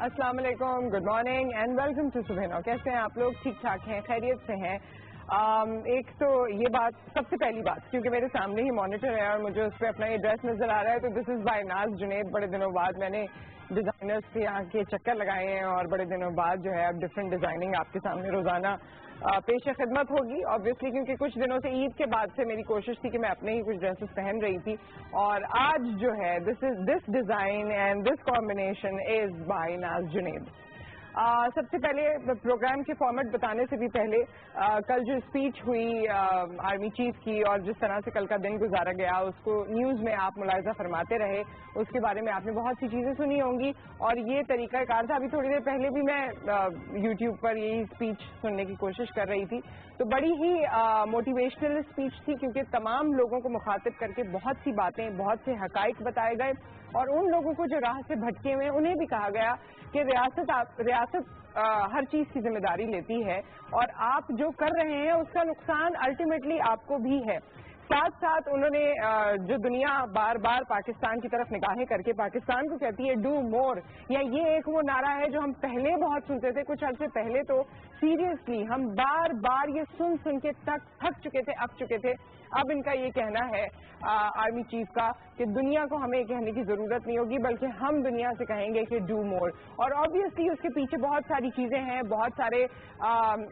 السلام علیکم, good morning and welcome to صبح نو. کیسے ہیں آپ لوگ؟ ٹھیک ٹھاک ہیں, خیریت سے ہیں؟ ایک تو یہ بات, سب سے پہلی بات, کیونکہ میرے سامنے ہی مانیٹر ہے اور مجھے اس پہ اپنا یہ ڈریس نظر آ رہا ہے, تو دس از بائی ناز جنید. بڑے دنوں بعد میں نے ڈیزائنرز کے یہاں کے چکر لگائے ہیں اور بڑے دنوں بعد جو ہے اب ڈفرینٹ ڈیزائننگ آپ کے سامنے روزانہ پیش خدمت ہوگی آبویسلی, کیونکہ کچھ دنوں سے عید کے بعد سے میری کوشش تھی کہ میں اپنے ہی کچھ ڈریسز پہن رہی تھی, اور آج جو ہے this design and this combination is by Naz Junaid. سب سے پہلے پروگرام کے فارمیٹ بتانے سے بھی پہلے کل جو اسپیچ ہوئی آرمی چیف کی اور جس طرح سے کل کا دن گزارا گیا اس کو نیوز میں آپ ملاحظہ فرماتے رہے, اس کے بارے میں آپ نے بہت سی چیزیں سنی ہوں گی. اور یہ طریقہ کار تھا, ابھی تھوڑی دیر پہلے بھی میں یوٹیوب پر یہی اسپیچ سننے کی کوشش کر رہی تھی, تو بڑی ہی موٹیویشنل اسپیچ تھی, کیونکہ تمام لوگوں کو مخاطب کر کے بہت سی باتیں, بہت سے حقائق بتائے گئے, اور ان لوگوں کو جو راہ سے بھٹکے ہوئے انہیں بھی کہا گیا کہ ریاست ہر چیز کی ذمہ داری لیتی ہے, اور آپ جو کر رہے ہیں اس کا نقصان الٹیمیٹلی آپ کو بھی ہے. ساتھ ساتھ انہوں نے جو دنیا بار بار پاکستان کی طرف نگاہیں کر کے پاکستان کو کہتی ہے ڈو مور, یا یہ ایک وہ نعرہ ہے جو ہم پہلے بہت سنتے تھے کچھ عرصے پہلے, تو سیریسلی ہم بار بار یہ سن کے تھک چکے تھے, اک چکے تھے. اب ان کا یہ کہنا ہے آرمی چیف کا کہ دنیا کو ہمیں کہنے کی ضرورت نہیں ہوگی, بلکہ ہم دنیا سے کہیں گے کہ ڈو مور. اور آبویسلی اس کے پیچھے بہت ساری چیزیں ہیں, بہت سارے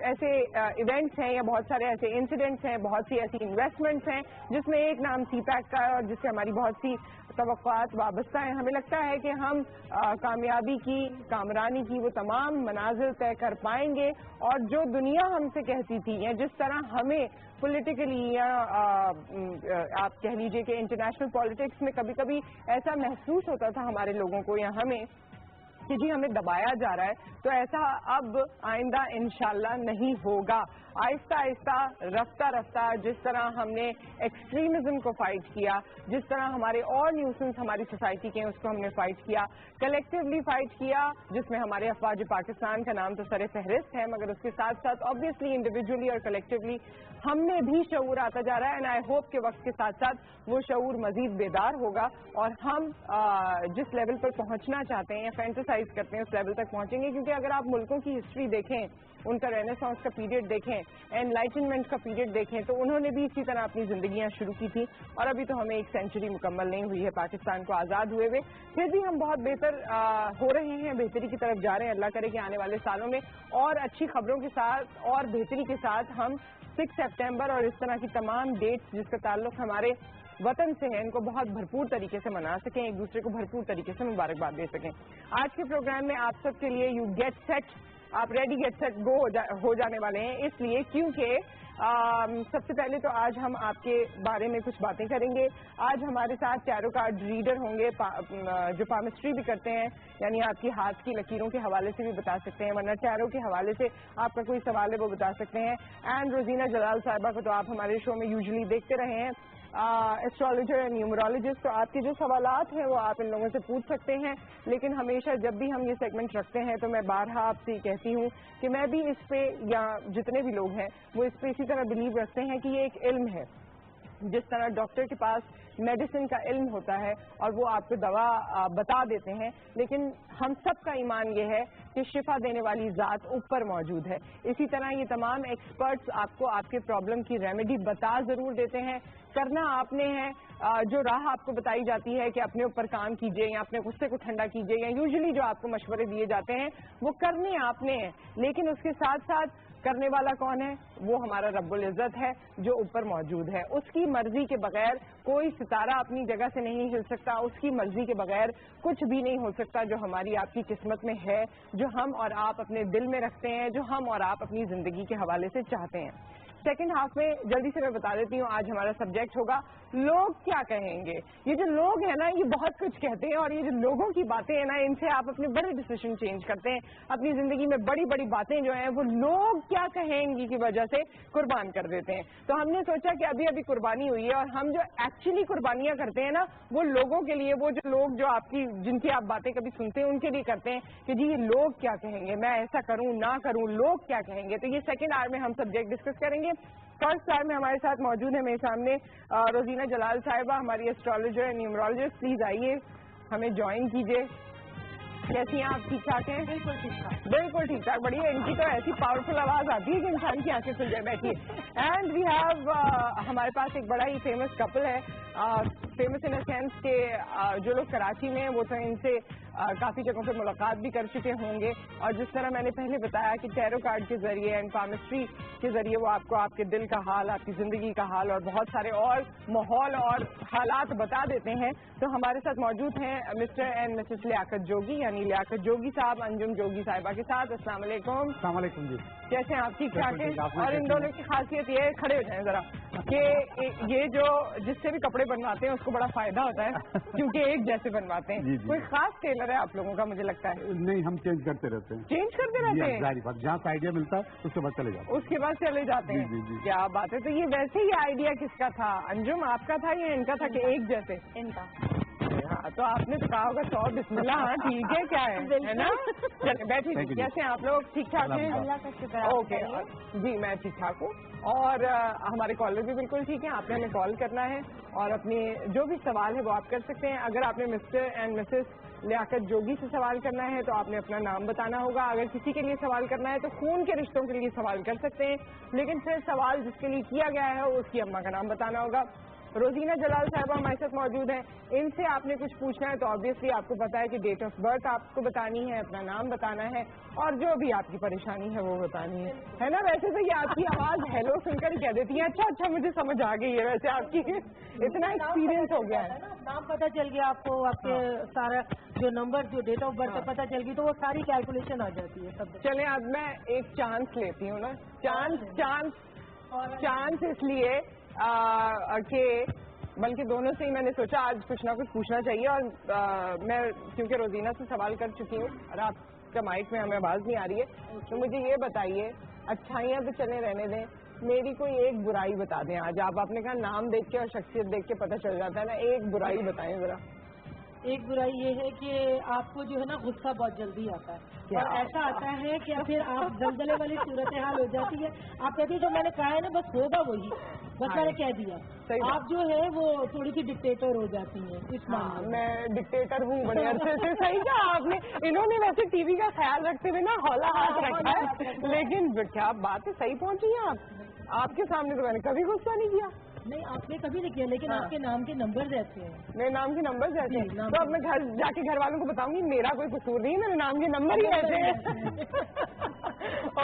ایسے ایونٹس ہیں یا بہت سارے ایسے انسیڈنٹس ہیں, بہت سی ایسی انویسٹمنٹس ہیں جس میں ایک نام سی پیک کا ہے اور جس سے ہماری بہت سی توقعات وابستہ ہیں. ہمیں لگتا ہے کہ ہم کامیابی کی, کامرانی کی وہ تمام منازل طے کر پائیں گے, اور جو دنیا ہم سے کہتی تھی یا جس طرح ہمیں پولیٹیکلی یا آپ کہہ لیجئے کہ انٹرنیشنل پالیٹکس میں کبھی کبھی ایسا محسوس ہوتا تھا ہمارے لوگوں کو یا ہمیں کہ جی ہمیں دبایا جا رہا ہے, تو ایسا اب آئندہ انشاءاللہ نہیں ہوگا. آہستہ آہستہ رفتہ رفتہ جس طرح ہم نے ایکسٹریمزم کو فائٹ کیا, جس طرح ہمارے اور نیوسنس ہماری سوسائٹی کے اس کو ہم نے فائٹ کیا, کلیکٹیولی فائٹ کیا, جس میں ہمارے افواج پاکستان کا نام تو سر فہرست ہے, مگر اس کے ساتھ ساتھ آبویسلی انڈیویجولی اور کلیکٹیولی ہم میں بھی شعور آتا جا رہا ہے. اینڈ آئی ہوپ کہ وقت کے ساتھ ساتھ وہ شعور مزید بیدار ہوگا اور ہم جس لیول پر پہنچنا چاہتے ہیں یا فینٹسائز کرتے ہیں اس لیول تک پہنچیں گے. کیونکہ اگر آپ ملکوں کی ہسٹری دیکھیں, ان کا رینیسانس کا پیریڈ دیکھیں, انلائٹنمنٹ کا پیریڈ دیکھیں, تو انہوں نے بھی اسی طرح اپنی زندگیاں شروع کی تھی, اور ابھی تو ہمیں ایک سینچری مکمل نہیں ہوئی ہے پاکستان کو آزاد ہوئے ہوئے, پھر بھی ہم بہت بہتر ہو رہے ہیں, بہتری کی طرف جا رہے ہیں. اللہ کرے کہ آنے والے سالوں میں اور اچھی خبروں کے ساتھ اور بہتری کے ساتھ ہم 6 سپٹمبر اور اس طرح کی تمام ڈیٹس جس کا تعلق ہمارے وطن سے ہے ان کو بہت بھرپور طریقے سے منا سکیں, ایک دوسرے کو بھرپور طریقے سے مبارکباد دے سکیں. آج کے پروگرام میں آپ سب کے لیے یو گیٹ سیٹ, آپ ریڈی گیٹ سیٹ گو ہو جانے والے ہیں, اس لیے کیونکہ سب سے پہلے تو آج ہم آپ کے بارے میں کچھ باتیں کریں گے. آج ہمارے ساتھ ٹیرو کارڈ ریڈر ہوں گے جو پامسٹری بھی کرتے ہیں, یعنی آپ کی ہاتھ کی لکیروں کے حوالے سے بھی بتا سکتے ہیں, ورنہ ٹیرو کے حوالے سے آپ کا کوئی سوال ہے وہ بتا سکتے ہیں. اینڈ روزینہ جلال صاحبہ کو تو آپ ہمارے شو میں یوزلی دیکھتے رہے ہیں, ایسٹرالوجر اینڈ نیومرولوجسٹ, تو آپ کے جو سوالات ہیں وہ آپ ان لوگوں سے پوچھ سکتے ہیں. لیکن ہمیشہ جب بھی ہم یہ سیگمنٹ رکھتے ہیں تو میں بارہا آپ سے کہتی ہوں کہ میں بھی اس پہ, یا جتنے بھی لوگ ہیں وہ اس پہ اسی طرح بلیو رکھتے ہیں کہ یہ ایک علم ہے. جس طرح ڈاکٹر کے پاس میڈیسن کا علم ہوتا ہے اور وہ آپ کو دوا بتا دیتے ہیں, لیکن ہم سب کا ایمان یہ ہے کہ شفا دینے والی ذات اوپر موجود ہے. اسی طرح یہ تمام ایکسپرٹس آپ کو آپ کے پرابلم کی ریمیڈی بتا ضرور دیتے ہیں, کرنا آپ نے ہے. جو راہ آپ کو بتائی جاتی ہے کہ اپنے اوپر کام کیجئے یا اپنے غصے کو ٹھنڈا کیجئے, یا یوزلی جو آپ کو مشورے دیے جاتے ہیں وہ کرنے آپ نے ہیں, لیکن اس کے ساتھ ساتھ کرنے والا کون ہے؟ وہ ہمارا رب العزت ہے جو اوپر موجود ہے. اس کی مرضی کے بغیر کوئی ستارہ اپنی جگہ سے نہیں ہل سکتا, اس کی مرضی کے بغیر کچھ بھی نہیں ہو سکتا جو ہماری آپ کی قسمت میں ہے, جو ہم اور آپ اپنے دل میں رکھتے ہیں, جو ہم اور آپ اپنی زندگی کے حوالے سے چاہتے ہیں. سیکنڈ ہاف میں جلدی سے میں بتا دیتی ہوں آج ہمارا سبجیکٹ ہوگا لوگ کیا کہیں گے. یہ جو لوگ ہیں نا یہ بہت کچھ کہتے ہیں, اور یہ جو لوگوں کی باتیں ہیں نا ان سے آپ اپنے بڑے ڈیسیشن چینج کرتے ہیں, اپنی زندگی میں بڑی بڑی باتیں جو ہیں وہ لوگ کیا کہیں گی کی وجہ سے قربان کر دیتے ہیں. تو ہم نے سوچا کہ ابھی قربانی ہوئی ہے, اور ہم جو ایکچولی قربانیاں کرتے ہیں نا وہ لوگوں کے لیے, وہ جو لوگ جو آپ کی جن کی آپ باتیں کبھی سنتے ہیں ان کے لیے کرتے ہیں کہ جی یہ لوگ کیا کہیں گے, میں ایسا کروں نہ کروں, لوگ کیا کہیں گے. تو یہ سیکنڈ آور میں ہم سبجیکٹ ڈسکس کریں گے. فرسٹ آور میں ہمارے ساتھ موجود ہے میرے سامنے روزینہ جلال صاحبہ, ہماری ایسٹرالوجر اینڈ نیومرولوجسٹ. پلیز آئیے, ہمیں جوائن کیجیے. कैसी हैं आप? ठीक ठाक हैं? बिल्कुल ठीक ठाक. बिल्कुल ठीक ठाक. बढ़िया. इनकी तो ऐसी पावरफुल आवाज आती है कि इंसान की आंखें खुल जाए. बैठिए. एंड वी हैव हमारे पास एक बड़ा ही फेमस कपल है. फेमस इन अ सेंस के जो लोग कराची में हैं वो तो इनसे काफ़ी जगहों पे मुलाकात भी कर चुके होंगे. और जिस तरह मैंने पहले बताया कि टैरो कार्ड के ज़रिए एंड पामिस्ट्री के ज़रिए वो आपको आपके दिल का हाल, आपकी ज़िंदगी का हाल और बहुत सारे और माहौल और हालात बता देते हैं. तो हमारे साथ मौजूद हैं मिस्टर एंड मिसेस लियाकत जोगी, यानी लियाकत जोगी साहब अंजुम जोगी साहिबा के साथ. अस्सलाम वालेकुम. अस्सलाम वालेकुम जी. कैसे हैं आप? ठीक ठाक हैं? बिल्कुल ठीक. और इन दोनों की खासियत ये है, खड़े हो जाएं ज़रा, कि ये जो जिससे भी कपड़े बनवाते हैं उसको बड़ा फायदा होता है क्योंकि एक जैसे बनवाते हैं. जी, जी. कोई खास टेलर है आप लोगों का? मुझे लगता है नहीं, हम चेंज करते रहते हैं. चेंज करते रहते हैं. जाहिर बात, जहाँ से आइडिया मिलता है उसके बाद चले जाते हैं. उसके बाद चले जाते हैं. जी, जी, जी. क्या बात है. तो ये वैसे ही आइडिया किसका था? अंजुम आपका था या इनका था कि एक जैसे? इनका. हाँ, तो आपने तो कहा होगा 100 बिस्मिल्लाह. हाँ ठीक है, क्या है ना. चलिए बैठिए. Thank you. कैसे हैं आप लोग? ठीक ठाक हैं? अल्लाह का शुक्र है. ओके. जी मैं ठीक ठाक हूँ. और हमारे कॉलर भी बिल्कुल ठीक है. आपने हमें कॉल करना है और अपनी जो भी सवाल है वो आप कर सकते हैं. अगर आपने मिस्टर एंड मिसेस लियाकत जोगी से सवाल करना है तो आपने अपना नाम बताना होगा. अगर किसी के लिए सवाल करना है तो खून के रिश्तों के लिए सवाल कर सकते हैं, लेकिन फिर सवाल जिसके लिए किया गया है उसकी अम्मा का नाम बताना होगा. रोजीना जलाल साहिबा हमारे साथ मौजूद हैं. इनसे आपने कुछ पूछना है तो ऑब्वियसली आपको पता है कि डेट ऑफ बर्थ आपको बतानी है, अपना नाम बताना है और जो भी आपकी परेशानी है वो बतानी है ना. वैसे तो ये आपकी आवाज़ हेलो सुनकर ही कह देती है. अच्छा मुझे समझ आ गई है. वैसे आपकी इतना एक्सपीरियंस हो गया है. नाम पता चल गया आपको, आपके सारा जो नंबर जो डेट ऑफ बर्थ पता चल गई तो वो सारी कैलकुलेशन आ जाती है सब. चले अब मैं एक चांस लेती हूँ ना. चांस इसलिए कि बल्कि दोनों से ही मैंने सोचा आज कुछ ना कुछ पूछना चाहिए. और मैं क्योंकि रोजीना से सवाल कर चुकी हूँ और आपका माइक में हमें आवाज़ नहीं आ रही है, तो मुझे ये बताइए, अच्छाइयाँ तो चले रहने दें, मेरी कोई एक बुराई बता दें आज. आपने कहा नाम देख के और शख्सियत देख के पता चल जाता है ना. एक बुराई बताएं ज़रा. एक बुराई ये है कि आपको जो है ना गुस्सा बहुत जल्दी आता है और ऐसा आता है कि फिर आप जलजले वाली सूरत हाल हो जाती है. आप कहती है जो मैंने कहा है ना बस होगा वही, बस मैंने कह दिया. आप जो है वो थोड़ी सी डिक्टेटर हो जाती हैं इस मामले में. मैं डिक्टेटर हूँ बड़े अरसे से. सही कहा आपने. इन्होंने वैसे टीवी का ख्याल रखते हुए ना हौला हाथ रखा है, लेकिन क्या बात है, सही पहुंची हैं आप. आपके सामने तो मैंने कभी गुस्सा नहीं किया. नहीं आपने कभी नहीं किया, लेकिन आपके नाम के नंबर रहते हैं. मेरे नाम के नंबर ऐसे हैं तो अब मैं घर जाके घर वालों को बताऊंगी मेरा कोई कसूर नहीं है, मेरे नाम के नंबर ही ऐसे हैं.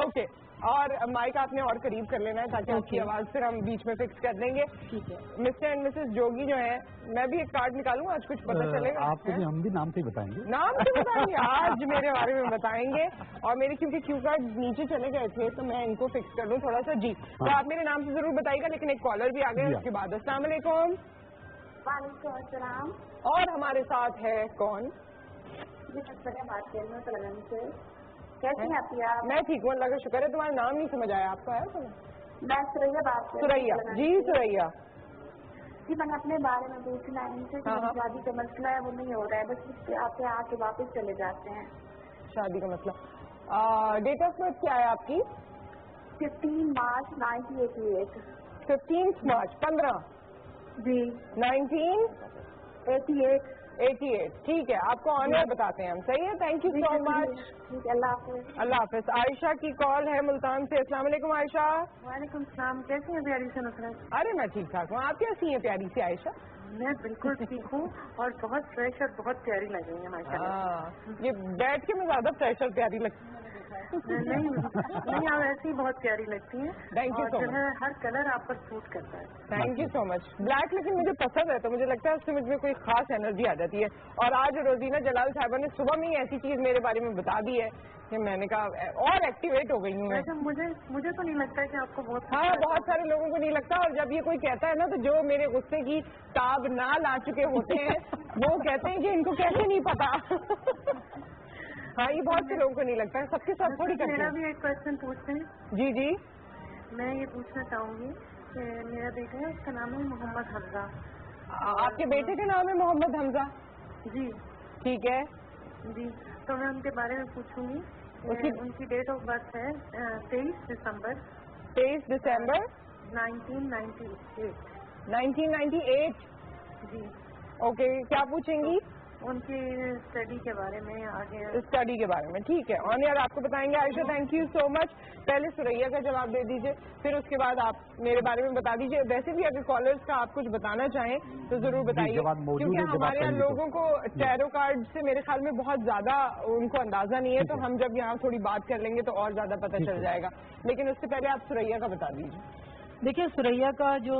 ओके. और माइक आपने और करीब कर लेना है ताकि आपकी आवाज़ फिर हम बीच में फिक्स कर देंगे. ठीक है. मिस्टर एंड मिसेस जोगी जो है, मैं भी एक कार्ड निकालूं आज, कुछ पता चलेगा आपको भी हम भी नाम से ही बताएंगे. नाम से बताएंगे आज मेरे बारे में बताएंगे. और मेरे क्योंकि क्यू कार्ड नीचे चले गए थे तो मैं इनको फिक्स कर दूं थोड़ा सा. जी तो आप मेरे नाम से जरूर बताइएगा, लेकिन एक कॉलर भी आ गए उसके बाद. अस्सलाम वालेकुम. वालेकुम अस्सलाम. और हमारे साथ है कौन? बात कर रही हूँ. कैसी हैं आप? मैं ठीक हूँ, अल्लाह का शुक्र है. तुम्हारा नाम नहीं समझ आया. आपका है तुम्हें? मैं सुरैया बात कर रही हूँ. सुरैया. जी सुरैया जी मैंने अपने बारे में पूछना है इनसे कि शादी का मसला है वो नहीं हो रहा है, बस आपके आके वापस चले जाते हैं. शादी का मसला. डेट ऑफ बर्थ क्या है आपकी? 15 मार्च 1988. 15 मार्च 15 जी 1988. ठीक है, आपको ऑनर बताते हैं हम. सही है. Thank you so much. अल्लाह हाफिज. अल्लाह हाफिज. आयशा की कॉल है मुल्तान से. अस्सलाम वालेकुम आयशा. वालेकुम सलाम. कैसी हैं प्यारी से नुसरत? अरे मैं ठीक ठाक हूँ. आप कैसी हैं प्यारी सी आयशा? मैं बिल्कुल ठीक हूँ और बहुत फ्रेश और बहुत प्यारी लग रही है माशाल्लाह. ये बैठ के मैं ज्यादा फ्रेश और प्यारी लगती हूँ. नहीं आप ऐसी ही बहुत प्यारी लगती हैं. Thank you so much. Her colour आप पर सूट करता है. Thank you so much. Black लेकिन मुझे पसंद है तो मुझे लगता है उससे मुझ में कोई खास एनर्जी आ जाती है. और आज रोजीना जलाल साहिबा ने सुबह में ही ऐसी चीज मेरे बारे में बता दी है कि मैंने कहा और एक्टिवेट हो गई हूँ मैं. मुझे तो नहीं लगता है कि आपको बहुत. हाँ बहुत सारे लोगों को नहीं लगता. और जब ये कोई कहता है ना तो जो मेरे गुस्से की ताब ना ला चुके होते हैं वो कहते हैं कि इनको कैसे नहीं पता. हाँ ये बहुत से लोगों को नहीं लगता है. सबके साथ थोड़ी करते हैं. मेरा भी एक क्वेश्चन पूछते हैं. जी जी. मैं ये पूछना चाहूंगी कि मेरा बेटा है, उसका नाम है मोहम्मद हमजा. आपके बेटे का नाम है मोहम्मद हमजा? जी. ठीक है जी. तो मैं उनके बारे में पूछूंगी. उनकी डेट ऑफ बर्थ है 23 दिसंबर 1998. 1998. जी. ओके क्या पूछेंगी? ان کی اسٹڈی کے بارے میں آگے اسٹڈی کے بارے میں. ٹھیک ہے, آن ایئر آپ کو بتائیں گے. عائشہ تھینک یو سو مچ. پہلے سریا کا جواب دے دیجیے, پھر اس کے بعد آپ میرے بارے میں بتا دیجیے. ویسے بھی اگر کالرز کا آپ کچھ بتانا چاہیں تو ضرور بتائیے, کیونکہ ہمارے یہاں لوگوں کو ٹیرو کارڈ سے میرے خیال میں بہت زیادہ ان کو اندازہ نہیں ہے, تو ہم جب یہاں تھوڑی بات کر لیں گے تو اور زیادہ پتہ چل جائے گا. لیکن اس سے پہلے آپ سریا کا بتا دیجیے. دیکھیے, سریا کا جو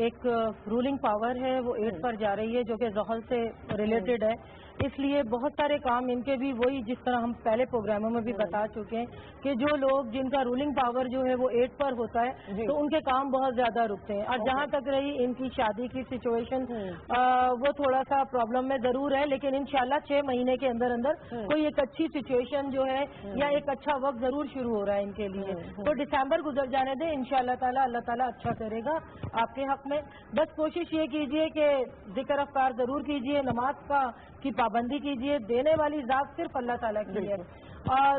ایک رولنگ پاور ہے وہ 8 پر جا رہی ہے, جو کہ زحل سے ریلیٹڈ ہے. اس لیے بہت سارے کام ان کے بھی وہی جس طرح ہم پہلے پروگراموں میں بھی بتا چکے ہیں کہ جو لوگ جن کا رولنگ پاور جو ہے وہ 8 پر ہوتا ہے تو ان کے کام بہت زیادہ رکتے ہیں. اور جہاں تک رہی ان کی شادی کی سچویشن, وہ تھوڑا سا پرابلم میں ضرور ہے, لیکن انشاءاللہ 6 مہینے کے اندر اندر کوئی ایک اچھی سچویشن جو ہے یا ایک اچھا وقت ضرور شروع ہو رہا ہے ان کے لیے. تو دسمبر گزر جانے دیں, انشاءاللہ تعالی اللہ تعالیٰ اچھا کرے گا آپ کے حق میں. بس کوشش یہ کیجئے کہ ذکر اذکار ضرور کیجئے, نماز کی پابندی کیجئے. دینے والی ذات صرف اللہ تعالیٰ کی ہے.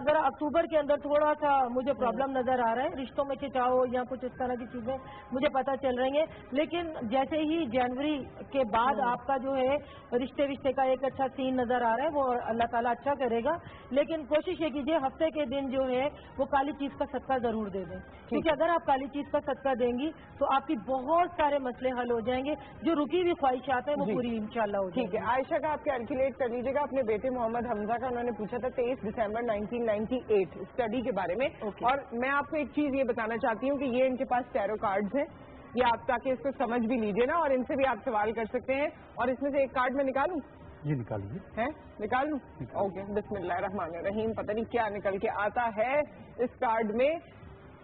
ذرا اکتوبر کے اندر تھوڑا سا مجھے پرابلم نظر آ رہا ہے, رشتوں میں کھچاؤ یا کچھ اس طرح کی چیزیں مجھے پتہ چل رہی ہیں. لیکن جیسے ہی جنوری کے بعد آپ کا جو ہے رشتے کا ایک اچھا سین نظر آ رہا ہے, وہ اللہ تعالیٰ اچھا کرے گا. لیکن کوشش یہ کیجیے ہفتے کے دن جو ہے وہ کالی چیز کا صدقہ ضرور دے دیں, کیونکہ اگر آپ کالی چیز کا صدقہ دیں گی تو آپ کی بہت سارے مسئلے حل ہو جائیں گے. جو رکی ہوئی خواہشات ہیں وہ پوری انشاءاللہ ہو جائیں گی. ٹھیک ہے, عائشہ کا آپ کیلکولیٹ کر لیجیے گا. اپنے بیٹے محمد حمزہ کا انہوں نے پوچھا تھا 23 دسمبر 1998 اسٹڈی کے بارے میں. اور میں آپ کو ایک چیز یہ بتانا چاہتی ہوں کہ یہ ان کے پاس ٹیرو کارڈز ہیں, یہ آپ تاکہ اس کو سمجھ بھی لیجیے نا, اور ان سے بھی آپ سوال کر سکتے ہیں. اور اس میں سے ایک کارڈ میں نکالوں؟ جی نکالیے. ہے نکال لوں؟ اوکے, بسم اللہ الرحمن الرحیم. پتہ نہیں کیا نکل کے آتا ہے اس کارڈ میں.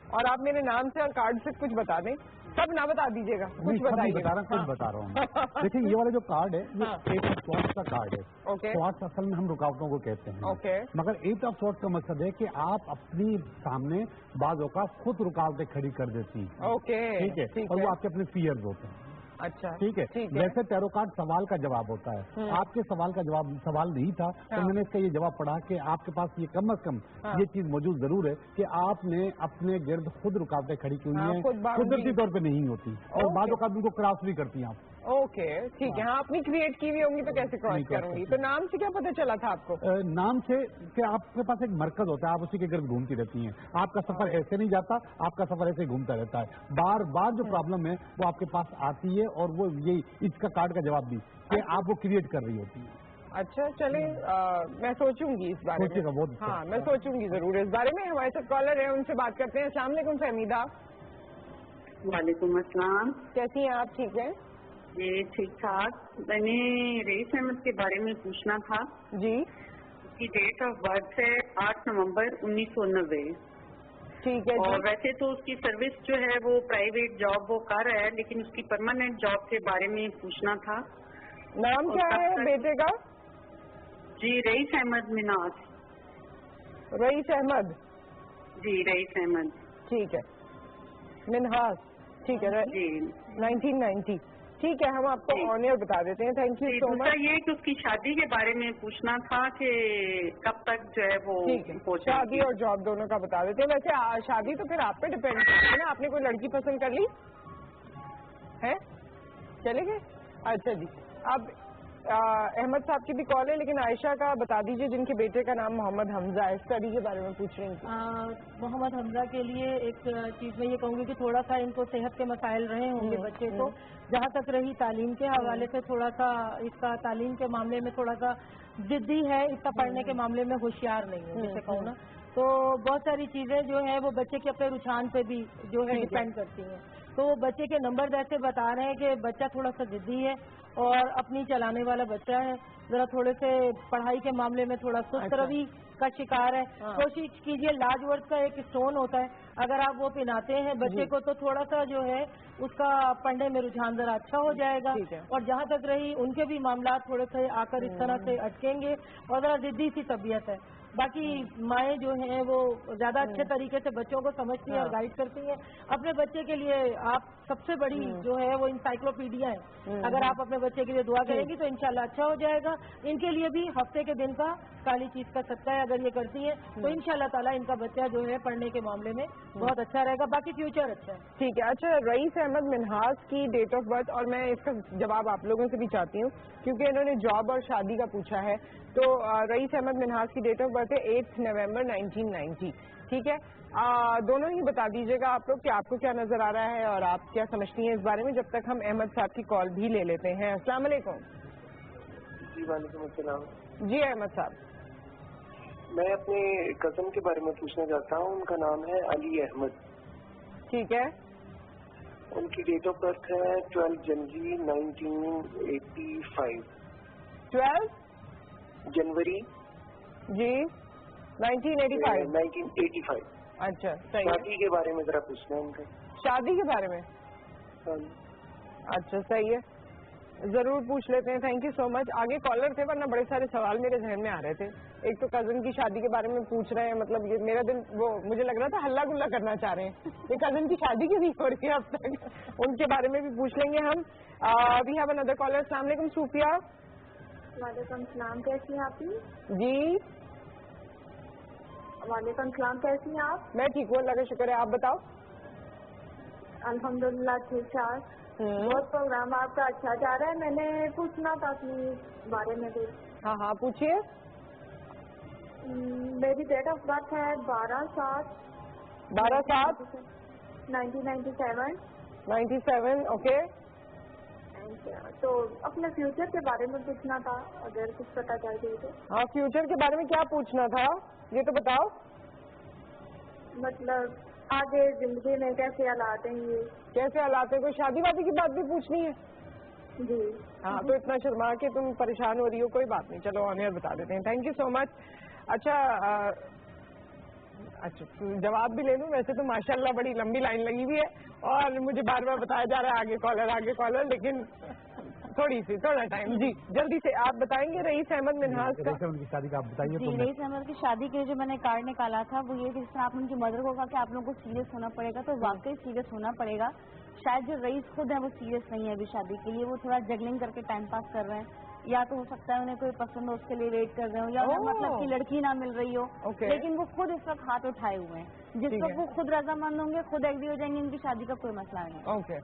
اور آپ میرے نام سے اور کارڈ سے کچھ بتا دیں. سب نہ بتا دیجیے گا, کچھ بتائیے. کچھ بتا رہا ہوں. دیکھیں, یہ والا جو کارڈ ہے یہ 8 آف سورڈز کا کارڈ ہے. سورڈز اصل میں ہم رکاوٹوں کو کہتے ہیں, مگر 8 آف سورڈز کا مقصد ہے کہ آپ اپنی سامنے بعض اوقات خود رکاوٹیں کھڑی کر دیتی ہیں. ٹھیک ہے, اور وہ آپ کے اپنے فیئرز ہوتے ہیں. اچھا ٹھیک ہے. ویسے ٹیرو کارڈ سوال کا جواب ہوتا ہے, آپ کے سوال کا جواب سوال نہیں تھا, تو میں نے اس کا یہ جواب پڑھا کہ آپ کے پاس یہ کم از کم یہ چیز موجود ضرور ہے کہ آپ نے اپنے گرد خود رکاوٹیں کھڑی کی ہوئی ہیں, قدرتی طور پہ نہیں ہوتی, اور بعض اوقات ان کو کراس بھی کرتی ہیں آپ. اوکے ٹھیک ہے. ہاں, اپنی کریٹ کی ہوئی ہوں گی تو کیسے کراس کروں گی. تو نام سے کیا پتہ چلا تھا آپ کو؟ نام سے کہ آپ کے پاس ایک مرکز ہوتا ہے, آپ اسی کے گرد گھومتی رہتی ہیں. آپ کا سفر ایسے نہیں جاتا, آپ کا سفر ایسے گھومتا رہتا ہے. بار بار جو پرابلم ہے وہ آپ کے پاس آتی ہے, اور وہ یہی اس کا کارڈ کا جواب بھی کہ آپ وہ کریٹ کر رہی ہوتی ہے. اچھا چلیں, میں سوچوں گی اس بارے میں. ہاں, میں سوچوں گی ضرور اس بارے میں. ہمارے ساتھ کالر ہیں, ان سے بات کرتے ہیں. السلام علیکم فہمیدہ. وعلیکم السلام. کیسی ہیں آپ؟ ٹھیک ہیں جی ٹھیک ٹھاک. میں نے رئیس احمد کے بارے میں پوچھنا تھا. جی. اس کی ڈیٹ آف برتھ ہے 8 نومبر 1990. ٹھیک ہے. اور ویسے تو اس کی سروس جو ہے وہ پرائیویٹ جاب وہ کر رہا ہے, لیکن اس کی پرماننٹ جاب کے بارے میں پوچھنا تھا. نام کیا ہے بیٹے کا؟ جی رئیس احمد مناز. رئیس احمد. جی رئیس احمد. ٹھیک ہے. منہاس. ٹھیک ہے جی. 1990. ٹھیک ہے, ہم آپ کو آن ایئر بتا دیتے ہیں. تھینک یو سو مچ. یہ کہ اس کی شادی کے بارے میں پوچھنا تھا کہ کب تک جو ہے وہ شادی اور جاب دونوں کا بتا دیتے ہیں. ویسے شادی تو پھر آپ پہ ڈپینڈ کرتی ہے نا, آپ نے کوئی لڑکی پسند کر لی ہے؟ چلے گئے. اچھا جی. اب احمد صاحب کی بھی کال ہے, لیکن عائشہ کا بتا دیجیے جن کے بیٹے کا نام محمد حمزہ ہے. اسٹڈی کے بارے میں پوچھ رہی تھی. محمد حمزہ کے لیے ایک چیز میں یہ کہوں گی کہ تھوڑا سا ان کو صحت کے مسائل رہے ہوں گے بچے کو. جہاں تک رہی تعلیم کے حوالے سے, تھوڑا سا اس کا تعلیم کے معاملے میں تھوڑا سا ضدی ہے, اس کا پڑھنے کے معاملے میں ہوشیار نہیں ہے جیسے کہوں نا. تو بہت ساری چیزیں جو ہیں وہ بچے کے اپنے رجحان پہ بھی جو ہے ڈپینڈ کرتی ہیں. تو بچے کے نمبر ایسے بتا رہے ہیں کہ بچہ تھوڑا سا ضدی ہے اور اپنی چلانے والا بچہ ہے, ذرا تھوڑے سے پڑھائی کے معاملے میں تھوڑا سست روی کا شکار ہے. کوشش کیجیے, لاج ورڈ کا ایک اسٹون ہوتا ہے, اگر آپ وہ پہناتے ہیں بچے کو تو تھوڑا سا جو ہے اس کا پڑھنے میں رجحان ذرا اچھا ہو جائے گا. اور جہاں تک رہی ان کے بھی معاملات تھوڑے سے آ کر اس طرح سے اٹکیں گے, اور ذرا ضدی سی طبیعت ہے. باقی مائیں جو ہیں وہ زیادہ اچھے طریقے سے بچوں کو سمجھتی ہیں اور گائیڈ کرتی ہیں. اپنے بچے کے لیے آپ سب سے بڑی جو ہے وہ انسائکلوپیڈیا ہے. اگر آپ اپنے بچے کے لیے دعا کریں گی تو انشاءاللہ اچھا ہو جائے گا. ان کے لیے بھی ہفتے کے دن کا کالی چیز کا صدقہ ہے, اگر یہ کرتی ہیں تو انشاءاللہ تعالیٰ ان کا بچہ جو ہے پڑھنے کے معاملے میں بہت اچھا رہے گا. باقی فیوچر اچھا ہے. ٹھیک ہے. اچھا, رئیس احمد منہاس کی ڈیٹ آف برتھ, اور میں اس کا جواب آپ لوگوں سے بھی چاہتی ہوں کیونکہ انہوں نے جاب اور شادی کا پوچھا ہے. تو رئیس احمد منہاس کی ڈیٹ آف برتھ ہے 8 نومبر 1990. ٹھیک ہے, دونوں ہی بتا دیجیے گا آپ لوگ کہ آپ کو کیا نظر آ رہا ہے اور آپ کیا سمجھتی ہیں اس بارے میں, جب تک ہم احمد صاحب کی کال بھی لے لیتے ہیں. السلام علیکم. جی وعلیکم السلام. جی احمد صاحب, میں اپنے کزن کے بارے میں پوچھنا چاہتا ہوں. ان کا نام ہے علی احمد. ٹھیک ہے. ان کی ڈیٹ آف برتھ ہے 12 جنوری 1985. 12 جنوری جی 1985. 1985. اچھا صحیح. شادی کے بارے میں ذرا پوچھنا ہے ان کا. شادی کے بارے میں, اچھا صحیح ہے, ضرور پوچھ لیتے ہیں. تھینک یو سو مچ. آگے کالر تھے ورنہ بڑے سارے سوال میرے ذہن میں آ رہے تھے. ایک تو کزن کی شادی کے بارے میں پوچھ رہے ہیں, مطلب یہ میرا دل وہ مجھے لگ رہا تھا ہلا گلا کرنا چاہ رہے ہیں. یہ کزن کی شادی کی نہیں ہو رہی ہے اب تک, ان کے بارے میں بھی پوچھ لیں گے ہم. We have another caller. السلام علیکم صوفیہ. وعلیکم السلام, کیسی ہیں آپ؟ جی وعلیکم السلام, کیسی ہیں آپ؟ میں ٹھیک ہوں, اللہ کا شکر ہے. آپ بتاؤ. الحمدللہ ٹھیک ٹھاک. بہت پروگرام آپ کا اچھا جا رہا ہے. میں نے پوچھنا تھا اپنے بارے میں بھی. ہاں ہاں پوچھیے. میری ڈیٹ آف برتھ ہے 12/7 1997. 97. اوکے. تو اپنے فیوچر کے بارے میں پوچھنا تھا, اگر کچھ پتا چل جائے تو. ہاں, فیوچر کے بارے میں کیا پوچھنا تھا یہ تو بتاؤ. مطلب آگے زندگی میں کیسے حالات ہیں, یہ کیسے حالات ہے. کوئی شادی وادی کی بات بھی پوچھنی ہے؟ جی ہاں, تو اتنا شرما کے تم پریشان ہو رہی ہو, کوئی بات نہیں, چلو آن ایئر بتا دیتے ہیں. تھینک یو سو مچ. اچھا جواب بھی لے لوں. ویسے تو ماشاءاللہ بڑی لمبی لائن لگی ہوئی ہے اور مجھے بار بار بتایا جا رہا ہے آگے کالر, لیکن تھوڑا ٹائم. جی جلدی سے آپ بتائیں گے رئیس احمد منہاس کا. کی شادی کا آپ بتائیے. جی, رئیس احمد کی شادی کے لیے جو میں نے کارڈ نکالا تھا وہ یہ کہ جس طرح آپ نے ان کی مدر کو کہا کہ آپ لوگوں کو سیریس ہونا پڑے گا, تو واقعی سیریس ہونا پڑے گا. شاید جو رئیس خود ہیں وہ سیریس نہیں ہے ابھی شادی کے لیے, وہ تھوڑا جگلنگ کر کے ٹائم پاس کر رہے ہیں. یا تو ہو سکتا ہے انہیں کوئی پسند ہو اس کے لیے ویٹ کر رہے ہو, یا مطلب کہ لڑکی نہ مل رہی ہو, لیکن وہ خود اس وقت ہاتھ اٹھائے ہوئے ہیں. جس وقت وہ خود رضامند ہوں گے, خود ایگری ہو جائیں گے, ان کی شادی کا کوئی مسئلہ نہیں. اوکے.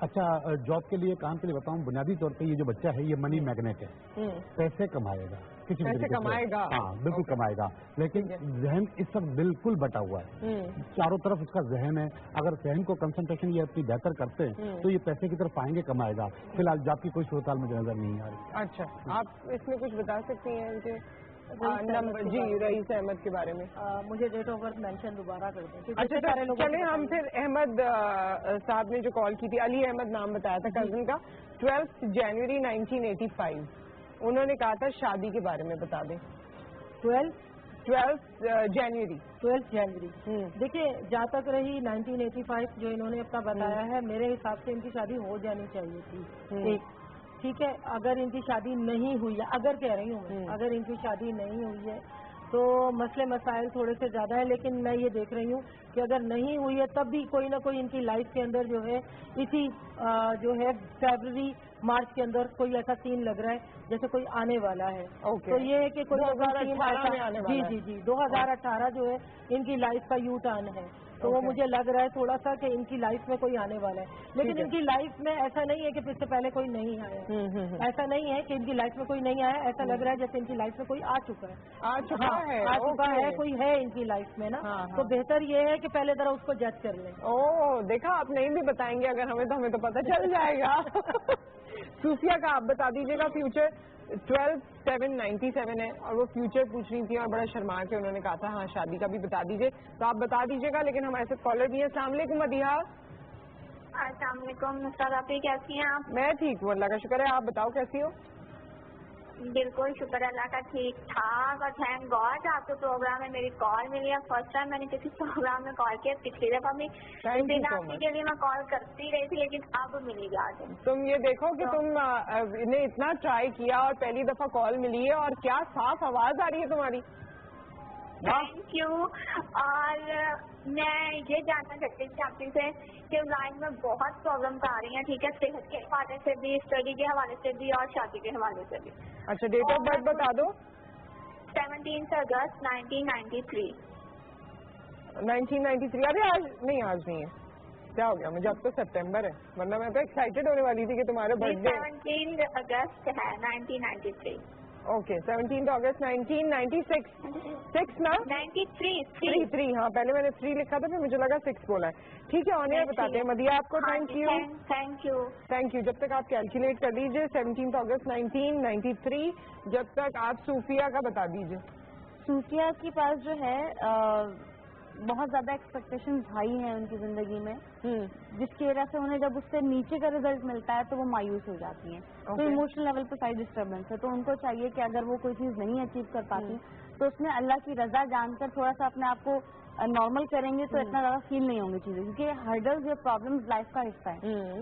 اچھا, جاب کے لیے کام کے لیے بتاؤں, بنیادی طور پہ یہ جو بچہ ہے یہ منی میگنیٹ ہے, پیسے کمائے گا, کسی پیسے کمائے گا. ہاں بالکل کمائے گا, لیکن ذہن اس وقت بالکل بٹا ہوا ہے, چاروں طرف اس کا ذہن ہے. اگر ذہن کو کنسنٹریشن یہ اپنی بہتر کرتے ہیں تو یہ پیسے کی طرف آئیں گے, کمائے گا. فی الحال جاب کی کوئی صورتحال مجھے نظر نہیں آ رہی. اچھا, آپ اس میں کچھ بتا سکتی ہیں کہ نمبر. جی رئیس احمد کے بارے میں مجھے ڈیٹ آف برتھ مینشن دوبارہ کر دیں. اچھا چلیں ہم پھر احمد صاحب نے جو کال کی تھی, علی احمد نام بتایا تھا کزن کا, 12 جنوری 1985. انہوں نے کہا تھا شادی کے بارے میں بتا دیں. 12 جنوری. دیکھیے, جہاں تک رہی 1985 جو انہوں نے اپنا بتایا ہے, میرے حساب سے ان کی شادی ہو جانی چاہیے تھی. ٹھیک ہے, اگر ان کی شادی نہیں ہوئی ہے, اگر کہہ رہی ہوں اگر ان کی شادی نہیں ہوئی ہے تو مسئلے مسائل تھوڑے سے زیادہ ہیں, لیکن میں یہ دیکھ رہی ہوں کہ اگر نہیں ہوئی ہے تب بھی کوئی نہ کوئی ان کی لائف کے اندر جو ہے اسی جو ہے فیبرری مارچ کے اندر کوئی ایسا سین لگ رہا ہے جیسے کوئی آنے والا ہے. تو یہ ہے کہ کوئی 2018 جو ہے ان کی لائف کا یو ٹرن ہے, تو وہ مجھے لگ رہا ہے تھوڑا سا کہ ان کی لائف میں کوئی آنے والا ہے. لیکن ان کی لائف میں ایسا نہیں ہے کہ اس سے پہلے کوئی نہیں آیا, ایسا نہیں ہے کہ ان کی لائف میں کوئی نہیں آیا. ایسا لگ رہا ہے جیسے ان کی لائف میں کوئی آ چکا ہے, کوئی ہے ان کی لائف میں نا. تو بہتر یہ ہے کہ پہلے ذرا اس کو جج کر لیں. دیکھا, آپ نہیں بھی بتائیں گے اگر ہمیں تو پتہ چل جائے گا. صوفیہ کا آپ بتا دیجیے گا. فیوچر 12/7/97 ہے اور وہ فیوچر پوچھ رہی تھی اور بڑا شرما کے انہوں نے کہا تھا ہاں شادی کا بھی بتا دیجیے, تو آپ بتا دیجیے گا. لیکن ہمارے ساتھ کالر بھی ہے. السلام علیکم مدیحہ. السلام علیکم نصرت آپ, کیسی ہیں آپ؟ میں ٹھیک ہوں, اللہ کا شکر ہے. آپ بتاؤ کیسی ہو؟ بالکل شکر اللہ کا, ٹھیک ٹھاک. اور تھینک گاڈ آپ کے پروگرام میں میری کال ملی ہے. فرسٹ ٹائم میں نے کسی پروگرام میں کال کیا, پچھلی دفعہ بھی آپ کے لیے میں کال کرتی رہی تھی, لیکن اب ملی گا. تم یہ دیکھو کہ تم نے اتنا ٹرائی کیا اور پہلی دفعہ کال ملی ہے, اور کیا صاف آواز آ رہی ہے تمہاری. Thank you. और मैं ये जानना चाहती थी आपसे कि लाइफ में बहुत प्रॉब्लम्स आ रही हैं, ठीक है, सेहत के हवाले से भी, स्टडी के हवाले से भी और शादी के हवाले से भी। अच्छा, डेट ऑफ बर्थ बता दो। 17 अगस्त 1993। 1993। अरे आज नहीं है, क्या हो गया मुझे? अब तो सितंबर है, वरना मैं तो एक्साइटेड होने वाली थी कि तुम्हारे बर्थडे। 17 अगस्त है 1993। ओके, 17 अगस्त 1996। 6 ना? 93। 3। हाँ, पहले मैंने 3 लिखा था, फिर मुझे लगा 6 बोला है। ठीक है, ऑन एयर बताते हैं मदिया आपको। Thank you. जब तक आप कैलकुलेट कर लीजिए 17 अगस्त 1993, जब तक आप सूफिया का बता दीजिए। सूफिया के पास जो है बहुत ज्यादा एक्सपेक्टेशंस हाई हैं उनकी जिंदगी में, जिसकी वजह से उन्हें जब उससे नीचे का रिजल्ट मिलता है तो वो मायूस हो जाती हैं। तो इमोशनल लेवल पे सारी डिस्टर्बेंस है, तो उनको चाहिए कि अगर वो कोई चीज नहीं अचीव कर पाती तो उसमें अल्लाह की रजा जानकर थोड़ा सा अपने आप को नॉर्मल करेंगे तो इतना ज्यादा फील नहीं होंगी चीजें, क्योंकि हर्डल्स या प्रॉब्लम्स लाइफ का हिस्सा है,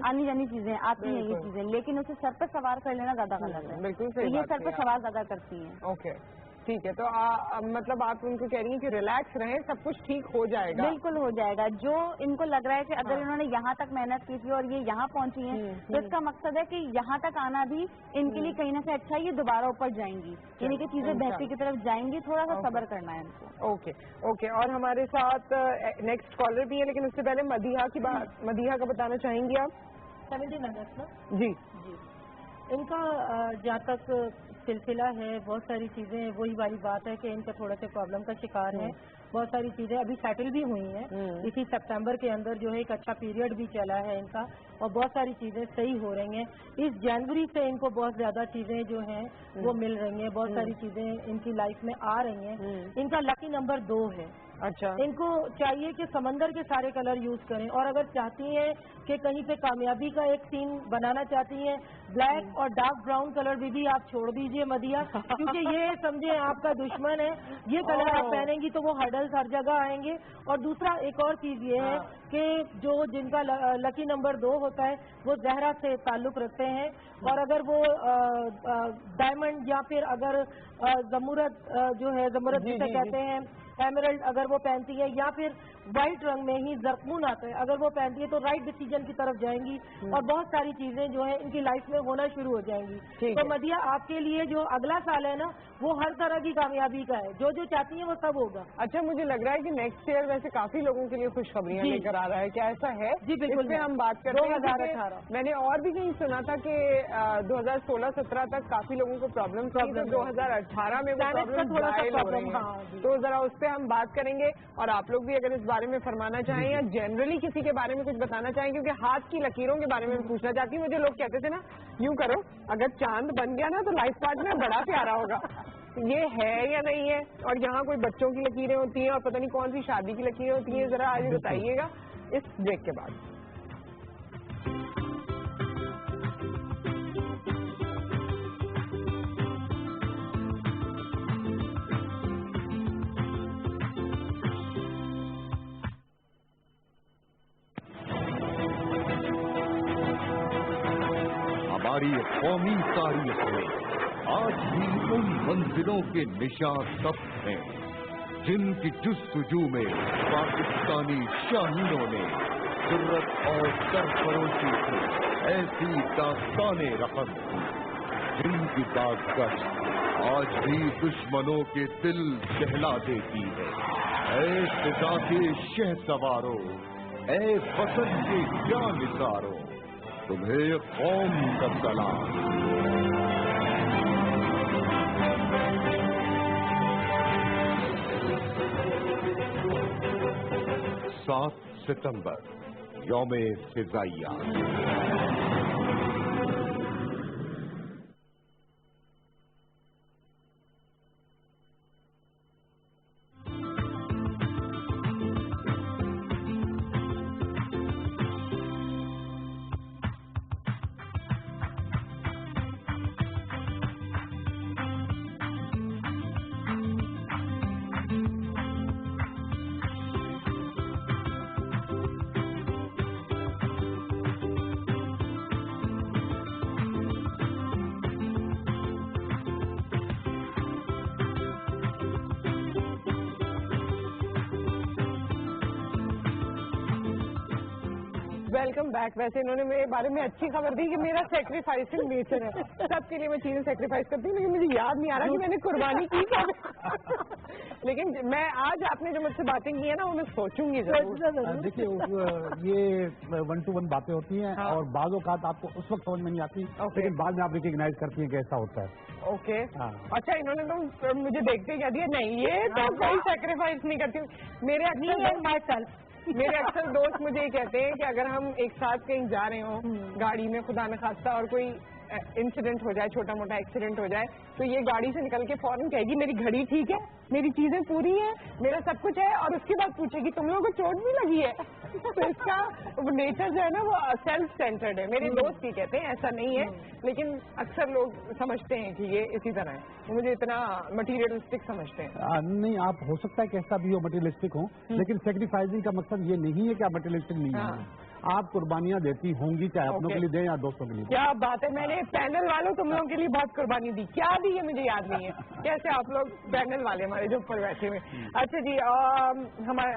आनी जानी चीजें आती हैं ये चीजें, लेकिन उसे सर पे सवार कर लेना ज्यादा गलत है। बिल्कुल तो ये सर पे सवार ज्यादा करती हैं। ओके, ठीक है। तो मतलब आप उनको कह रही हैं कि रिलैक्स रहें, सब कुछ ठीक हो जाएगा। बिल्कुल हो जाएगा। जो इनको लग रहा है कि अगर इन्होंने यहाँ तक मेहनत की थी और ये यहाँ पहुंची हैं, तो इसका मकसद है कि यहाँ तक आना भी इनके लिए कहीं ना कहीं अच्छा है, ये दोबारा ऊपर जाएंगी, यानी कि चीजें बेहतरी की तरफ जाएंगी। थोड़ा सा सब्र करना है इनको। ओके। और हमारे साथ नेक्स्ट कॉलर भी है, लेकिन उससे पहले मदीहा की बात, मदीहा का बताना चाहेंगी आप? 17 अगस्त ना जी। इनका जहाँ तक सिलसिला है, बहुत सारी चीजें, वही वाली बात है कि इनका थोड़ा सा प्रॉब्लम का शिकार है। बहुत सारी चीजें अभी सेटल भी हुई हैं, इसी सितंबर के अंदर जो है एक अच्छा पीरियड भी चला है इनका, और बहुत सारी चीजें सही हो रही हैं। इस जनवरी से इनको बहुत ज्यादा चीजें जो हैं वो मिल रही हैं, बहुत सारी चीजें इनकी लाइफ में आ रही हैं। इनका लकी नंबर 2 है। अच्छा, इनको चाहिए कि समंदर के सारे कलर यूज करें, और अगर चाहती हैं कि कहीं पे कामयाबी का एक सीन बनाना चाहती हैं, ब्लैक और डार्क ब्राउन कलर भी आप छोड़ दीजिए मदिया, क्योंकि ये समझे आपका दुश्मन है। ये कलर आप पहनेंगी तो वो हर्डल्स हर जगह आएंगे। और दूसरा एक और चीज ये है कि जो जिनका लकी नंबर 2 होता है वो जहरा से ताल्लुक रखते हैं, और अगर वो डायमंड या फिर अगर जमुरत जो है, जमुरत जिसे कहते हैं, एमरल्ड अगर वो पहनती है, या फिर व्हाइट रंग में ही जरकून आता है, अगर वो पहनती है तो राइट डिसीजन की तरफ जाएंगी, और बहुत सारी चीजें जो है इनकी लाइफ में होना शुरू हो जाएंगी। तो मदिया आपके लिए जो अगला साल है ना, वो हर तरह की कामयाबी का है, जो जो चाहती है वो सब होगा। अच्छा, मुझे लग रहा है कि नेक्स्ट ईयर वैसे काफी लोगों के लिए खुशखबरियां लेकर आ रहा है, क्या ऐसा है? जी बिल्कुल, इसमें हम बात करते हैं। 2018 मैंने और भी कहीं सुना था कि 2016-17 तक काफी लोगों को प्रॉब्लम थी, तो 2018 में वो प्रॉब्लम हो रही है, तो जरा उस पर हम बात करेंगे। और आप लोग भी अगर इस बारे में फरमाना चाहें या जनरली किसी के बारे में कुछ बताना चाहें, क्योंकि हाथ की लकीरों के बारे में पूछना चाहती हूँ। मुझे लोग कहते थे ना, यूं करो, अगर चांद बन गया ना तो लाइफ पार्टनर बड़ा प्यारा होगा। ये है या नहीं है? और यहाँ कोई बच्चों की लकीरें होती हैं और पता नहीं कौन सी शादी की लकीरें होती हैं, जरा आज बताइएगा इस ब्रेक के बाद। हमारी कौमी तारीख में आज भी उन मंजिलों के निशान ثبت हैं जिनकी जुस्तजू में पाकिस्तानी शाहीनों ने जुर्रत और सरफरोशी से ऐसी दास्तानें रकम की, जिनकी दागकश आज भी दुश्मनों के दिल दहला देती है। ऐ फिजा के शहसवारों, ऐ वतन के क्या निसारों, तुम्हें कौम का सलाम। 7 सितंबर, यौम-ए फिजाइया। Welcome back. वैसे इन्होंने मेरे बारे में अच्छी खबर दी कि मेरा सेक्रीफाइसिंग नेचर है, सबके लिए मैं चीजें सेक्रीफाइस करती हूँ, लेकिन मुझे याद नहीं आ रहा कि मैंने कुर्बानी की क्या। लेकिन मैं आज आपने जो मुझसे बातें की है ना, वो मैं सोचूंगी जरूर। देखिए ये 1-to-1 बातें होती हैं और बाज़ औक़ात आपको उस वक्त समझ में नहीं आती, लेकिन बाद में आप रिकग्नाइज करती हैं कि ऐसा होता है। ओके अच्छा, इन्होंने तो मुझे देखते क्या दिया, नहीं ये तो कोई सेक्रीफाइस नहीं करती। मेरे अक्सर दोस्त मुझे ये कहते हैं कि अगर हम एक साथ कहीं जा रहे हो गाड़ी में, खुदा न खास्ता, और कोई इंसिडेंट हो जाए, छोटा मोटा एक्सीडेंट हो जाए, तो ये गाड़ी से निकल के फौरन कहेगी मेरी घड़ी ठीक है, मेरी चीजें पूरी हैं, मेरा सब कुछ है, और उसके बाद पूछेगी तुम लोगों को चोट भी लगी है। तो इसका नेचर जो है ना वो सेल्फ सेंटर्ड है। मेरे दोस्त ही कहते हैं, ऐसा नहीं है, लेकिन अक्सर लोग समझते हैं कि ये इसी तरह है, मुझे इतना मटीरियलिस्टिक समझते हैं। नहीं, आप हो सकता है कि ऐसा भी हो, मटीरियलिस्टिक हो, लेकिन सेक्रीफाइसिंग का मकसद ये नहीं है कि आप मटीरियलिस्टिक नहीं है। आप कुर्बानियां देती होंगी, चाहे अपनों के लिए दें या दोस्तों के लिए। क्या बात है, मैंने पैनल वालों तुम लोगों के लिए बहुत कुर्बानी दी, क्या दी है मुझे याद नहीं है। कैसे आप लोग पैनल वाले हमारे जो ऊपर बैठे हुए। अच्छा जी,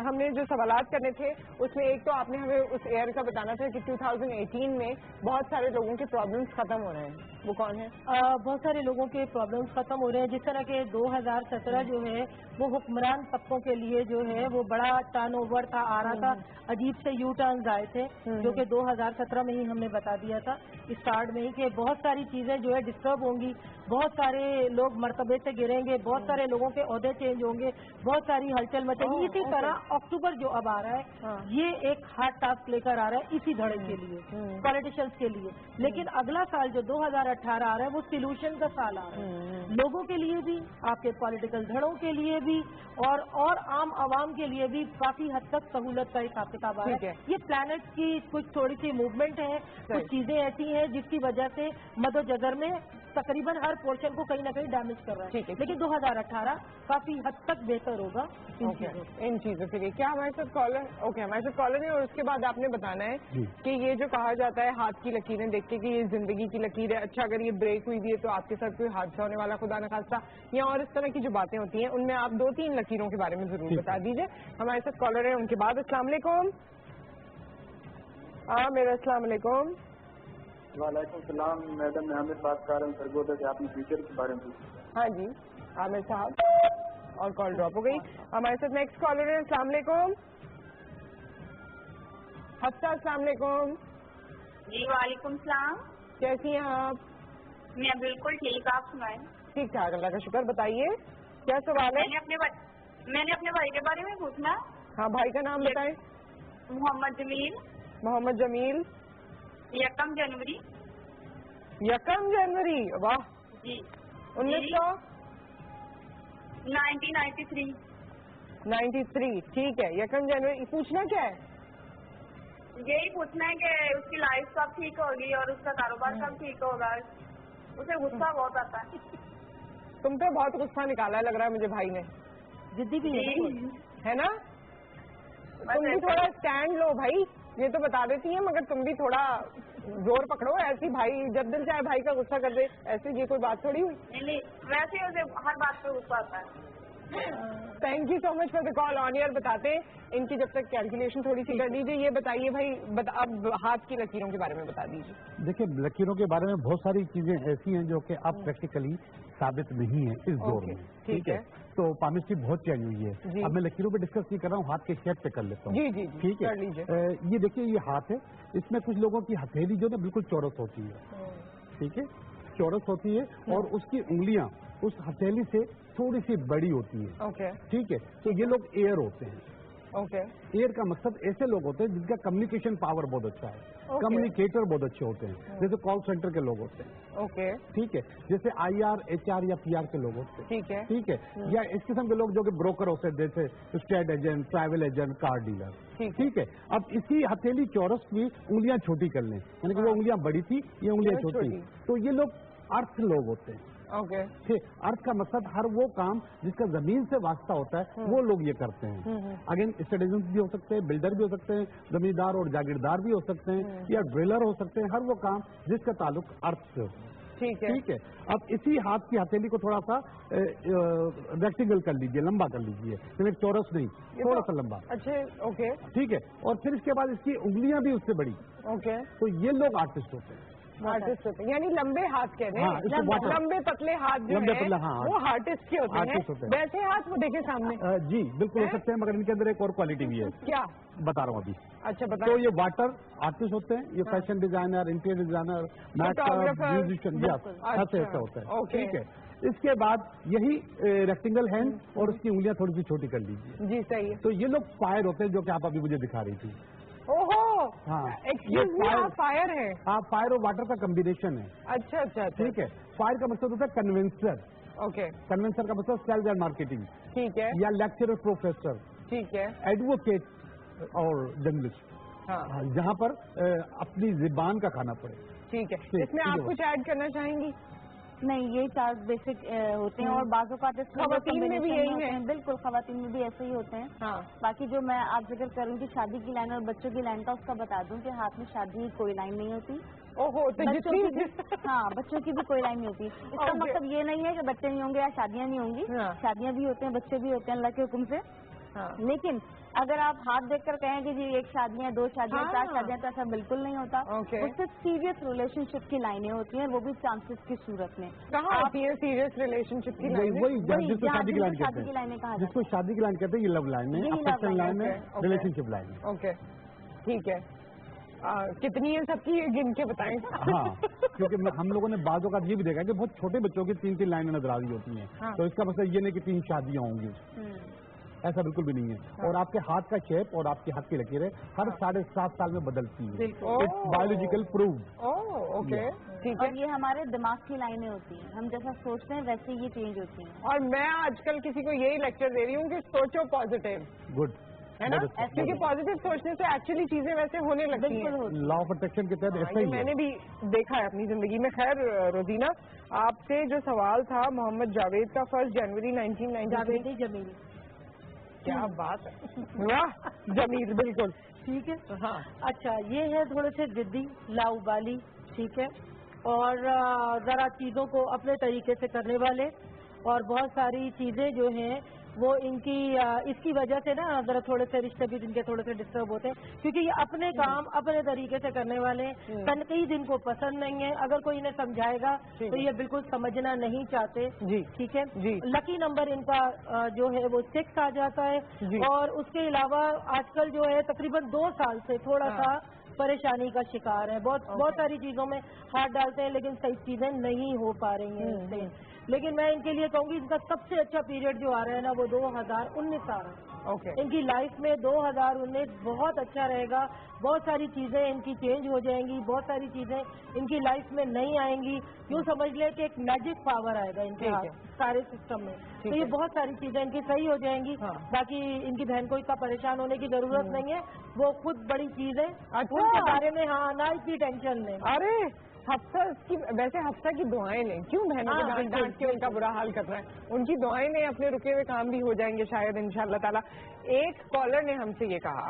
हमने जो सवालात करने थे उसमें एक तो आपने हमें उस एयर का बताना था कि 2018 में बहुत सारे लोगों के प्रॉब्लम्स खत्म हो रहे हैं, वो कौन है? बहुत सारे लोगों के प्रॉब्लम्स खत्म हो रहे हैं। जिस तरह के 2017 जो है वो हुक्मरान तबकों के लिए जो है वो बड़ा टर्नओवर था, आ रहा था, अजीब से यू टर्न्स आए थे, जो कि 2017 में ही हमने बता दिया था स्टार्ट में ही कि बहुत सारी चीजें जो है डिस्टर्ब होंगी, बहुत सारे लोग मर्तबे से गिरेंगे, बहुत सारे लोगों के ओहदे चेंज होंगे, बहुत सारी हलचल मचेगी। इसी तरह अक्टूबर जो अब आ रहा है ये एक हार्ड टास्क लेकर आ रहा है इसी धड़े के लिए, पॉलिटिशियंस के लिए। लेकिन अगला साल जो 2018 आ रहा है वो सोल्यूशन का साल आ रहा है, लोगों के लिए भी, आपके पॉलिटिकल धड़ों के लिए भी, और आम आवाम के लिए भी काफी हद तक सहूलत का हिसाब किताब आ रहा है। ये प्लैनेट की कुछ थोड़ी सी मूवमेंट है, कुछ चीजें ऐसी हैं जिसकी वजह से मदोजगर में तकरीबन हर पोर्शन को कहीं ना कहीं डैमेज कर रहा है। लेकिन 2018 काफी हद तक बेहतर होगा इन चीजों के लिए। क्या हमारे साथ कॉलर? ओके, हमारे साथ कॉलर है, और उसके बाद आपने बताना है कि ये जो कहा जाता है हाथ की लकीरें देख के कि ये जिंदगी की लकीर है, अच्छा अगर ये ब्रेक हुई भी है तो आपके साथ कोई हादसा होने वाला, खुदा न खास्ता, या और इस तरह की जो बातें होती हैं उनमें आप 2-3 लकीरों के बारे में जरूर बता दीजिए। हमारे साथ कॉलर है, उनके बाद अस्सलाम वालेकुम। मेरा अस्सलाम वालेकुम। वालेकुम सलाम मैडम, मैं आमिर बात कर रहा हूँ सरगोदा से, आपने फ्यूचर के बारे में पूछा। हाँ जी आमिर साहब, और कॉल ड्रॉप हो गई। हमारे साथ नेक्स्ट कॉलर है, अस्सलाम वालेकुम। हफ्सा, अस्सलाम वालेकुम। जी वालेकुम सलाम। कैसी हैं आप? मैं बिल्कुल ठीक, आप सुनाएं? ठीक ठाक, अल्लाह का शुक्र। बताइए क्या सवाल है? मैंने अपने भाई के बारे में पूछना। हाँ, भाई का नाम बताएं। मोहम्मद जमील। मोहम्मद जमील। 1 जनवरी। 1 जनवरी, वाह जी। 1993। 93, ठीक है। 1 जनवरी। पूछना क्या है? यही पूछना है कि उसकी लाइफ कब ठीक होगी और उसका कारोबार कब ठीक होगा, उसे गुस्सा बहुत आता है। तुम तो बहुत गुस्सा निकाला लग रहा है मुझे भाई ने। जिद्दी भी है ना? तुम भी थोड़ा स्टैंड लो भाई, ये तो बता देती है, मगर तुम भी थोड़ा जोर पकड़ो। ऐसी भाई जब दिल चाहे भाई का गुस्सा कर दे, ऐसी ये कोई बात थोड़ी हुई। नहीं, वैसे उसे हर बात पे गुस्सा आता है। Thank you so much for the call. On air बताते इनकी जब तक कैलकुलेशन थोड़ी सी कर लीजिए। ये बताइए भाई, अब हाथ की लकीरों के बारे में बता दीजिए। देखिए, लकीरों के बारे में बहुत सारी चीजें ऐसी हैं जो कि अब प्रैक्टिकली साबित नहीं है इस दौर में, ठीक है? तो पामिस्ट्री बहुत चेंज हुई है। अब मैं लकीरों पे डिस्कस नहीं कर रहा हूँ, हाथ के शेप पे कर लेता हूँ। जी जी, ठीक है, कर लीजिए। ये देखिए, ये हाथ है, इसमें कुछ लोगों की हथेली जो है बिल्कुल चौरस होती है, ठीक है, चौरस होती है, और उसकी उंगलियां उस हथेली से थोड़ी सी बड़ी होती है। ओके, ठीक है। तो ये लोग एयर होते हैं। ओके, एयर का मकसद ऐसे लोग होते हैं जिनका कम्युनिकेशन पावर बहुत अच्छा है, कम्युनिकेटर बहुत अच्छे होते हैं, जैसे कॉल सेंटर के लोग होते हैं। ओके, ठीक है, जैसे IR, HR या PR के लोग होते हैं। ठीक है, ठीक है, या इस किस्म के लोग जो कि ब्रोकर होते हैं, जैसे state agent, travel agent, car dealer. ठीक है। अब इसी हथेली चौरस की उंगलियां छोटी कर लें, यानी कि वो उंगलियां बड़ी थी, ये उंगलियां छोटी, तो ये लोग अर्थ लोग होते हैं। ओके, ठीक। अर्थ का मकसद हर वो काम जिसका जमीन से वास्ता होता है वो लोग ये करते हैं। अगेन स्टेडियम भी हो सकते हैं, बिल्डर भी हो सकते हैं, जमींदार और जागीरदार भी हो सकते हैं, या ड्रिलर हो सकते हैं, हर वो काम जिसका ताल्लुक अर्थ से होता है। ठीक है। ठीक है, अब इसी हाथ की हथेली को थोड़ा सा रेक्टेंगल कर लीजिए, लंबा कर लीजिए, सिर्फ चौरस नहीं, थोड़ा सा लंबा। अच्छे, ओके ठीक है, और फिर इसके बाद इसकी उंगलियां भी उससे बड़ी। ओके, तो ये लोग आर्टिस्ट होते हैं। आर्टिस्ट होते हैं, यानी लंबे हाथ कहते हैं। हाँ, इसको water- लंबे पतले हाथ जो लंबे हैं, पतले, हाँ, वो आर्टिस्ट के होते artist होते हैं। हैं। वैसे हाथ वो देखे सामने जी बिल्कुल हो सकते हैं, मगर इनके अंदर एक और क्वालिटी भी है, क्या? बता रहा हूँ अभी। अच्छा तो बताओ। ये वाटर आर्टिस्ट होते हैं, ये fashion designer, interior designer, Photographer, musician, ऐसे ऐसा होता है। ओके। ठीक है, इसके बाद यही रेक्टेंगल हैंड और उसकी उंगलियां थोड़ी सी छोटी कर लीजिए। जी सही है। तो ये लोग फायर होते हैं, जो कि आप अभी मुझे दिखा रही थी। ओहो, हाँ, एक्सक्यूज मी, आप फायर है? हाँ, फायर और वाटर का कम्बिनेशन है। अच्छा अच्छा अच्छा, ठीक है, फायर का मतलब होता है कन्वेंसर, ओके कन्वेंसर का मतलब सेल्स एंड मार्केटिंग, ठीक है या लेक्चरर, प्रोफेसर, ठीक है। एडवोकेट और जर्नलिस्ट, हाँ जहाँ पर अपनी जुबान का खाना पड़े। ठीक है, ठीक, इसमें ठीक आप है। कुछ ऐड करना चाहेंगी? नहीं, ये चार बेसिक होते हैं और बाजू का खवातीन में भी यही है? बिल्कुल, खवातीन में भी ऐसे ही होते हैं। हाँ बाकी जो मैं आप जिक्र करूँ कि शादी की लाइन और बच्चों की लाइन का, उसका बता दूं कि हाथ में शादी की कोई लाइन नहीं होती। ओहो, तो बच्चों की जितनी भी, हाँ, बच्चों की भी कोई लाइन नहीं होती। इसका Okay. मतलब ये नहीं है कि बच्चे नहीं होंगे या शादियां नहीं होंगी। हाँ। शादियां भी होते हैं, बच्चे भी होते हैं अल्लाह के हुक्म से। हाँ लेकिन अगर आप हाथ देखकर कहें कि जी एक शादियां, दो शादियां, हाँ। चार शादियां, तो ऐसा बिल्कुल नहीं होता। Okay. उससे सीरियस रिलेशनशिप की लाइनें होती हैं, वो भी चांसेस की सूरत में। कहाँ होती है सीरियस रिलेशनशिप की वही लाइन? वही वही जिसको जहाँ शादी की लाइन जिसको कहते शादी की लाइनें हैं, कहा जिसको शादी की लाइन कहते हैं, ये लव लाइन है, यही love अफेक्शन line लाइन है, है। रिलेशनशिप लाइन है। ओके ठीक है। कितनी है सबकी, ये गिन के बताएं। हाँ, क्योंकि हम लोगों ने बाजों का ये भी देखा है कि बहुत छोटे बच्चों की 3-3 लाइनें नजर आ रही होती हैं। हाँ। तो इसका मतलब ये नहीं कि 3 शादियां होंगी, ऐसा बिल्कुल भी नहीं है। और आपके हाथ का शेप और आपके हाथ की लकीरें हर 7.5 साल में बदलती है। बिल्कुल। It's biological prove. Oh okay ठीक है। और ये हमारे दिमाग की लाइनें होती हैं, हम जैसा सोचते हैं वैसे ये चेंज होती हैं। और मैं आजकल किसी को यही लेक्चर दे रही हूँ कि सोचो पॉजिटिव, गुड, है ना? क्योंकि पॉजिटिव सोचने से एक्चुअली चीजें वैसे होने लगती हैं। बिल्कुल होती लॉ ऑफ अट्रैक्शन के तहत हाँ, ऐसा ये ही मैंने है। भी देखा है अपनी जिंदगी में। खैर रोजीना, आपसे जो सवाल था मोहम्मद जावेद का, 1 जनवरी 1993। जावेदी जमील। क्या बात है, वाह जमील, बिल्कुल ठीक है। हाँ अच्छा, ये है थोड़े से जिद्दी, लाउबाली, ठीक है, और जरा चीजों को अपने तरीके से करने वाले, और बहुत सारी चीजें जो हैं वो इनकी इसकी वजह से ना जरा थोड़े से रिश्ते भी इनके थोड़े से डिस्टर्ब होते हैं, क्योंकि ये अपने काम अपने तरीके से करने वाले हैं। तनकीद इनको पसंद नहीं है, अगर कोई इन्हें समझाएगा ठीक तो है। ये बिल्कुल समझना नहीं चाहते। जी ठीक है जी। लकी नंबर इनका जो है वो 6 आ जाता है। जी। और उसके अलावा आजकल जो है तकरीबन 2 साल से थोड़ा हाँ। सा परेशानी का शिकार है। बहुत सारी चीजों में हाथ डालते हैं लेकिन सही चीजें नहीं हो पा रही हैं इससे। लेकिन मैं इनके लिए कहूंगी इनका सबसे अच्छा पीरियड जो आ रहा है ना, वो 2019 आ रहा है। ओके इनकी लाइफ में 2019 बहुत अच्छा रहेगा। बहुत सारी चीजें इनकी चेंज हो जाएंगी, बहुत सारी चीजें इनकी लाइफ में नहीं आएंगी। यूँ समझ ले कि एक मैजिक पावर आएगा इनके ठीक हाथ है। सारे सिस्टम में। ठीक तो ये है। बहुत सारी चीजें इनकी सही हो जाएंगी। हाँ। बाकी इनकी बहन को इतना परेशान होने की जरूरत नहीं है, वो खुद बड़ी चीज है। अच्छा। उनके बारे में हाँ ना इतनी टेंशन नहीं। अरे हफ्सा की, वैसे हफ्सा की दुआएं लें, क्यों बहनों हाँ, को डांट बिल्कुल, डांट के उनका बुरा हाल कर रहा है? उनकी दुआएं लें, अपने रुके हुए काम भी हो जाएंगे शायद इंशाअल्लाह ताला। एक कॉलर ने हमसे ये कहा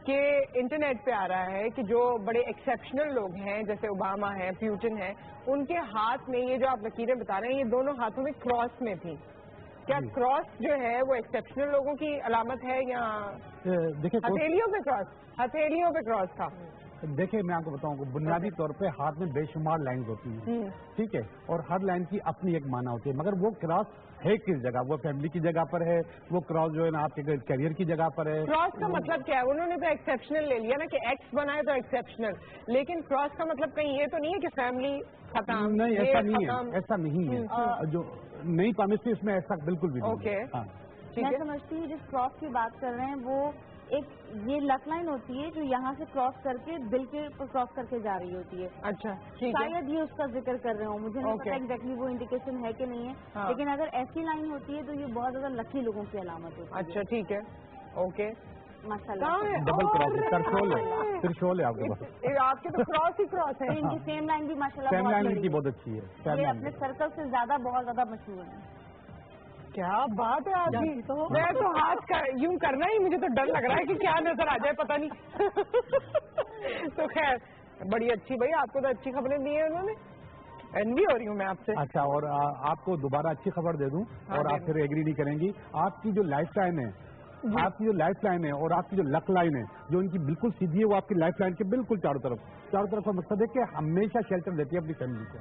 कि इंटरनेट पे आ रहा है कि जो बड़े एक्सेप्शनल लोग हैं, जैसे ओबामा है, प्यूटिन है, उनके हाथ में ये जो आप लकीरें बता रहे हैं, ये दोनों हाथों में क्रॉस में थी। क्या क्रॉस जो है वो एक्सेप्शनल लोगों की अलामत है या देखिए हथेलियों पे क्रॉस? हथेलियों पे क्रॉस था। देखिए, मैं आपको बताऊं, बुनियादी तौर पे हाथ में बेशुमार लाइंस होती हैं, ठीक है, और हर लाइन की अपनी एक माना होती है, मगर वो क्रॉस है किस जगह? वो फैमिली की जगह पर है, वो क्रॉस जो है ना आपके करियर की जगह पर है। क्रॉस का मतलब क्या है? उन्होंने तो एक्सेप्शनल ले लिया ना कि एक्स बनाए तो एक्सेप्शनल, लेकिन क्रॉस का मतलब कहीं ये तो नहीं है कि फैमिली खत्म? नहीं, ये ऐसा नहीं खत्म। है, ऐसा नहीं है। जो नई पॉलिसी इसमें ऐसा बिल्कुल भी नहीं ओके। है। हाँ, ठीक मैं है। समझती हूँ जिस क्रॉस की बात कर रहे हैं वो एक ये लक लाइन होती है जो यहाँ से क्रॉस करके दिल के क्रॉस करके जा रही होती है। अच्छा ठीक है। शायद ये उसका जिक्र कर रहे हो, मुझे नहीं ओके। पता एग्जैक्टली वो इंडिकेशन है कि नहीं है। हाँ। लेकिन अगर ऐसी लाइन होती है तो ये बहुत ज्यादा लकी लोगों की अलामत होती है। अच्छा ठीक है। ओके। माशाल्लाह। कहाँ है? डबल क्रॉस है, अरे! त्रिशूल है, त्रिशूल है आपके पास। आपके तो क्रॉस ही क्रॉस है। तो इनकी सेम लाइन भी माशाल्लाह सेम बहुत लाइन बड़ी इनकी है। बहुत अच्छी है, सेम ये लाइन। अपने सर्कल से ज्यादा बहुत ज्यादा मशहूर है। क्या बात है आपकी। जानती तो हो। मैं तो हाथ यूं करना ही मुझे तो डर लग रहा है कि क्या नजर आ जाए, पता नहीं। तो खैर बड़ी अच्छी, भाई आपको तो अच्छी खबरें दी है उन्होंने। एनवी हो रही हूँ मैं आपसे। अच्छा, और आपको दोबारा अच्छी खबर दे दूं, और आप फिर एग्री नहीं करेंगी। आपकी जो लाइफ लाइन है, आपकी जो लाइफ लाइन है और आपकी जो लक लाइन है, जो इनकी बिल्कुल सीधी है, वो आपकी लाइफ लाइन के बिल्कुल चारों तरफ का मकसद है कि हमेशा शेल्टर देती है अपनी फैमिली को,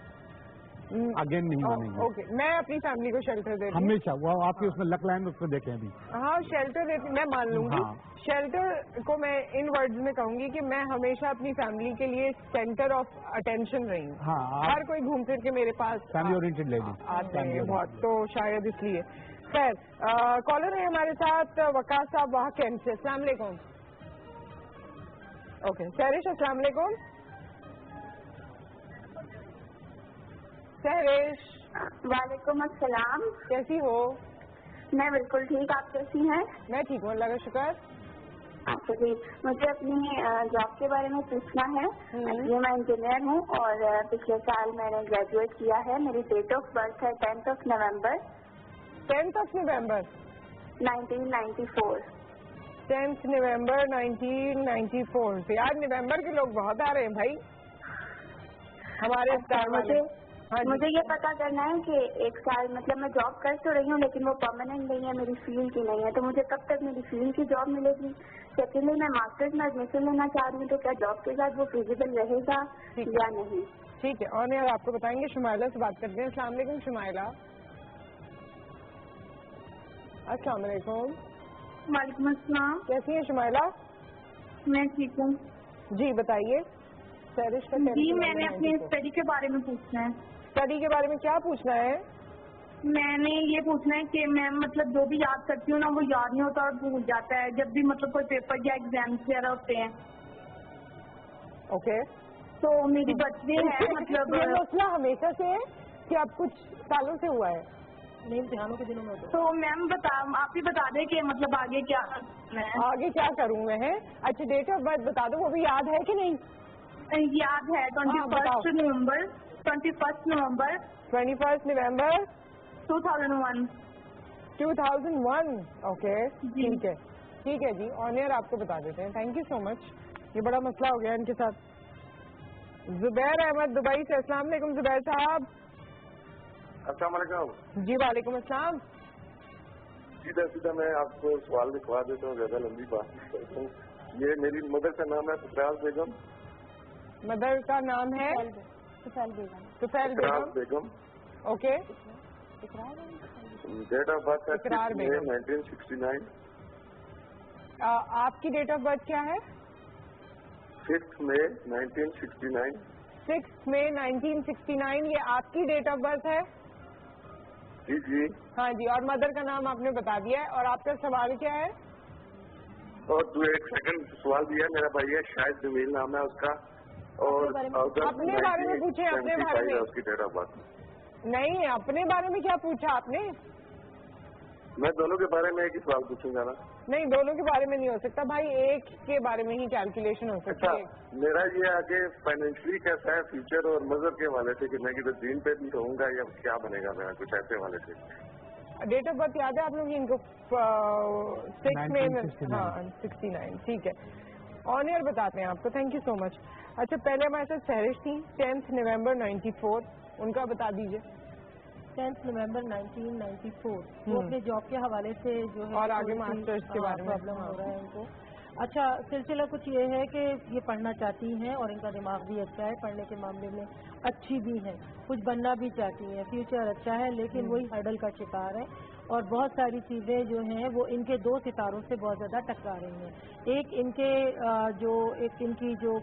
अगेन नहीं मानेंगे। ओके, मैं अपनी फैमिली को शेल्टर देती हूँ हमेशा। वो आपकी उसमें लक लाइन उसको देखें अभी। हाँ, शेल्टर देती, मैं मान लूंगी। हाँ। शेल्टर को मैं इन वर्ड्स में कहूंगी कि मैं हमेशा अपनी फैमिली के लिए सेंटर ऑफ अटेंशन रही हूँ। हाँ, हर कोई घूम फिर के मेरे पास फैमिली ओरिएंटेड लेडी आते हैं बहुत, तो शायद इसलिए। खैर, कॉलर है हमारे साथ वकास साहब वहाँ कैंप से। अस्सलाम वालेकुम। ओके, सहरिश अस्सलाम वालेकुम। सहरिश वालेकुम अस्सलाम। कैसी हो? मैं बिल्कुल ठीक, आप कैसी हैं? मैं ठीक हूँ, अल्लाह का शुक्र। अच्छा जी, मुझे अपनी जॉब के बारे में पूछना है। ये मैं इंजीनियर हूँ और पिछले साल मैंने ग्रेजुएट किया है। मेरी डेट ऑफ बर्थ है 10th नवंबर 1994। 10 नवंबर 1994 से। यार नवंबर के लोग बहुत आ रहे हैं भाई हमारे स्टार वाले। मुझे ये पता करना है कि एक साल, मतलब मैं जॉब कर तो रही हूँ लेकिन वो परमानेंट नहीं है, मेरी फील्ड की नहीं है, तो मुझे कब तक मेरी फील्ड की जॉब मिलेगी? सेकेंडली, मैं मास्टर्स में एडमिशन लेना चाह रही हूँ, तो क्या जॉब के साथ वो फिजिबल रहेगा या नहीं? ठीक है, और यार आपको बताएंगे। शुमाइला से बात करते हैं। अस्सलाम वालेकुम शुमाइला। अस्सलाम वालेकुम। वालेकुम अस्सलाम। कैसी है शुमाइला? मैं ठीक हूँ जी, बताइए। सहरिश का जी, मैंने अपनी स्टडी के बारे में पूछना है। स्टडी के बारे में क्या पूछना है? मैंने ये पूछना है कि मैं मतलब जो भी याद करती हूँ ना, वो याद नहीं होता और भूल जाता है जब भी मतलब कोई पेपर या एग्जाम वगैरह होते हैं। ओके, तो मेरी बच्चे हैं मतलब ये मसला हमेशा से है कि अब कुछ सालों से हुआ है? नहीं, इम्तिहानों के दिनों में तो मैम आप ही बता दें कि मतलब आगे क्या करना है। आगे क्या करूँ मैं? अच्छा, डेट ऑफ बर्थ बता दो, वो भी याद है कि नहीं? याद है, 21 नवंबर 2001। 2001। ओके, ठीक है, ठीक है जी, ऑन एयर आपको बता देते हैं। Thank you so much. ये बड़ा मसला हो गया इनके साथ। जुबैर अहमद दुबई से। अस्सलाम वालेकुम जुबैर साहब। अस्सलाम वालेकुम। जी वालेकुम अस्सलाम। सीधा सीधा मैं आपको सवाल लिखवा देता हूँ, ज्यादा लंबी बात नहीं करता हूँ। ये मेरी मदर का नाम है तुफैल बेगम। मदर का नाम है तुफैल बेगम। ओके। डेट ऑफ बर्थ है इकरार बेगम। 1969। आपकी डेट ऑफ बर्थ क्या है? 6 मई 1969। 6 मई 1969 ये आपकी डेट ऑफ बर्थ है? जी जी। हाँ जी, और मदर का नाम आपने बता दिया है। और आपका सवाल क्या है? और तू एक सेकंड सवाल दिया, मेरा भाई है शायद जमील नाम है उसका, और अपने बारे में पूछे। अपने बारे में उसकी डेट ऑफ बर्थ नहीं, अपने बारे में क्या पूछा आपने? मैं दोनों के बारे में एक ही सवाल पूछूंगा ना। नहीं, दोनों के बारे में नहीं हो सकता भाई, एक के बारे में ही कैलकुलेशन हो सकती है। मेरा ये आगे फाइनेंशियली कैसा है फ्यूचर, और मजहब के वाले से कि मैं किधर दीन पे भी रहूंगा या क्या बनेगा मेरा, कुछ ऐसे वाले से। डेट ऑफ बर्थ याद है आप लोग की इनको? 6 मई 69। ठीक है, ऑन एयर बताते हैं आपको। Thank you so much. अच्छा, पहले हमारे साथ सहरिश थी 10 नवंबर 94, उनका बता दीजिए। 10 नवंबर 1994। वो अपने जॉब के हवाले से जो है और आगे मास्टर्स के बारे में प्रॉब्लम हो रहा है उनको। अच्छा, सिलसिला कुछ ये है कि ये पढ़ना चाहती हैं और इनका दिमाग भी अच्छा है, पढ़ने के मामले में अच्छी भी है, कुछ बनना भी चाहती हैं, फ्यूचर अच्छा है, लेकिन वही हर्डल का शिकार है और बहुत सारी चीज़ें जो हैं वो इनके दो सितारों से बहुत ज़्यादा टकरा रही हैं। एक इनकी जो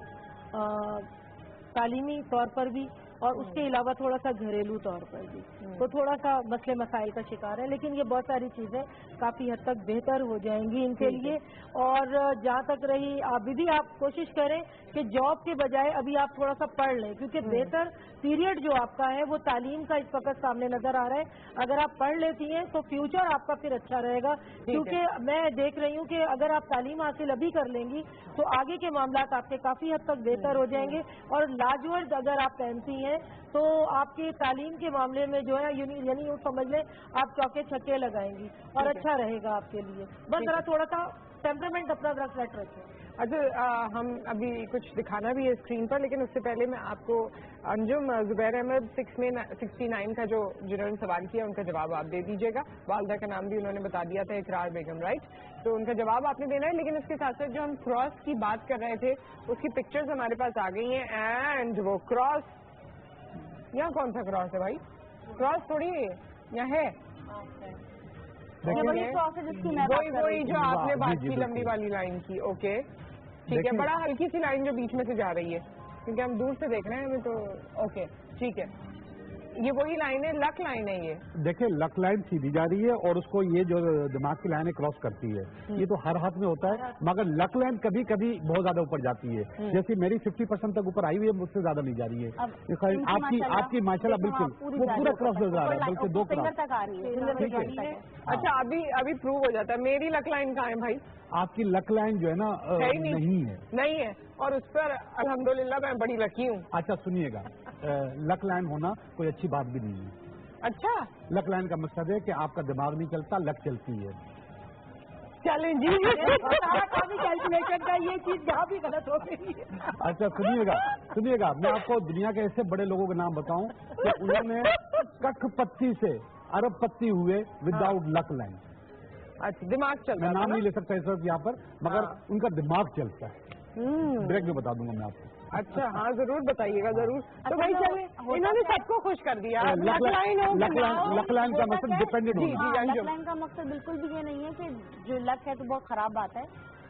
तालीमी तौर पर भी और उसके अलावा थोड़ा सा घरेलू तौर पर भी तो थोड़ा सा मसले मसाइल का शिकार है, लेकिन ये बहुत सारी चीज़ें काफ़ी हद तक बेहतर हो जाएंगी इनके लिए। और जहाँ तक रही, अभी आप कोशिश करें कि जॉब के बजाय अभी आप थोड़ा सा पढ़ लें, क्योंकि बेहतर पीरियड जो आपका है वो तालीम का इस वक्त सामने नजर आ रहा है। अगर आप पढ़ लेती हैं तो फ्यूचर आपका फिर अच्छा रहेगा, क्योंकि मैं देख रही हूँ कि अगर आप तालीम हासिल अभी कर लेंगी तो आगे के मामला आपके काफ़ी हद तक बेहतर हो जाएंगे। और लाजवर्द अगर आप पहनती हैं तो आपकी तालीम के मामले में जो है यानी यूँ समझ लें आप चौके छक्के लगाएंगी और अच्छा रहेगा आपके लिए। बस जरा थोड़ा सा टेम्परामेंट अपना जरा सेट रखें। اچھا ہم ابھی کچھ دکھانا بھی ہے اسکرین پر، لیکن اس سے پہلے میں آپ کو انجم زبیر احمد 69 کا جنہوں نے سوال کیا ان کا جواب آپ دے دیجیے گا. والدہ کا نام بھی انہوں نے بتا دیا تھا، اقرار بیگم، رائٹ؟ تو ان کا جواب آپ نے دینا ہے. لیکن اس کے ساتھ ساتھ جو ہم کراس کی بات کر رہے تھے اس کی پکچرز ہمارے پاس آ گئی ہیں. اینڈ وہ کراس، یہاں کون سا کراس ہے بھائی؟ کراس تھوڑی یہاں ہے، وہی جو آپ نے بات کی لمبی والی لائن کی. اوکے ٹھیک ہے، بڑا ہلکی سی لائن جو بیچ میں سے جا رہی ہے کیونکہ ہم دور سے دیکھ رہے ہیں ہمیں تو. اوکے ٹھیک ہے، یہ وہی لائن ہے، لک لائن ہے. یہ دیکھیں لک لائن سیدھی جا رہی ہے اور اس کو یہ جو دماغ کی لائن کراس کرتی ہے. یہ تو ہر ہاتھ میں ہوتا ہے، مگر لک لائن کبھی کبھی بہت زیادہ اوپر جاتی ہے. جیسے میری 50% تک اوپر آئی ہوئی ہے، مجھ سے زیادہ نہیں جا رہی ہے. آپ کی ماشاءاللہ بالکل وہ پورا کراس نظر آ رہا ہے، بلکہ 2 کراس. اچھا ابھی پروو ہو جاتا ہے. میری لک لائن کہاں ہے بھائی؟ آپ کی لک لائن جو ہے نا نہیں ہے، اور اس پر الحمدللہ میں بڑی لکی ہوں. اچھا سنیے گا، لک لائن ہونا کوئی اچھی بات بھی نہیں ہے. اچھا لک لائن کا مقصد ہے کہ آپ کا دماغ نہیں چلتا، لک چلتی ہے. چلیں جی کیلکولیشن کا یہ چیز یہاں بھی غلط ہو گئی. اچھا سنیے گا، میں آپ کو دنیا کے ایسے بڑے لوگوں کے نام بتاؤں کہ انہوں نے کٹھ پتی سے ارب پتی ہوئے وداؤٹ لک لائن. اچھا دماغ چلتا ہے، میں نام نہیں لے سکتا اس وقت یہاں پر، مگر ان کا دماغ چلتا ہے. بریک میں بتا دوں گا میں آپ کو. اچھا ہاں ضرور بتائیے گا ضرور. تو بھائی چلے انہوں نے سب کو خوش کر دیا. لک لائن کا مقصد ڈپینڈنٹ ہونا. لک لائن کا مقصد بالکل بھی یہ نہیں ہے کہ جو لک ہے تو بہت خراب بات ہے.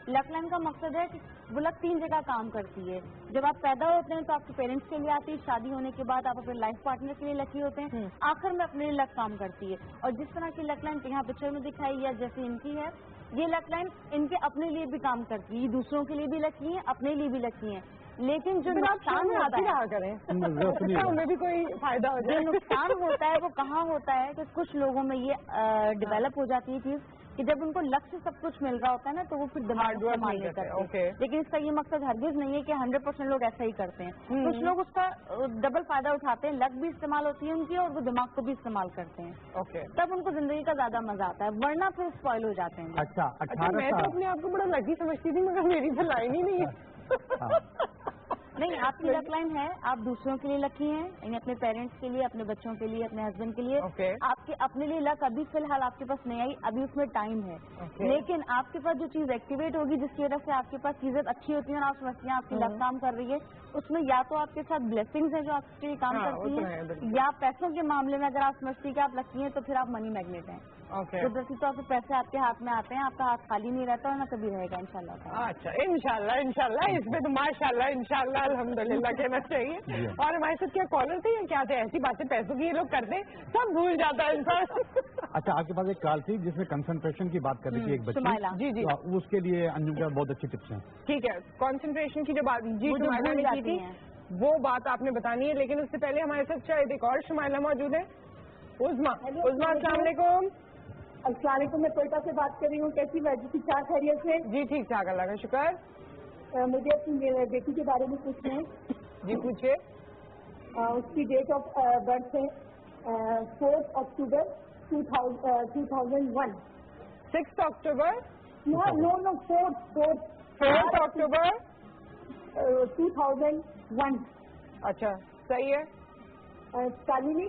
لک لائن کا مقصد ہے کہ وہ لک 3 جگہ کام کرتی ہے. جب آپ پیدا ہوتے ہیں تو آپ کے پیرنٹس کے لیے آتی ہے، شادی ہونے کے بعد آپ اپنے لائف پارٹنر کے لیے لکی ہوتے ہیں، آخر میں اپنے لیے لک کام کرتی ہے. اور جس طرح کی لک لائن یہاں پکچر میں دکھائی یا جیسے ان کی ہے، یہ لک لائن ان کے اپنے لیے بھی کام کرتی ہے. یہ دوسروں کے لیے بھی لکی ہیں، اپنے لیے بھی لکی ہیں. لیکن جو نقصان ہوتا ہے ہمیں بھی کوئی فائدہ ہو جائے. جو نقصان ہوتا ہے وہ کہاں ہوتا ہے کہ کچھ لوگوں میں یہ ڈیولپ ہو جاتی ہے چیز کہ جب ان کو لک سے سب کچھ مل رہا ہوتا ہے نا تو وہ پھر دماغ استعمال نہیں کرتے. لیکن اس کا یہ مقصد ہرگز نہیں ہے کہ 100% لوگ ایسا ہی کرتے ہیں. کچھ لوگ اس کا ڈبل فائدہ اٹھاتے ہیں، لک بھی استعمال ہوتی ہے ان کی اور وہ دماغ کو بھی استعمال کرتے ہیں. تب ان کو زندگی کا زیادہ مزہ آتا ہے، ورنہ پھر اسپوائل ہو جاتے ہیں. اچھا میں تو اپنے آپ کو بڑا لکی سمجھتی تھی، مگر میری تو لائن ہی نہیں ہے. نہیں، آپ کی لک لائن ہے، آپ دوسروں کے لیے لکی ہیں، یعنی اپنے پیرنٹس کے لیے، اپنے بچوں کے لیے، اپنے ہسبینڈ کے لیے. آپ کے اپنے لیے لک ابھی فی الحال آپ کے پاس نہیں آئی، ابھی اس میں ٹائم ہے. لیکن آپ کے پاس جو چیز ایکٹیویٹ ہوگی جس کی وجہ سے آپ کے پاس چیزیں اچھی ہوتی ہیں اور آپ سمجھتے ہیں آپ کی لک کام کر رہی ہے، اس میں یا تو آپ کے ساتھ بلیسنگز ہیں جو آپ کے لیے کام کرتی ہیں، یا پیسوں کے معاملے میں اگر آپ سمجھتی ہیں کہ آپ لکی ہیں تو پھر آپ منی میگنیٹ ہیں. قدرتی طور پہ پیسے آپ کے ہاتھ میں آتے ہیں، آپ کا ہاتھ خالی نہیں رہتا اور نہ کبھی رہے گا انشاءاللہ. اچھا انشاءاللہ اس میں تو ماشاءاللہ انشاءاللہ الحمدللہ کہنا چاہیے. اور ہمارے ساتھ کیا کالر تھے یا کیا تھے؟ ایسی باتیں پیسوں کی یہ لوگ کرتے سب بھول جاتا ہے انسان. اچھا آپ کے پاس ایک کال تھی جس میں کنسنٹریشن کی بات کر رہی تھی ایک بچی. جی اس کے لیے انجم کا بہت اچھی ٹپس ہیں. ٹھیک ہے، کنسنٹریشن کی جو بات شمائلہ نے کی تھی وہ بات آپ نے بتانی ہے، لیکن اس سے پہلے ہمارے ساتھ شاید ایک اور شمائلہ موجود ہے. عظمیٰ السلام علیکم. السلام علیکم، میں کوئٹہ سے بات کر رہی ہوں. کیسی وجہ کیا خیریت سے؟ جی ٹھیک ٹھاک، اللہ کا شکر. مجھے اپنی بیٹی کے بارے میں پوچھنا ہے. جی پوچھیے. اس کی ڈیٹ آف برتھ ہے 4 اکتوبر 2001. 6 اکتوبر؟ No, 4 اکتوبر 2001. اچھا صحیح ہے. تعلیمی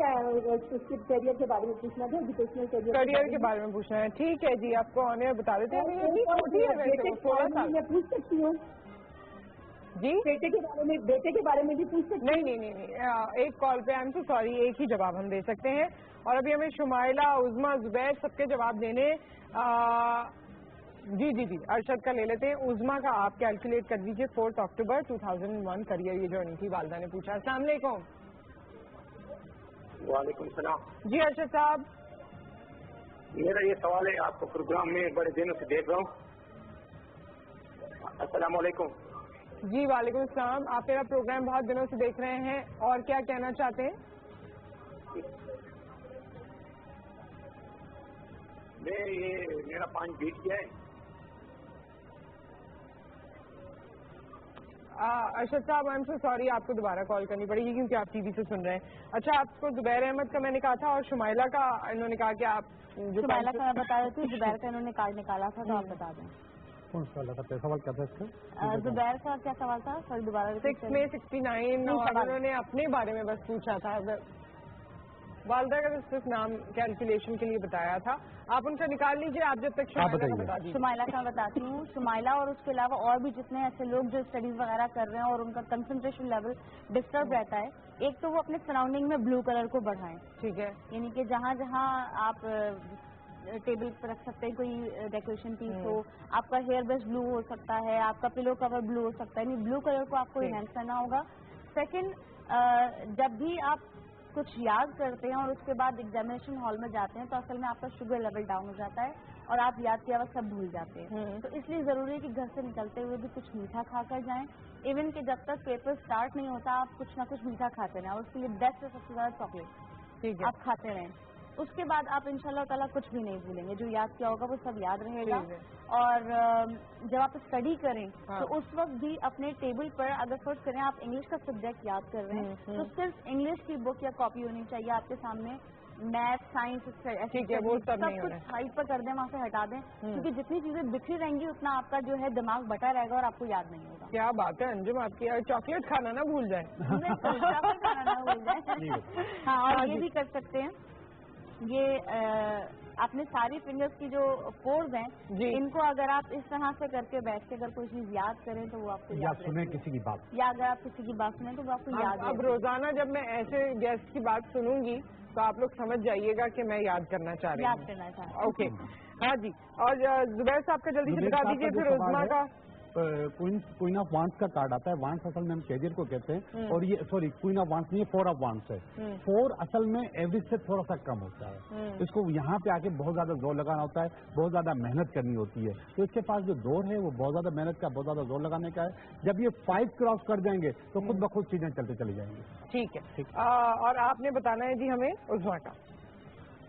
کیریئر کے بارے میں پوچھنا تھا، ایجوکیشنل کیریئر کے بارے میں پوچھنا ہے. ٹھیک ہے جی، آپ کو آنے بتا دیتے ہیں. میں پوچھ سکتی ہوں جی؟ بیٹے کے بارے میں بھی پوچھ سکتی ہوں؟ نہیں، ایک کال پہ I'm so sorry ایک ہی جواب ہم دے سکتے ہیں. اور ابھی ہمیں شمائلہ، عظمیٰ، زبیر سب کے جواب دینے. جی ارشد کا لے لیتے ہیں. عظمیٰ کا آپ کیلکولیٹ کر دیجیے. 4 اکتوبر 2001 کریئر یہ جو نہیں تھی والدہ نے پوچھا. السلام علیکم. وعلیکم السلام. جی ارشد صاحب، میرا یہ سوال ہے، آپ کو پروگرام میں بڑے دنوں سے دیکھ رہا ہوں. السلام علیکم. جی وعلیکم السلام. آپ میرا پروگرام بہت دنوں سے دیکھ رہے ہیں اور کیا کہنا چاہتے ہیں؟ میرا 5 بیٹ کیا ہے. ارشد صاحب I'm so sorry آپ کو دوبارہ کال کرنی پڑے گی کیونکہ آپ ٹی وی سے سن رہے ہیں. اچھا آپ کو زبیر احمد کا میں نے کہا تھا اور شمائلہ کا انہوں نے کہا کہ آپ شمائلہ کا میں بتا دیتی ہوں، زبیر کا انہوں نے کارڈ نکالا تھا تو آپ بتا دیں. कौन सा लगा था सवाल क्या था इसका? जुबैर का क्या सवाल था? सॉरी दोबारा 6 में 69 और उन्होंने अपने बारे में बस पूछा था, वालदा का सिर्फ नाम कैलकुलेशन के लिए बताया था। आप उनका निकाल लीजिए, आप जब तक शुमाइला का बता दीजिए। शुमाइला का बताती हूँ। शुमाइला और उसके अलावा और भी जितने ऐसे लोग जो स्टडीज वगैरह कर रहे हैं और उनका कंसंट्रेशन लेवल डिस्टर्ब रहता है, एक तो वो अपने सराउंडिंग में ब्लू कलर को बढ़ाएं। ठीक है, यानी कि जहाँ जहाँ आप टेबल पर रख सकते हैं कोई डेकोरेशन पीस हो, आपका हेयर ब्रश ब्लू हो सकता है, आपका पिलो कवर ब्लू हो सकता है, यानी ब्लू कलर को आपको इनहेंस करना होगा। सेकंड, जब भी आप कुछ याद करते हैं और उसके बाद एग्जामिनेशन हॉल में जाते हैं तो असल में आपका शुगर लेवल डाउन हो जाता है और आप याद किया हुआ सब भूल जाते हैं। तो इसलिए जरूरी है कि घर से निकलते हुए भी कुछ मीठा खा कर जाएं। इवन कि जब तक पेपर स्टार्ट नहीं होता आप कुछ ना कुछ मीठा खाते रहें और उसके लिए बेस्ट है सबसे ज्यादा चॉकलेट, आप खाते रहें। उसके बाद आप इंशाल्लाह ताला कुछ भी नहीं भूलेंगे, जो याद किया होगा वो सब याद रहेगा। और जब आप स्टडी करें तो उस वक्त भी अपने टेबल पर, अगर फर्स्ट करें आप इंग्लिश का सब्जेक्ट याद कर रहे हैं तो सिर्फ इंग्लिश की बुक या कॉपी होनी चाहिए आपके सामने। मैथ, साइंस, वो सब कुछ साइड पर कर दें, वहाँ से हटा दें, क्योंकि जितनी चीजें बिखरी रहेंगी उतना आपका जो है दिमाग बटा रहेगा और आपको याद नहीं होगा। क्या बात है अंजुम आपकी, चॉकलेट खाना ना भूल जाए। चॉकलेट खाना ना भूल जाए। हाँ, और ये भी कर सकते हैं, ये अपने सारी फिंगर्स की जो फोर्स हैं इनको अगर आप इस तरह से करके बैठ के अगर कोई चीज याद करें तो वो आपको याद सुने किसी की बात, या अगर आप किसी की बात सुने तो वो आपको याद। अब रोजाना जब मैं ऐसे गेस्ट की बात सुनूंगी तो आप लोग समझ जाइएगा कि मैं याद करना चाह रही हूँ। ओके, हाँ जी। और जुबैर साहब का जल्दी से बता दीजिए फिर उस्मा का। क्वीन ऑफ वांस का कार्ड आता है। वांस असल में हम कैरियर को कहते हैं और ये सॉरी क्वीन ऑफ वांस नहीं है, 4 ऑफ वांस है। 4 असल में एवरेज से थोड़ा सा कम होता है, इसको यहाँ पे आके बहुत ज्यादा जोर लगाना होता है, बहुत ज्यादा मेहनत करनी होती है। तो इसके पास जो दौर है वो बहुत ज्यादा मेहनत का, बहुत ज्यादा जोर लगाने का है। जब ये 5 क्रॉस कर जाएंगे तो खुद ब खुद चीजें चलते चली जाएंगी। ठीक है, और आपने बताना है जी हमें उस्मा का।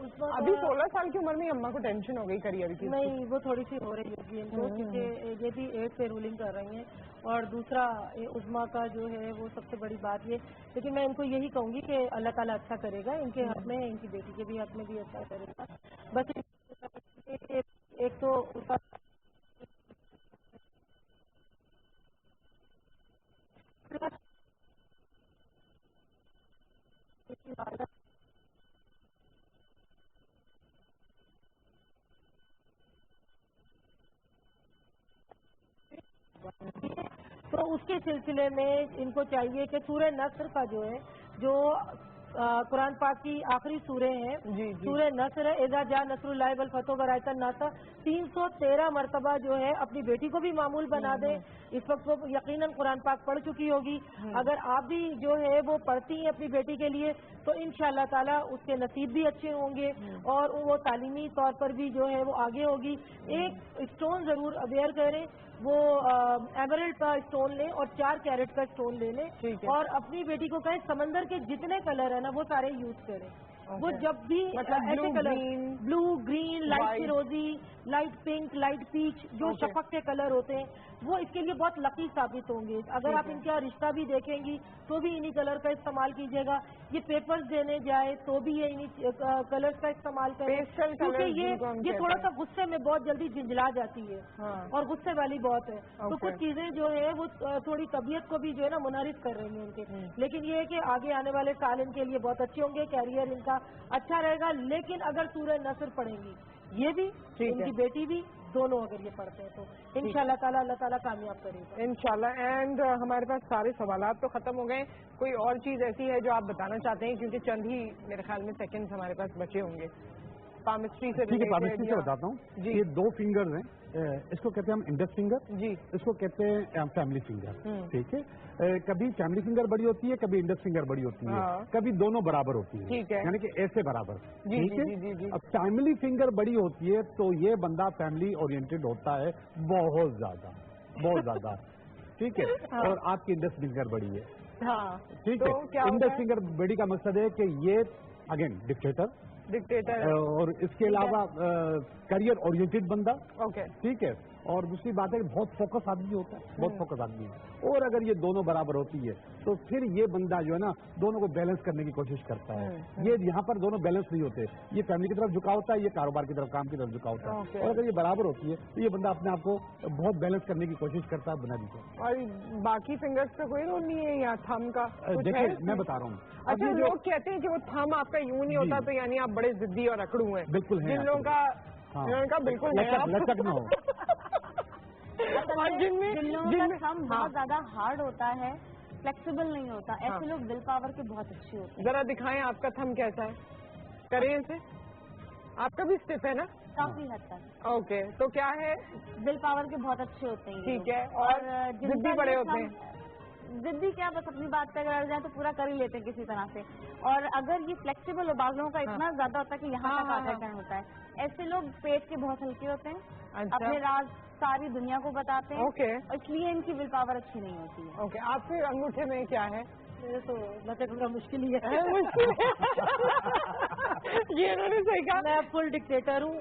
अभी 16 साल की उम्र में अम्मा को टेंशन हो गई करियर की? नहीं, वो थोड़ी सी हो रही होगी इनको, क्योंकि ये भी 8 पे रूलिंग कर रही हैं। और दूसरा उस्मा का जो है वो सबसे बड़ी बात ये, लेकिन मैं इनको यही कहूँगी कि अल्लाह ताला अच्छा करेगा, इनके हक में, इनकी बेटी के भी हक में भी अच्छा करेगा। बस एक तो उसका तो उसके सिलसिले में इनको चाहिए कि सूरह नस्र का जो है, जो कुरान पाक की आखिरी सूरह है, सूरह नस्र, इज़ा जा नस्रुल्लाहि वल फतह व रअयतन नास, 313 मरतबा जो है अपनी बेटी को भी मामूल बना दे। इस वक्त वो यकीनन कुरान पाक पढ़ चुकी होगी। अगर आप भी जो है वो पढ़ती हैं अपनी बेटी के लिए तो इंशाअल्लाह ताला उसके नसीब भी अच्छे होंगे और वो तालीमी तौर पर भी जो है वो आगे होगी। एक स्टोन जरूर अवेयर करें, वो एमरल्ड का स्टोन लें और 4 कैरेट का स्टोन ले लें और अपनी बेटी को कहें समंदर के जितने कलर है ना वो सारे यूज करें। वो जब भी ऐसे कलर, ब्लू, ग्रीन, लाइट फिरोजी, लाइट पिंक, लाइट पीच, जो शफक के कलर होते हैं वो इसके लिए बहुत लकी साबित होंगे। अगर आप इनका रिश्ता भी देखेंगी तो भी इन्हीं कलर का इस्तेमाल कीजिएगा। ये पेपर्स देने जाए तो भी ये इन्हीं कलर्स का इस्तेमाल करें, क्योंकि ये थोड़ा सा गुस्से में बहुत जल्दी झिंझला जाती है और गुस्से वाली बहुत है। तो कुछ चीजें जो है वो थोड़ी तबीयत को भी जो है ना मुनहरिफ कर रही है इनके। लेकिन ये है कि आगे आने वाले साल इनके लिए बहुत अच्छे होंगे, कैरियर इनका अच्छा रहेगा। लेकिन अगर सूरह नस्र पढ़ेंगी ये भी, इनकी बेटी भी, दोनों अगर ये पढ़ते हैं तो इंशाल्लाह ताला अल्लाह ताला कामयाब करेगा इंशाल्लाह। एंड हमारे पास सारे सवालात तो खत्म हो गए। कोई और चीज ऐसी है जो आप बताना चाहते हैं, क्योंकि चंद ही मेरे ख्याल में सेकंड्स हमारे पास बचे होंगे पामिस्ट्री से? ठीक है, पामिस्ट्री से बताता हूँ। ये 2 फिंगर्स हैं, इसको कहते हैं हम इंडेक्स फिंगर जी, इसको कहते हैं फैमिली फिंगर। ठीक है, कभी फैमिली फिंगर बड़ी होती है, कभी इंडेक्स फिंगर बड़ी होती है, कभी दोनों बराबर होती है। ठीक है, यानी कि ऐसे बराबर। ठीक है, अब फैमिली फिंगर बड़ी होती है तो ये बंदा फैमिली ओरिएंटेड होता है बहुत ज्यादा, बहुत ज्यादा। ठीक है, और आपकी इंडेक्स फिंगर बड़ी है। ठीक है, इंडेक्स फिंगर बड़ी का मकसद है कि ये अगेन डिक्टेटर, और इसके अलावा करियर ओरिएंटेड बंदा। ठीक है, और दूसरी बात है कि बहुत फोकस आदमी होता है, बहुत फोकस आदमी है। और अगर ये दोनों बराबर होती है तो फिर ये बंदा जो है ना दोनों को बैलेंस करने की कोशिश करता है। ये यहाँ पर दोनों बैलेंस नहीं होते, ये फैमिली की तरफ झुका होता है, ये कारोबार की तरफ, काम की तरफ झुका होता है। और अगर ये बराबर होती है तो ये बंदा अपने आप को बहुत बैलेंस करने की कोशिश करता है, बना दीजिए। और बाकी फिंगर्स का कोई रोल नहीं है या थंब का? देखिए मैं बता रहा हूँ, अच्छा लोग कहते हैं कि वो थंब आपका यूं नहीं होता तो यानी आप बड़े जिद्दी और अकड़ू हैं। बिल्कुल है, जिन लोगों का बिल्कुल लचक न हो। और जिन लोगों का थंब बहुत ज्यादा हार्ड होता है, फ्लेक्सिबल नहीं होता, ऐसे लोग विल पावर के बहुत अच्छे होते हैं। जरा दिखाएं आपका थंब कैसा है, करें इसे। आपका भी स्टिफ है ना? काफी हद तक। ओके, तो क्या है? विल पावर के बहुत अच्छे होते हैं। ठीक है, और जिद्दी बड़े होते हैं। जिद्दी क्या, बस अपनी बात पे अगर अड़ जाए तो पूरा कर ही लेते हैं किसी तरह से। और अगर ये फ्लेक्सिबल हो, बाजू का इतना ज्यादा होता है कि यहाँ तक आकर टर्न होता है, ऐसे लोग पेट के बहुत हल्के होते हैं। अच्छा। अपने राज सारी दुनिया को बताते हैं। ओके। इसलिए इनकी विल पावर अच्छी नहीं होती है। ओके, आपके अंगूठे में क्या है? मेरे तो लचकना मुश्किल ही है। ये उन्होंने सही कहा। मैं फुल डिक्टेटर हूँ,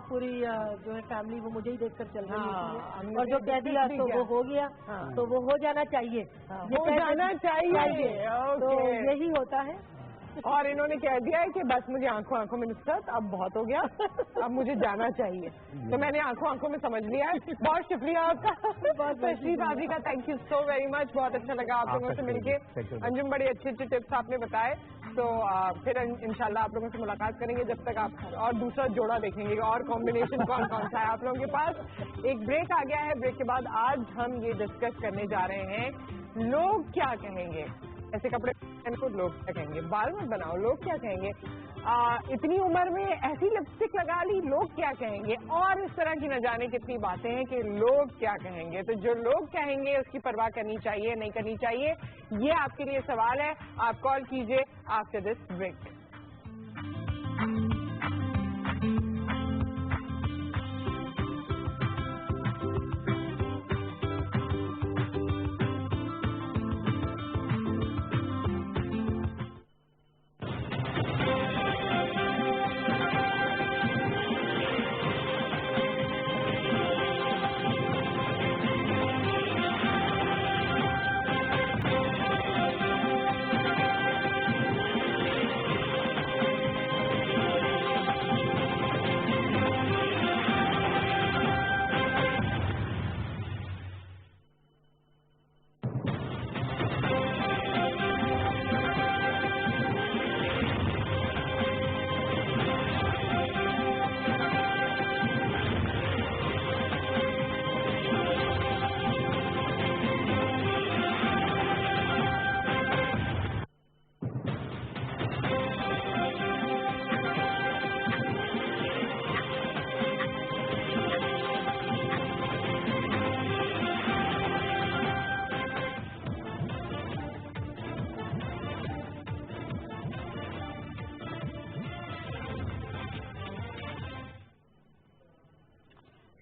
पूरी जो है फैमिली वो मुझे ही देखकर चल रही होती है, और जो कह दिया तो वो हो गया, तो वो हो जाना चाहिए, हो जाना चाहिए। तो यही होता है। और इन्होंने कह दिया है कि बस मुझे आंखों आंखों में नुसरत, अब बहुत हो गया, अब मुझे जाना चाहिए। तो मैंने आंखों आंखों में समझ लिया है। बहुत शुक्रिया आपका, तशरीफ आदि का, thank you so very much. बहुत अच्छा लगा आप लोगों से मिलके। अंजुम, बड़े अच्छे अच्छे टिप्स आपने बताए। तो फिर इंशाल्लाह आप लोगों से मुलाकात करेंगे जब तक आप और दूसरा जोड़ा देखेंगे और कॉम्बिनेशन कौन कौन सा है आप लोगों के पास। एक ब्रेक आ गया है, ब्रेक के बाद आज हम ये डिस्कस करने जा रहे हैं लोग क्या कहेंगे। ऐसे कपड़े पहन को लोग क्या कहेंगे, बाल मत बनाओ लोग क्या कहेंगे, इतनी उम्र में ऐसी लिपस्टिक लगा ली लोग क्या कहेंगे, और इस तरह की न जाने कितनी बातें हैं कि लोग क्या कहेंगे। तो जो लोग कहेंगे उसकी परवाह करनी चाहिए नहीं करनी चाहिए, ये आपके लिए सवाल है। आप कॉल कीजिए आफ्टर दिस ब्रेक।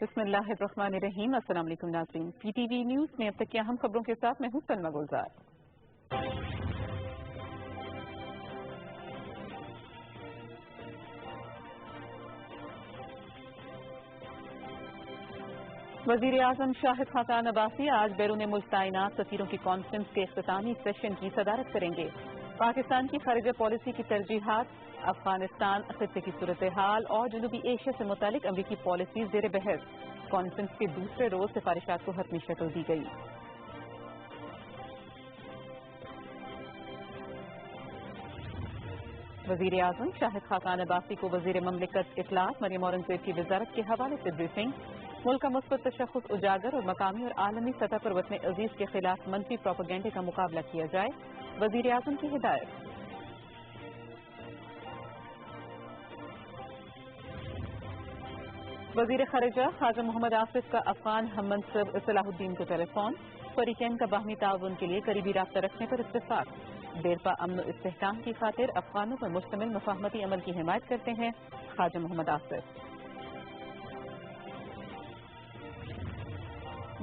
बिस्मिल्लाहिर्रहमानिर्रहीम। अस्सलाम वालेकुम नाज़रीन, PTV न्यूज़ में अब तक की अहम खबरों के साथ मैं हूं सलमा गुलजार। वज़ीर आज़म शाहिद खाकान अब्बासी आज बैरून मुल्क तैनात सफ़ीरों की कॉन्फ्रेंस के इख्तितामी सेशन की सदारत करेंगे। पाकिस्तान की खारिजा पॉलिसी की तरजीहात, अफगानिस्तान खित्ते की सूरत हाल और जनूबी एशिया से मुतालिक अमरीकी पॉलिसी ज़ेर बहस। कॉन्फ्रेंस के दूसरे रोज सिफारिशात को हतमी शक्ल दी गई। वज़ीर आज़म शाहिद खाकान अब्बासी को वज़ीर ममलिकत इत्तलात मरियम औरंगज़ेब की वज़ारत के हवाले से ब्रीफिंग। मुल्क का मुस्बत तशख़्ख़ुस उजागर और मकामी और आलमी सतह पर वतन अजीज के खिलाफ मनफी प्रोपेगेंडे का मुकाबला किया जाए, वज़ीर आज़म की हिदायत। वज़ीर ख़ारिजा ख़ाजा मोहम्मद आसिफ का अफ़गान हम मनसब सलाहुद्दीन को टेलीफोन। फ़रीक़ैन का बाहमी ताउन के लिए करीबी राब्ता रखने पर इत्तेफ़ाक़। देरपा अमन और इस्तेहकाम की खातिर अफ़गानों पर मुश्तमिल मुफ़ाहमती अमल की हिमायत करते हैं ख़ाजा मोहम्मद आसिफ।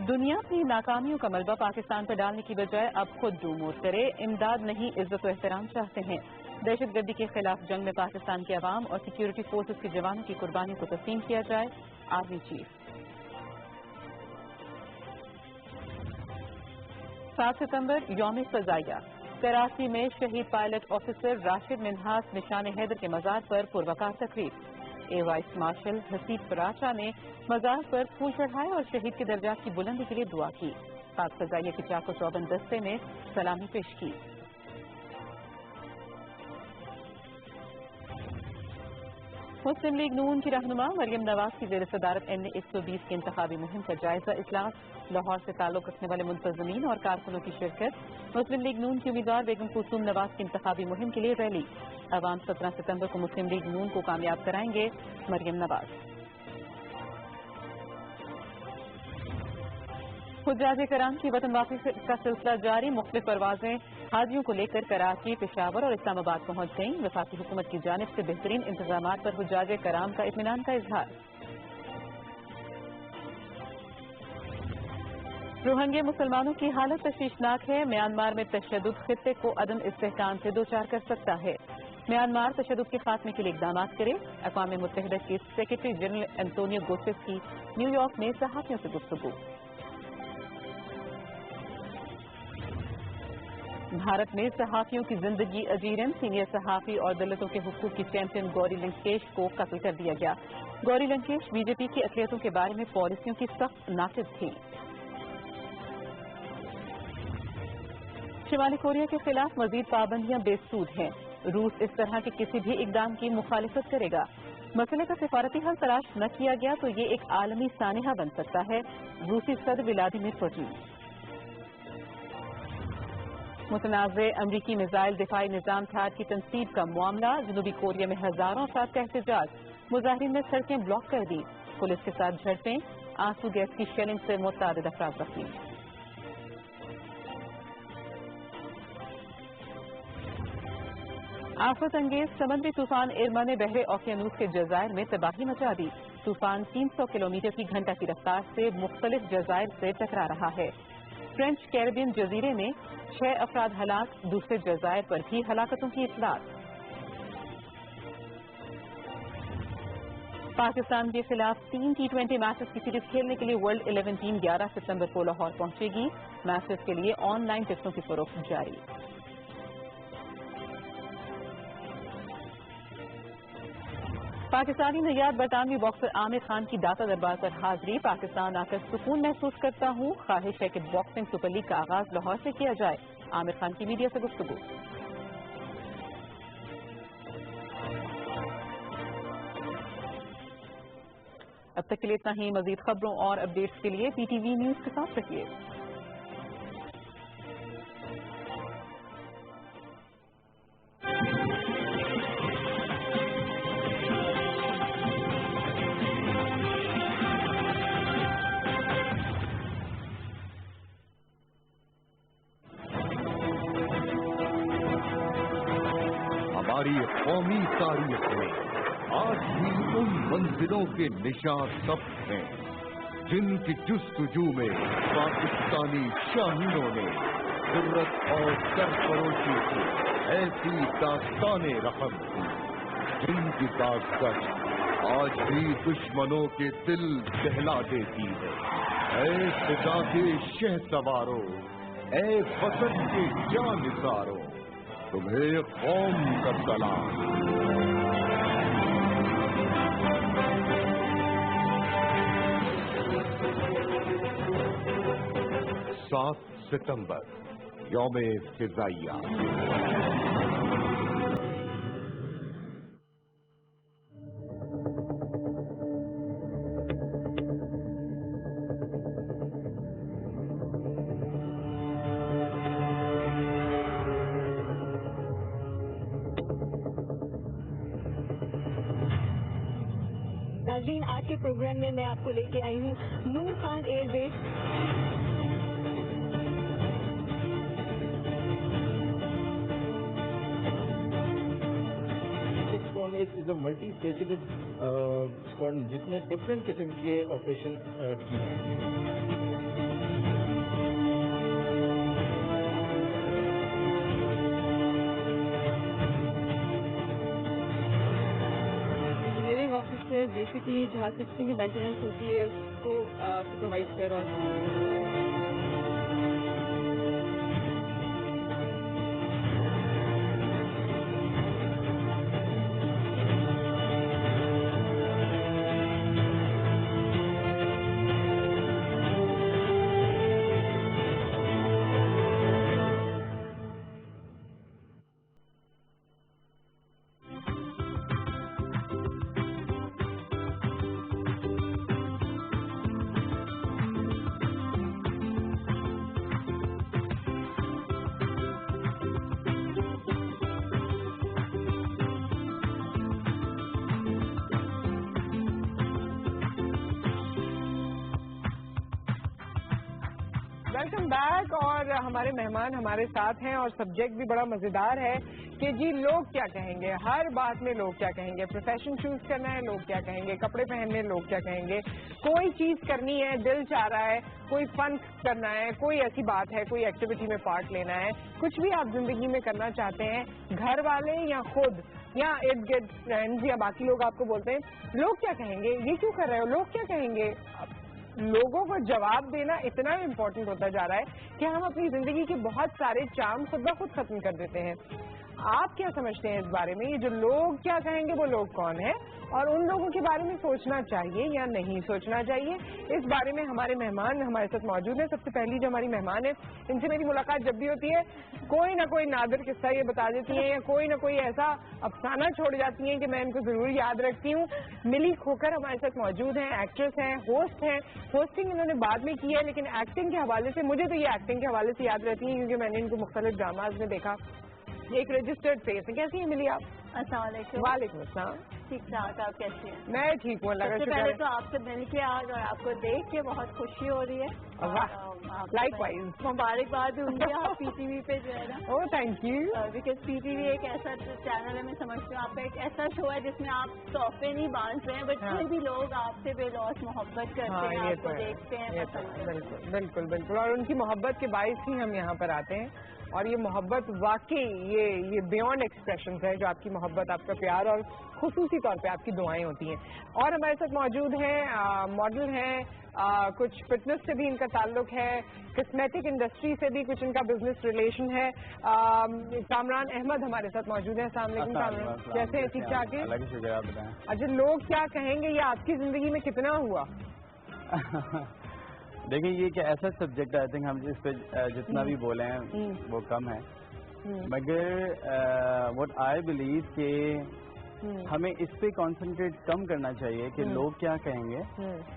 दुनिया अपनी नाकामियों का मलबा पाकिस्तान पर डालने की बजाय अब खुद डूमोर करे, इमदाद नहीं इज्जत और एहतराम चाहते हैं। दहशतगर्दी के खिलाफ जंग में पाकिस्तान के अवाम और सिक्योरिटी फोर्सेज के जवानों की कुर्बानियों को तस्लीम किया जाए, आर्मी चीफ। 7 सितंबर यौम फजाइया। कराची में शहीद पायलट ऑफिसर राशिद मिन्हास निशान हैदर के मज़ार पर पुरवकार तकरीब। ए वाइस मार्शल हसीब फराचा ने मज़ार पर फूल चढ़ाए और शहीद के दर्जात की बुलंदी के लिए दुआ की। पाक फजाइया के चाको चौबंद दस्ते ने सलामी पेश की। मुस्लिम लीग नून की रहनुमा मरियम नवाज की ज़ेर सदारत NA 120 की इंतखाबी मुहिम का जायजा इजलास। लाहौर से ताल्लुक रखने वाले मुंतज़मीन और कारकुनों की शिरकत। मुस्लिम लीग नून की उम्मीदवार बेगम कुलसूम नवाज की इंतखाबी मुहिम के लिए रैली। अवाम 17 सितंबर को मुस्लिम लीग नून को कामयाब कराएंगे, मरियम नवाज। हुज्जाज कराम की वतन वापसी का सिलसिला जारी। मुख्तलिफ परवाजें हाजियों को लेकर कराची, पेशावर और इस्लामाबाद पहुंच गईं। वफाकी हुकूमत की जानिब से बेहतरीन इंतजामात पर हुज्जाज कराम का इत्मीनान का इजहार। रोहिंग्या मुसलमानों की हालत तशवीशनाक है। म्यांमार में तशद्दुद खित्ते को अदम इस्तेहकाम से दो चार कर सकता है। म्यांमार तशद्दुद के खात्मे के लिए इकदाम करे। अक़वाम मुत्तहिदा के सेक्रेटरी जनरल एंटोनियो गुतेरेस की न्यूयॉर्क में सहाफ़ियों से गुफ्तगू। भारत में सहाफ़ियों की जिंदगी अजीरन। सीनियर सहाफ़ी और दलितों के हुकूक की चैंपियन गौरी लंकेश को कत्ल कर दिया गया। गौरी लंकेश बीजेपी की अक़लियतों के बारे में पॉलिसियों की सख्त नाक़िद थी। शिमाली कोरिया के खिलाफ मजीद पाबंदियां बेसूद हैं। रूस इस तरह के किसी भी इकदाम की मुखालिफत करेगा। मसले का सिफारती हल तलाश न किया गया तो ये एक आलमी सानिहा बन सकता है। रूसी सदर व्लादिमीर पुतिन। मुतनाज़े अमरीकी मिसाइल दिफाई निज़ाम थार की तनसीब का मामला। जनूबी कोरिया में हजारों अफराद का एहतजाज। मुजाहिरीन ने सड़कें ब्लॉक कर दी। पुलिस के साथ झड़पें। आंसू गैस की शेलिंग से मुतअद्दिद अफराद जख्मी। आफत अंगेज समुद्री तूफान इरमा ने बहरे ओकियानूस के जजायर में तबाही मचा दी। तूफान 300 किलोमीटर की घंटा की रफ्तार से मुख्तलिफ जजायर से टकरा रहा है। फ्रेंच कैरिबियन जजीरे में 6 अफराद हलाक। दूसरे जजायर पर भी हलाकतों की इतलात। पाकिस्तान के खिलाफ 3 T20 मैचेस की सीरीज खेलने के लिए वर्ल्ड 11 टीम 11 सितंबर को लाहौर पहुंचेगी। मैचेस के लिए ऑनलाइन टिकटों की फरोख्त जारी। पाकिस्तानी नैयाद बरतानवी बॉक्सर आमिर खान की दाता दरबार पर हाजिरी। पाकिस्तान आकर सुकून महसूस करता हूँ। ख्वाहिश है कि बॉक्सिंग सुपर लीग का आगाज लाहौर से किया जाए। आमिर खान की मीडिया से गुफ्तगू। अब तक के लिए इतना ही। मजीद खबरों और अपडेट्स के लिए PTV न्यूज के साथ रहिए। हमारी कौमी तारीख में आज भी उन मंजिलों के निशान ज़ब्त हैं जिनकी जुस्तजू में पाकिस्तानी शाहीनों ने ज़रूरत और सरफरोशी से ऐसी दास्तानें रकम की जिनकी ताकत आज भी दुश्मनों के दिल दहला देती है। ऐ फिजा के शहसवारों, ऐ वतन के जानिसारों, तुम्हें कौम का सलाम। 7 सितंबर यौम फिजाइया। नाज़रीन, आज के प्रोग्राम में मैं आपको लेके आई हूँ Noor Khan airbase. Is a multi specialist squad जिसमें डिफरेंट किस्म के ऑपरेशन किए इंजीनियरिंग ऑफिस से बेसिकली जहाँ तक की मेंटेनेंस होती है उसको सुपरवाइज कर रहा हूँ। Welcome back. اور ہمارے مہمان ہمارے ساتھ ہیں اور سبجیکٹ بھی بڑا مزیدار ہے کہ جی لوگ کیا کہیں گے. ہر بات میں لوگ کیا کہیں گے. پروفیشن چوز کرنا ہے لوگ کیا کہیں گے. کپڑے پہننے لوگ کیا کہیں گے. کوئی چیز کرنی ہے دل چاہ رہا ہے, کوئی فن کرنا ہے, کوئی ایسی بات ہے, کوئی ایکٹیویٹی میں پارٹ لینا ہے, کچھ بھی آپ زندگی میں کرنا چاہتے ہیں, گھر والے یا خود یا ارد گرد فرینڈز یا باقی لوگ آپ کو بولتے ہیں لوگ کیا کہیں گے, یہ کیوں کر رہے ہو, لوگ کیا کہیں گے. لوگوں کو جواب دینا اتنا امپورٹنٹ ہوتا جا رہا ہے کہ ہم اپنی زندگی کے بہت سارے چام خود بخود ختم کر دیتے ہیں. آپ کیا سمجھتے ہیں اس بارے میں؟ یہ جو لوگ کیا کہیں گے وہ لوگ کون ہیں اور ان لوگوں کے بارے میں سوچنا چاہیے یا نہیں سوچنا چاہیے, اس بارے میں ہمارے مہمان ہمارے ساتھ موجود ہیں. سب سے پہلی جو ہماری مہمان ہے ان سے میری ملاقات جب بھی ہوتی ہے کوئی نہ کوئی نادر قصہ یہ بتا دیتی ہیں یا کوئی نہ کوئی ایسا افسانہ چھوڑ جاتی ہیں کہ میں ان کو ضرور یاد رکھتی ہوں. ملی کھوکر ہمارے ساتھ موجود ہیں, ایکٹریس ہیں, ہوسٹ ہیں. ہوسٹنگ انہوں نے بعد میں کی ہے لیکن ایکٹنگ کے حوالے سے مجھے تو یہ ایکٹنگ کے حوالے سے یاد رہتی ہیں کیونکہ میں نے ان کو مختلف ڈراماز میں دیکھا. ایک رجسٹرڈ فیس ہے. کیسی ہیں ملی آپ؟ السلام علیکم. وعلیکم السلام. ٹھیک ٹھاک, آپ کیسے ہیں؟ میں ٹھیک ہوں, اللہ کا شکر ہے. پہلے تو آپ سے مل کے آج اور آپ کو دیکھ کے بہت خوشی ہو رہی ہے. لائک وائز مبارکباد ہوں گی آپ پی ٹی وی پہ جو ہے نا. Oh thank you. Because P T V ایک ایسا چینل ہے, میں سمجھتی ہوں آپ کا ایک ایسا شو ہے جس میں آپ تحفے نہیں باندھ رہے ہیں بٹ پھر بھی لوگ آپ سے بے لوث محبت کرتے ہیں, آپ کو دیکھتے ہیں. بالکل بالکل, اور ان کی محبت کے باعث ہی ہم یہاں پر آتے ہیں. اور یہ محبت واقعی یہ بیونڈ ایکسپریشنز ہے جو آپ کی محبت, آپ کا پیار اور خصوصی طور پہ آپ کی دعائیں ہوتی ہیں. اور ہمارے ساتھ موجود ہیں ماڈل ہیں, کچھ فٹنس سے بھی ان کا تعلق ہے, کاسمیٹک انڈسٹری سے بھی کچھ ان کا بزنس ریلیشن ہے. کامران احمد ہمارے ساتھ موجود ہیں. السلام علیکم کامران, کیسے ہیں؟ ٹھیک ٹھاک ہیں؟ اللہ کا شکر, آپ بتائیں. اچھا, لوگ کیا کہیں گے یہ آپ کی زندگی میں کتنا ہوا؟ دیکھیں یہ کہ ایسا سبجیکٹ آئی تھنک ہم اس پہ جتنا بھی بولے ہیں وہ کم ہے, مگر واٹ آئی بلیو کہ ہمیں اس پہ کانسنٹریٹ کم کرنا چاہیے کہ لوگ کیا کہیں گے,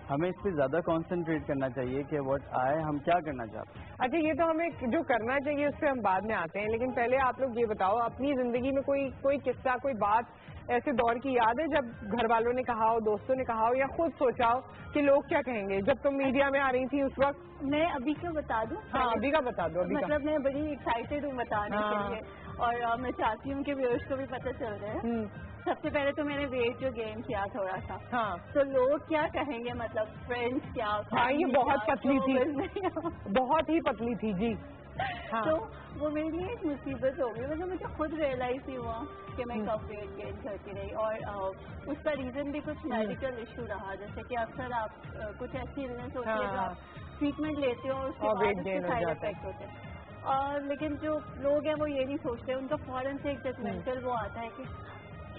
ہمیں اس پہ زیادہ کانسنٹریٹ کرنا چاہیے کہ واٹ ہم کیا کرنا چاہتے ہیں. اچھا, یہ تو ہمیں جو کرنا چاہیے اس پہ ہم بعد میں آتے ہیں, لیکن پہلے آپ لوگ یہ بتاؤ اپنی زندگی میں کوئی قصہ, کوئی بات ایسے دور کی یاد ہے جب گھر والوں نے کہا ہو, دوستوں نے کہا ہو یا خود سوچا ہو کہ لوگ کیا کہیں گے جب تم میڈیا میں آ رہی تھی اس وقت؟ میں ابھی کا بتا دوں. ہاں ابھی کا بتا دو. مطلب میں بڑی ایکسائٹیڈ ہوں بتانے کے لیے, اور میں چاہتی ہوں کہ ویورز کو بھی پتہ چل رہے. سب سے پہلے تو میں نے ویٹ جو گین کیا تھوڑا سا, ہاں تو لوگ کیا کہیں گے, مطلب فرینڈس کیا. ہاں یہ بہت پتلی تھی, بہت ہی پتلی تھی جی. تو وہ میرے لیے ایک مصیبت ہو گئی, مطلب مجھے خود ریئلائز ہی ہوا کہ میں کب ویٹ گین کرتی رہی. اور اس کا ریزن بھی کچھ میڈیکل ایشو رہا, جیسے کہ اکثر آپ کچھ ایسی ریزنس ہوتی ہے جو آپ ٹریٹمنٹ لیتے ہو اور اس کے بعد اس کے سائڈ افیکٹ ہوتے ہیں. اور لیکن جو لوگ ہیں وہ یہ نہیں سوچتے, ان کا فوراً سے ایک ججمنٹل وہ آتا ہے کہ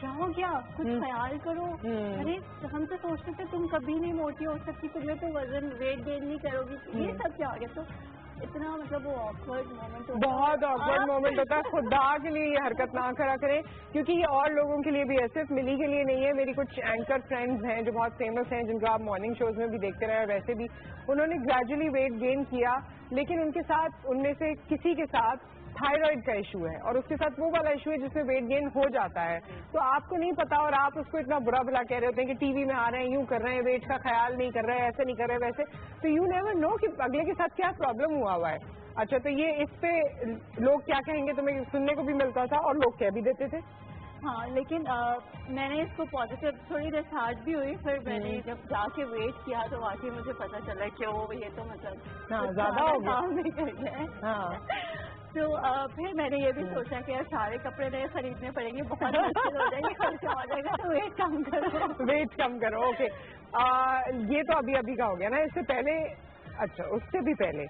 کیا ہو گیا, کچھ خیال کرو. ارے ہم تو سوچتے تھے تم کبھی نہیں موٹی ہو سکتی, تمہیں تو وزن ویٹ گین نہیں کرو گی, یہ سب کیا ہو گیا. تو اتنا مطلب وہ آکورڈ مومنٹ ہوتا ہے, بہت آکورڈ مومنٹ ہوتا ہے. خدا کے لیے یہ حرکت نہ کرا کریں کیونکہ یہ اور لوگوں کے لیے بھی ہے, صرف ملی کے لیے نہیں ہے. میری کچھ اینکر فرینڈز ہیں جو بہت فیمس ہیں, جن کو آپ مارننگ شوز میں بھی دیکھتے رہے, اور ویسے بھی انہوں نے گریجولی ویٹ گین کیا, لیکن ان کے ساتھ ان میں سے کسی کے ساتھ تھائرائڈ کا ایشو ہے اور اس کے ساتھ وہ والا ایشو ہے جس میں ویٹ گین ہو جاتا ہے. تو آپ کو نہیں پتا اور آپ اس کو اتنا برا بھلا کہہ رہے ہوتے ہیں کہ ٹی وی میں آ رہے ہیں, یوں کر رہے ہیں, ویٹ کا خیال نہیں کر رہے, ایسے نہیں کر رہے, ویسے. تو یو نیور نو کہ اگلے کے ساتھ کیا پرابلم ہوا ہے. اچھا, تو یہ اس پہ لوگ کیا کہیں گے تمہیں سننے کو بھی ملتا تھا اور لوگ کہہ بھی دیتے تھے. ہاں, لیکن میں نے اس کو پازیٹیو تھوڑی دیر ہارڈ بھی ہوئی, پھر میں نے جب جا کے ویٹ کیا تو واقعی مجھے پتا چلا کہ وہ یہ تو مطلب زیادہ ہو گیا نہیں کر گیا. تو پھر میں نے یہ بھی سوچا کہ یار سارے کپڑے نئے خریدنے پڑیں گے, بہت مشکل ہو جائے گی, خرچہ ہو جائے گا, تو ویٹ کم کرو. ویٹ کم کرو, اوکے. یہ تو ابھی کا ہو گیا نا. اس سے پہلے, اچھا اس سے بھی پہلے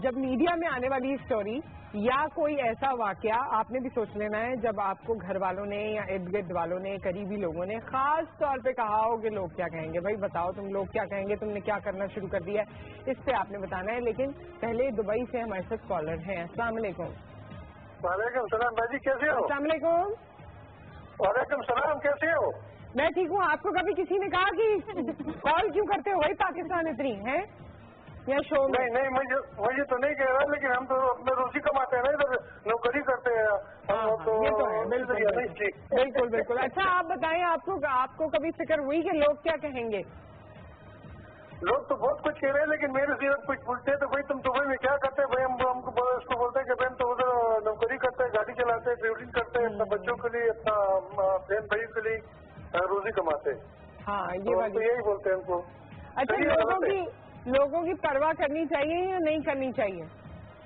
جب میڈیا میں آنے والی اسٹوری یا کوئی ایسا واقعہ آپ نے بھی سوچ لینا ہے جب آپ کو گھر والوں نے یا ارد گرد والوں نے, قریبی لوگوں نے خاص طور پہ کہا ہو کہ لوگ کیا کہیں گے. بھائی بتاؤ تم لوگ کیا کہیں گے, تم نے کیا کرنا شروع کر دیا ہے, اس پہ آپ نے بتانا ہے. لیکن پہلے دبئی سے ہمارے ساتھ کالر ہیں. السلام علیکم. وعلیکم السلام بھائی جی, کیسے ہو؟ السلام علیکم. وعلیکم السلام, کیسے ہو؟ میں ٹھیک ہوں. آپ کو کبھی کسی نے کہا کہ کال کیوں کرتے ہو بھائی پاکستان اتنی ہے یا شو میں؟ نہیں مجھے تو نہیں کہہ رہا, لیکن ہم تو اپنے روزی کماتے ہیں نا, ادھر نوکری کرتے ہیں. یہ تو ہے, بالکل بالکل. اچھا آپ بتائیں, آپ کو کبھی فکر ہوئی کہ لوگ کیا کہیں گے؟ लोग तो बहुत कुछ कह रहे हैं, लेकिन मेरे से कुछ पूछते हैं तो भाई तुम दुबई में क्या करते हैं, भाई हमको उसको बोलते हैं कि भाई हम तो उधर नौकरी करते हैं, गाड़ी चलाते हैं, ड्राइविंग करते हैं, अपने बच्चों के लिए, अपना बहन भाई के लिए रोजी कमाते हैं। हाँ, ये तो यही बोलते हैं हमको। अच्छा, लोगों की परवाह करनी चाहिए या नहीं करनी चाहिए?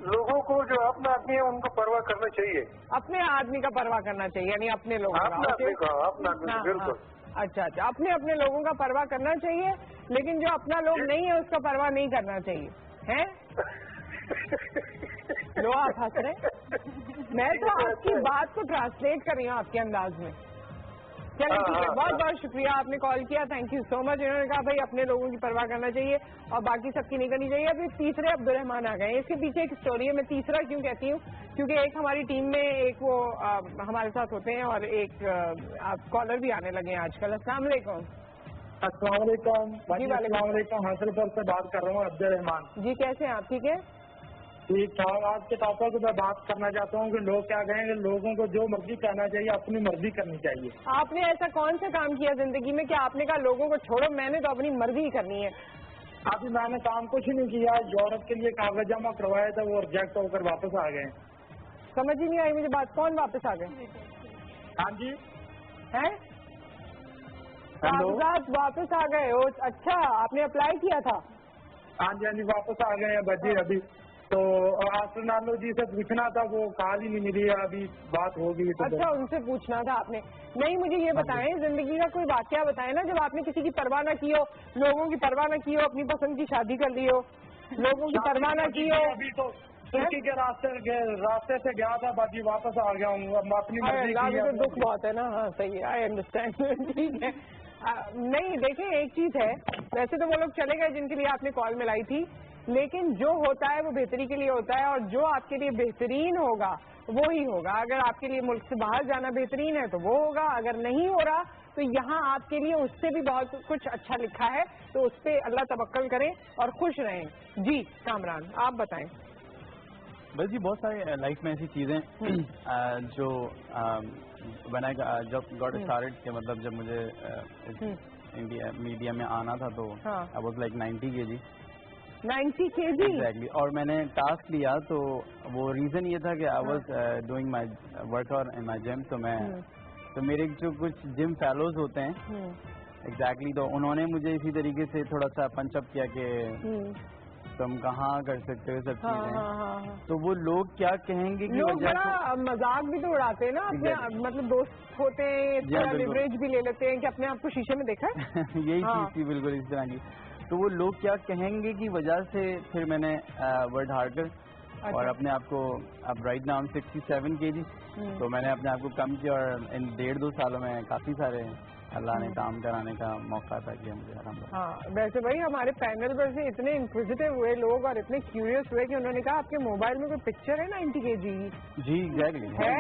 लोगों को जो अपना आदमी है उनको परवाह करना चाहिए। अपने आदमी का परवाह करना चाहिए, यानी अपने लोगों का। अपना आदमी, बिल्कुल। अच्छा, अपने अपने लोगों का परवाह करना चाहिए, लेकिन जो अपना लोग नहीं है उसका परवाह नहीं करना चाहिए, हैं? लो, आप हंस रहे। मैं तो आपकी बात को ट्रांसलेट कर रही हूँ आपके अंदाज में। चलिए ठीक है, बहुत बहुत शुक्रिया, आपने कॉल किया, थैंक यू सो मच। इन्होंने कहा भाई अपने लोगों की परवाह करना चाहिए और बाकी सबकी नहीं करनी चाहिए। अभी तीसरे अब्दुर्रहमान आ गए, इसके पीछे एक स्टोरी है। मैं तीसरा क्यों कहती हूँ, क्योंकि एक हमारी टीम में एक वो हमारे साथ होते हैं और एक कॉलर भी आने लगे हैं आजकल। अस्सलाम वालेकुम। अस्सलाम वालेकुम, हासिलपुर से बात कर रहा हूँ, अब्दुर्रहमान जी। कैसे हैं आप? ठीक है, ठीक ठाक। आज के टॉपिक पे मैं बात करना चाहता हूँ कि लोग क्या कहेंगे, लोगों को जो मर्जी कहना चाहिए, अपनी मर्जी करनी चाहिए। आपने ऐसा कौन सा काम किया जिंदगी में कि आपने कहा लोगों को छोड़ो, मैंने तो अपनी मर्जी ही करनी है? अभी मैंने काम कुछ नहीं किया, यूरोप के लिए कागज जमा करवाया था, वो रिजेक्ट होकर वापस आ गए। समझ ही नहीं आई मुझे बात, कौन वापस आ गए? हाँ जी, है कागजात वापस आ गए हो? अच्छा, आपने अप्लाई किया था? हाँ जी, हाँ जी, वापस आ गए हैं बजी। अभी तो आसनानो जी से पूछना था, वो कॉल ही नहीं मिली, अभी बात होगी तो। अच्छा, उनसे पूछना था आपने? नहीं, मुझे ये बताएं, जिंदगी का कोई वाकया बताएं ना जब आपने किसी की परवाह न की हो, लोगों की परवाह न की हो, अपनी पसंद की शादी कर ली हो, लोगों की परवाह न की हो। अभी तो तुर्की के रास्ते से गया था, बाकी वापस आ गया हूँ, अपनी मर्जी की। तो दुख बहुत है ना। हाँ सही है, आई अंडरस्टैंड। ठीक है, नहीं देखें, एक चीज है, वैसे तो वो लोग चले गए जिनके लिए आपने कॉल मिलाई थी, लेकिन जो होता है वो बेहतरी के लिए होता है और जो आपके लिए बेहतरीन होगा वो ही होगा। अगर आपके लिए मुल्क से बाहर जाना बेहतरीन है तो वो होगा, अगर नहीं हो रहा तो यहाँ आपके लिए उससे भी बहुत कुछ अच्छा लिखा है, तो उस पर अल्लाह तवक्कल करें और खुश रहें। जी कामरान, आप बताएं। बस जी, बहुत सारे लाइफ में ऐसी चीज़ें जो बनाएगा जब गॉट स्टार्टेड के, मतलब जब मुझे इंडिया मीडिया में आना था तो I was like 90 kg। 90 kg? Exactly. और मैंने टास्क लिया तो वो रीज़न ये था कि I was doing my work in my gym. तो मेरे जो कुछ जिम फेलोज होते हैं एग्जैक्टली, तो उन्होंने मुझे इसी तरीके से थोड़ा सा पंचअप किया कि तुम कहाँ कर सकते हो सब चीजें। तो वो लोग क्या कहेंगे कि लोग बड़ा मजाक भी तो उड़ाते हैं ना अपने, मतलब दोस्त होते हैं, लिवरेज भी ले लेते हैं कि अपने आप को शीशे में देखा है। यही चीज थी बिल्कुल इस तरह की। तो वो लोग क्या कहेंगे की वजह से फिर मैंने वर्ड हार्डकर और अपने आप को, अब राइट नाउ 67 kg, तो मैंने अपने आप को कम किया और इन 1.5-2 सालों में काफी सारे अल्लाह ने काम कराने का मौका था कि मुझे आराम। हाँ, वैसे भाई हमारे पैनल पर से इतने इंक्विजिटिव हुए लोग और इतने क्यूरियस हुए कि उन्होंने कहा आपके मोबाइल में कोई पिक्चर है 90 kg? जी एग्जैक्टली है।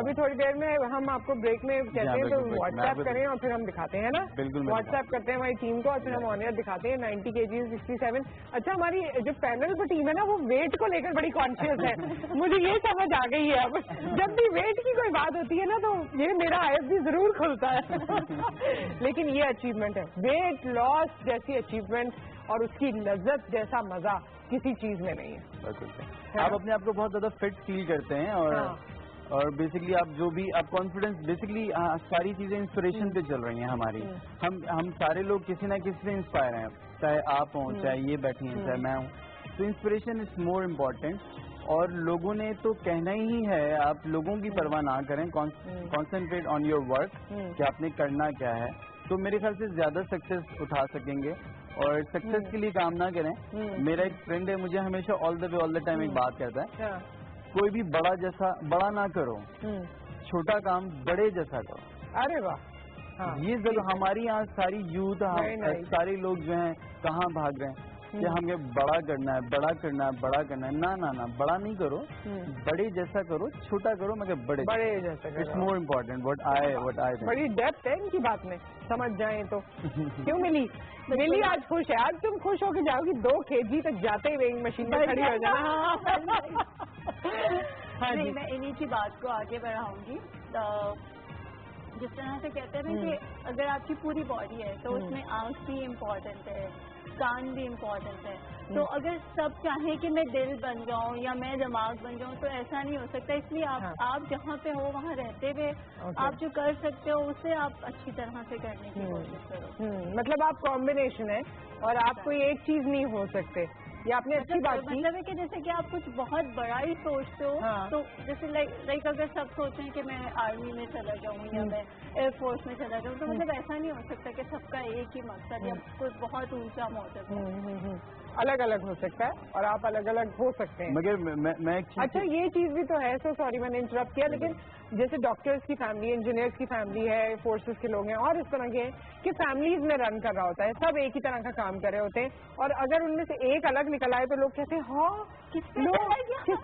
अभी थोड़ी देर में हम आपको ब्रेक में कहते हैं तो व्हाट्सएप करें और फिर हम दिखाते हैं ना। बिल्कुल, व्हाट्सएप करते हैं हमारी टीम को और फिर हम ऑनियर दिखाते हैं 90 kg 67। अच्छा, हमारी जो पैनल पर टीम है ना वो वेट को लेकर बड़ी कॉन्शियस है। मुझे ये समझ आ गई है, अब जब भी वेट की कोई बात होती है ना तो ये मेरा आईएफ भी जरूर खुलता है। लेकिन ये अचीवमेंट है, वेट लॉस जैसी अचीवमेंट और उसकी लज्जत जैसा मजा किसी चीज में नहीं है। आप अपने आप को बहुत ज्यादा फिट फील करते हैं और बेसिकली आप जो भी आप कॉन्फिडेंस, बेसिकली सारी चीजें इंस्पिरेशन पे चल रही हैं हमारी। हम सारे लोग किसी ना किसी से इंस्पायर हैं, चाहे आप हों, चाहे ये बैठी हैं, चाहे मैं हूँ। तो इंस्पिरेशन इज मोर इम्पोर्टेंट। और लोगों ने तो कहना ही है, आप लोगों की परवाह ना करें, कॉन्सेंट्रेट ऑन योर वर्क कि आपने करना क्या है, तो मेरे ख्याल से ज्यादा सक्सेस उठा सकेंगे। और सक्सेस के लिए काम ना करें। मेरा एक फ्रेंड है, मुझे हमेशा ऑल द टाइम एक बात कहता है, कोई भी बड़ा ना करो, छोटा काम बड़े जैसा करो। अरे वाह, ये जरूर हमारी यहाँ सारी यूथ, सारे लोग जो हैं कहाँ भाग रहे हैं कि हमें बड़ा करना है, बड़ा करना है, बड़ा करना है। ना ना ना, बड़ा नहीं करो, बड़े जैसा करो, छोटा करो मगर बड़े जैसा करो। It's more important what I बड़ी डेप्थ है इनकी बात में, समझ जाएं तो। क्यों मिली आज खुश है, आज तुम खुश होके जाओगी 2 kg तक जाते ही वेइंग मशीन में खड़ी हो जाना। नहीं, मैं इन्हीं की बात को आगे बढ़ाऊंगी। जिस तरह से कहते हैं कि अगर आपकी पूरी बॉडी है तो उसमें आंख भी इम्पोर्टेंट है, कान भी इम्पोर्टेंट है। तो अगर सब चाहें कि मैं दिल बन जाऊं या मैं दिमाग बन जाऊं तो ऐसा नहीं हो सकता। इसलिए आप जहाँ पे हो वहाँ रहते हुए आप जो कर सकते हो उसे आप अच्छी तरह से करने की कोशिश करो। मतलब आप कॉम्बिनेशन है और आप कोई एक चीज नहीं हो सकते। ये आपने अच्छी बात की। मतलब है कि जैसे कि आप कुछ बहुत बड़ा ही सोचते हो तो जैसे लाइक अगर सब सोचें कि मैं आर्मी में चला जाऊँ या मैं एयरफोर्स में चला जाऊँ तो मतलब ऐसा नहीं हो सकता कि सबका एक ही मकसद या कोई बहुत ऊंचा मोटिव है। अलग अलग हो सकता है और आप अलग अलग हो सकते हैं। मगर मैं अच्छा ये चीज भी तो है। सो सॉरी मैंने इंटरप्ट किया, लेकिन जैसे डॉक्टर्स की फैमिली, इंजीनियर्स की फैमिली है, फोर्सेस के लोग हैं और इस तरह के कि फैमिलीज में रन कर रहा होता है, सब एक ही तरह का काम कर रहे होते हैं और अगर उनमें से एक अलग निकल आए तो लोग कहते हैं हाँ किस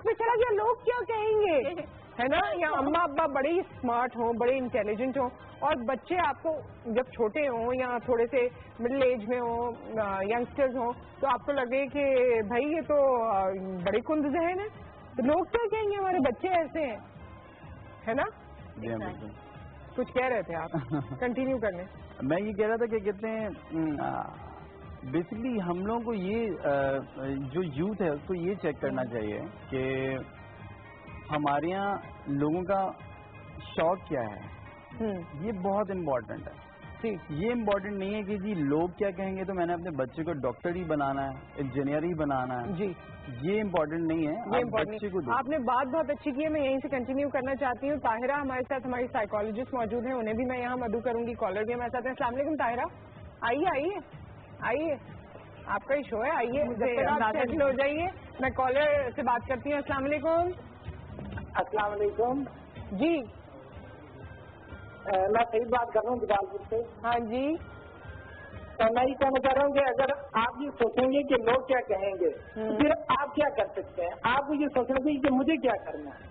पे चला गया, लोग क्या कहेंगे, है ना। या अम्मा अब्बा बड़े ही स्मार्ट हों, बड़े इंटेलिजेंट हों और बच्चे आपको जब छोटे हों या थोड़े से मिडिल एज में हों, यंगस्टर्स हों, तो आपको लगे कि भाई ये तो बड़े कुंद ज़हन है, तो लोग क्या कहेंगे हमारे बच्चे ऐसे हैं, है ना। कुछ कह रहे थे आप, कंटिन्यू करने। मैं ये कह रहा था कि कहते हैं बेसिकली हम लोगों को ये जो यूथ है उसको ये चेक करना चाहिए कि हमारे यहाँ लोगों का शौक क्या है। ये बहुत इम्पोर्टेंट है। ये इम्पोर्टेंट नहीं है कि जी लोग क्या कहेंगे तो मैंने अपने बच्चे को डॉक्टर ही बनाना है, इंजीनियर ही बनाना है। जी ये इम्पोर्टेंट नहीं है। ये बच्चे को आपने बात बहुत अच्छी की है, मैं यहीं से कंटिन्यू करना चाहती हूँ। ताहिरा हमारे साथ, हमारी साइकोलॉजिस्ट मौजूद है, उन्हें भी मैं यहाँ मदू करूंगी। कॉलर भी हमारे साथ है। अस्सलाम वालेकुम ताहिरा, आइए आइए आइए, आपका ही शो है, आइए आप सेटल हो जाइए। मैं कॉलर से बात करती हूँ। अस्सलाम वालेकुम। अस्सलाम वालेकुम जी, मैं सही बात कर रहा हूँ जलालपुर से। हाँ जी। तो मैं ये कहना चाह रहा हूँ कि अगर आप ये सोचेंगे कि लोग क्या कहेंगे तो फिर आप क्या कर सकते हैं। आपको ये सोचना चाहिए कि मुझे क्या करना है।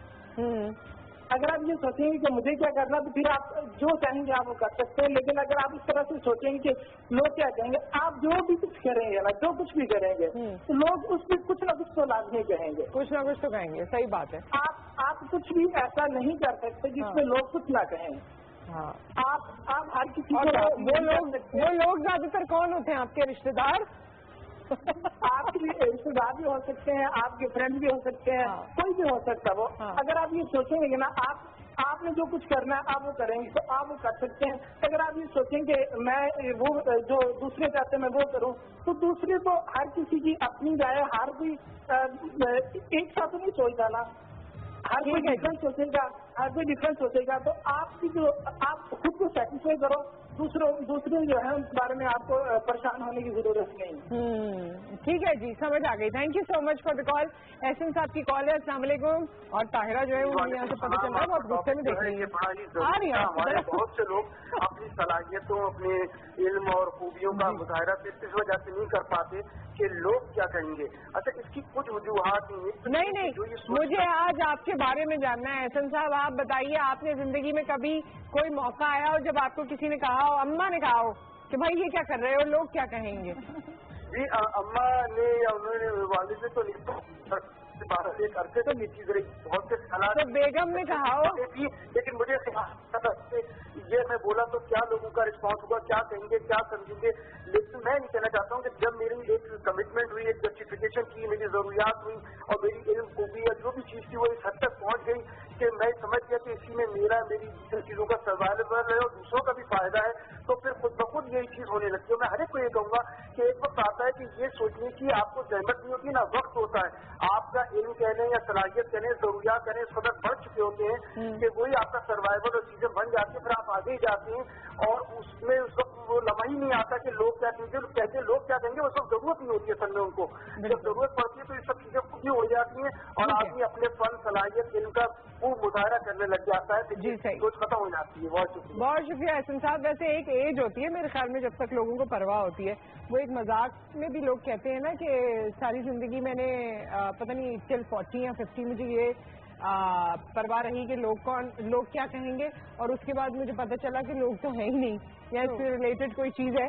अगर आप ये सोचेंगे कि मुझे क्या करना तो फिर आप जो चाहेंगे आप वो कर सकते हैं। लेकिन अगर आप इस तरह से सोचेंगे कि लोग क्या कहेंगे, आप जो भी कुछ करेंगे ना, जो कुछ भी करेंगे तो लोग उस पर कुछ ना कुछ तो लाजमी कहेंगे, कुछ ना कुछ तो कहेंगे। सही बात है। आप कुछ भी ऐसा नहीं कर सकते जिसमें लोग कुछ ना कहें। हाँ, आप हर किसी को वो लोग ज्यादातर कौन होते हैं? आपके रिश्तेदार आपके रिश्तेदार भी हो सकते हैं, आपके फ्रेंड भी हो सकते हैं, कोई भी हो सकता है वो। अगर आप ये सोचेंगे ना आपने जो कुछ करना है आप वो करेंगे तो आप वो कर सकते हैं। अगर आप ये सोचेंगे मैं वो जो दूसरे चाहते हैं मैं वो करूं तो दूसरे तो हर किसी की अपनी राय, हर कोई एक साथ तो नहीं सोचता ना, हर कोई डिफरेंट सोचेगा, हर कोई डिफरेंट सोचेगा। तो आपकी जो आप खुद को सेटिस्फाई करो, दूसरे जो है उस बारे में आपको परेशान होने की जरूरत नहीं। ठीक है जी, समझ आ गई। Thank you so much for the call. Ehsan साहब की कॉल है। अस्सलाम वालेकुम। और ताहिरा जो है वो यहाँ से पता चल रहा है बहुत गुस्से में देख रही है। हमारे बहुत से लोग अपनी सलाहियतों, अपने इल्म और खूबियों का मुजाहरा सिर्फ इस वजह से नहीं कर पाते कि लोग क्या कहेंगे। अच्छा, इसकी कुछ वजूहात नहीं, मुझे आज आपके बारे में जानना है। एहसन साहब आप बताइए, आपने जिंदगी में कभी कोई मौका आया हो जब आपको किसी ने कहा हो, अम्मा ने कहा हो कि भाई ये क्या कर रहे हो, लोग क्या कहेंगे? जी, अम्मा ने या उन्होंने वालिद ने तो नहीं, एक अरसे तक ये चीज रही, बहुत से हालात। तो बेगम ने कहा हो, लेकिन मुझे ये मैं बोला तो क्या लोगों का रिस्पॉन्स होगा, क्या कहेंगे, क्या समझेंगे। लेकिन मैं ये कहना चाहता हूँ कि जब मेरी एक कमिटमेंट हुई, एक जस्टिफिकेशन की, मेरी जरूरियात हुई और मेरी इल्म खूबी या जो भी चीज थी वो इस हद तक पहुंच गई कि मैं समझ गया कि इसी में मेरी चीजों का सर्वाइवल है और दूसरों का भी फायदा है, तो फिर खुद ब खुद यही चीज होने लगती है। मैं हर एक को ये कहूंगा कि एक वक्त आता है कि ये सोचने की आपको जहमत नहीं होती ना, वक्त होता है। आपका इल्म कहने या सलाहियत कहने, जरूरियात कहने इस कदर बढ़ चुके होते हैं कि वही आपका सर्वाइवल और चीजें बन जाती है, फिर आप आगे ही जाते हैं और उसमें उस वक्त वो लम्हा ही नहीं आता कि लोग क्या कहते लोग क्या कहेंगे। उस वक्त जरूरत नहीं होती है असल में उनको, जब जरूरत पड़ती है तो ये सब चीजें खुद ही उड़ जाती हैं और आदमी अपने फन, सलाहियत, इल्म का वो मुजाहरा करने लग जाता है। जी सही, सोच खत्म हो जाती है। बहुत शुक्रिया एहसन साहब। वैसे एक एज होती है मेरे ख्याल में जब तक लोगों को परवाह होती है, वो एक मजाक में भी लोग कहते हैं ना कि सारी जिंदगी मैंने पता नहीं टिल 40 या 50 मुझे ये परवाह रही कि लोग क्या कहेंगे और उसके बाद मुझे पता चला कि लोग तो हैं ही नहीं, या इससे रिलेटेड कोई चीज़ है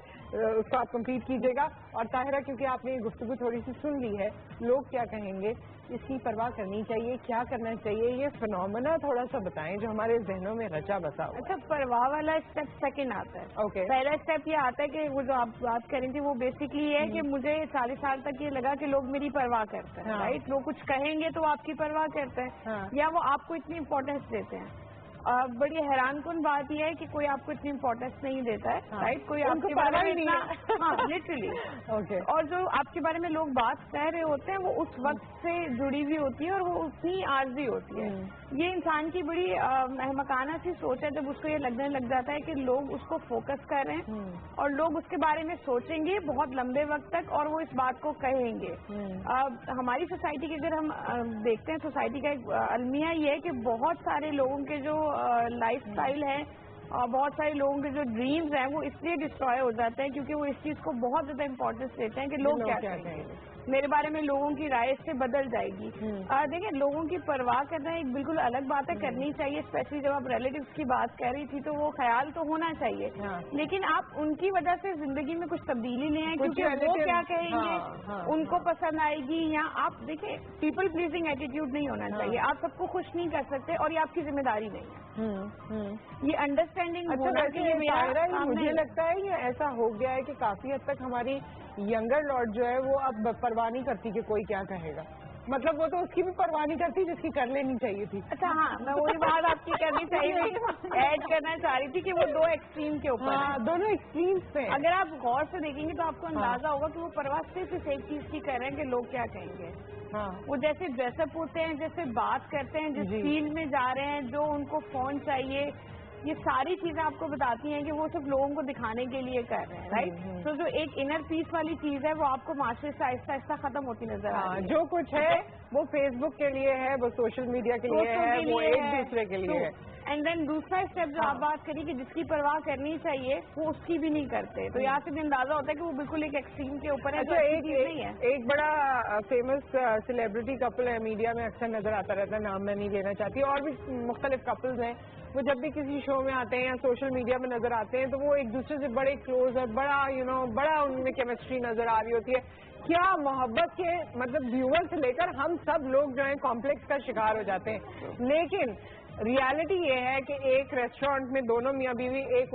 उसको आप कंप्लीट कीजिएगा। और ताहिरा, क्योंकि आपने गुफ्तगू थोड़ी सी सुन ली है, लोग क्या कहेंगे, इसकी परवाह करनी चाहिए, क्या करना चाहिए, ये फिनोमेना थोड़ा सा बताएं जो हमारे जहनों में रचा बसा हुआ। अच्छा, परवाह वाला स्टेप सेकंड आता है। ओके। पहला स्टेप ये आता है कि वो जो आप बात कर रही थी वो बेसिकली ये है कि मुझे 40 साल तक ये लगा कि लोग मेरी परवाह करते हैं, राइट। लोग कुछ कहेंगे तो आपकी परवाह करते हैं, या वो आपको इतनी इम्पोर्टेंस देते हैं। बड़ी हैरान कन बात यह है कि कोई आपको इतनी इम्पोर्टेंस नहीं देता है, राइट। कोई आपके बारे में इतना, हाँ लिटरली। ओके। और जो आपके बारे में लोग बात कह रहे होते हैं वो उस वक्त से जुड़ी हुई होती है और वो उतनी आर्जी होती है। ये इंसान की बड़ी महमकाना सी सोच है जब उसको ये लगने लग जाता है कि लोग उसको फोकस कर रहे हैं और लोग उसके बारे में सोचेंगे बहुत लंबे वक्त तक और वो इस बात को कहेंगे। हमारी सोसाइटी के अगर हम देखते हैं, सोसाइटी का एक अलमिया ये है कि बहुत सारे लोगों के जो लाइफ स्टाइल है और बहुत सारे लोगों के जो ड्रीम्स हैं वो इसलिए डिस्ट्रॉय हो जाते हैं क्योंकि वो इस चीज को बहुत ज्यादा इम्पोर्टेंस देते हैं कि लोग क्या कहेंगे, मेरे बारे में लोगों की राय से बदल जाएगी। देखिए, लोगों की परवाह करना एक बिल्कुल अलग बात है, करनी चाहिए, स्पेशली जब आप रिलेटिव्स की बात कर रही थी तो वो ख्याल तो होना चाहिए। लेकिन आप उनकी वजह से जिंदगी में कुछ तब्दीली नहीं है क्योंकि वो क्या कहेंगे उनको पसंद आएगी, या आप देखिए पीपल प्लीजिंग एटीट्यूड नहीं होना चाहिए। आप सबको खुश नहीं कर सकते और ये आपकी जिम्मेदारी नहीं है। ये अंडरस्टैंडिंग मुझे लगता है ये ऐसा हो गया है कि काफी हद तक हमारी यंगर लॉर्ड जो है वो अब परवाह नहीं करती कि कोई क्या कहेगा। मतलब वो तो उसकी भी परवाह नहीं करती जिसकी कर लेनी चाहिए थी। अच्छा, हाँ, मैं वही बात आपकी करनी चाहिए ऐड करना चाह रही थी कि वो दो एक्सट्रीम के ऊपर दोनों एक्सट्रीम्स पे। अगर आप गौर से देखेंगे तो आपको अंदाजा होगा कि वो परवाह सिर्फ इस एक चीज की कर रहे हैं कि लोग क्या कहेंगे। वो जैसे ड्रेसअप होते हैं, जैसे बात करते हैं, जिस फील्ड में जा रहे हैं, जो उनको फोन चाहिए, ये सारी चीजें आपको बताती हैं कि वो सिर्फ लोगों को दिखाने के लिए कर रहे हैं, राइट। तो जो एक इनर पीस वाली चीज है वो आपको माशरे से आहिस्ता आहिस्ता खत्म होती नजर आ रही है। जो कुछ है वो फेसबुक के लिए है, वो सोशल मीडिया के लिए है, वो एक दूसरे के लिए है। एंड देन दूसरा स्टेप जो आप बात करी कि जिसकी परवाह करनी चाहिए वो उसकी भी नहीं करते, तो यहाँ से भी अंदाजा होता है कि वो बिल्कुल एक एक्सट्रीम के ऊपर है। अच्छा, एक बड़ा फेमस सेलिब्रिटी कपल है, मीडिया में अक्सर नजर आता रहता है, नाम मैं नहीं लेना चाहती, और भी मुख्तलिफ कपल्स हैं, वो जब भी किसी शो में आते हैं या सोशल मीडिया में नजर आते हैं तो वो एक दूसरे से बड़े क्लोज है, बड़ा बड़ा उनमें केमिस्ट्री नजर आ रही होती है। क्या मोहब्बत के मतलब व्यूअर से लेकर हम सब लोग जो है कॉम्प्लेक्स का शिकार हो जाते हैं। लेकिन रियलिटी ये है कि एक रेस्टोरेंट में दोनों मियाँ बीवी एक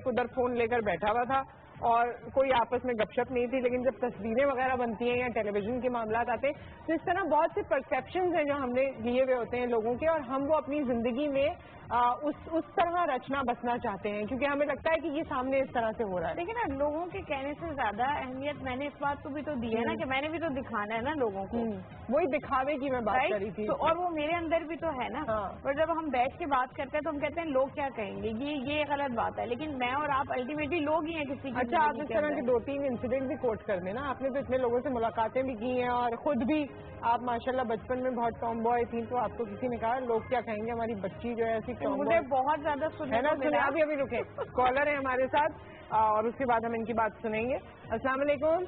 उधर फोन लेकर बैठा हुआ था और कोई आपस में गपशप नहीं थी, लेकिन जब तस्वीरें वगैरह बनती हैं या टेलीविजन के मामलात आते हैं तो इस तरह बहुत से परसेप्शंस हैं जो हमने लिए हुए होते हैं लोगों के, और हम वो अपनी जिंदगी में उस तरह रचना बसना चाहते हैं क्योंकि हमें लगता है कि ये सामने इस तरह से हो रहा है। लेकिन ना लोगों के कहने से ज्यादा अहमियत मैंने इस बात को भी तो दी है ना कि मैंने भी तो दिखाना है ना लोगों को, वही दिखावे की मैं बात कर रही थी। तो और वो मेरे अंदर भी तो है ना। और जब हम बैठ के बात करते हैं तो हम कहते हैं लोग क्या कहेंगे, ये गलत बात है, लेकिन मैं और आप अल्टीमेटली लोग ही हैं किसी की। अच्छा, आप इस तरह के 2-3 इंसिडेंट भी कोट कर देना। आपने तो इतने लोगों से मुलाकातें भी की हैं और खुद भी आप माशाल्लाह बचपन में बहुत टॉम बॉय थी, तो आपको किसी ने कहा लोग क्या कहेंगे हमारी बच्ची जो है ऐसी टॉम बॉय। मुझे बहुत ज्यादा है ना, सुने अभी रुके, कॉलर है हमारे साथ और उसके बाद हम इनकी बात सुनेंगे। अस्सलाम वालेकुम।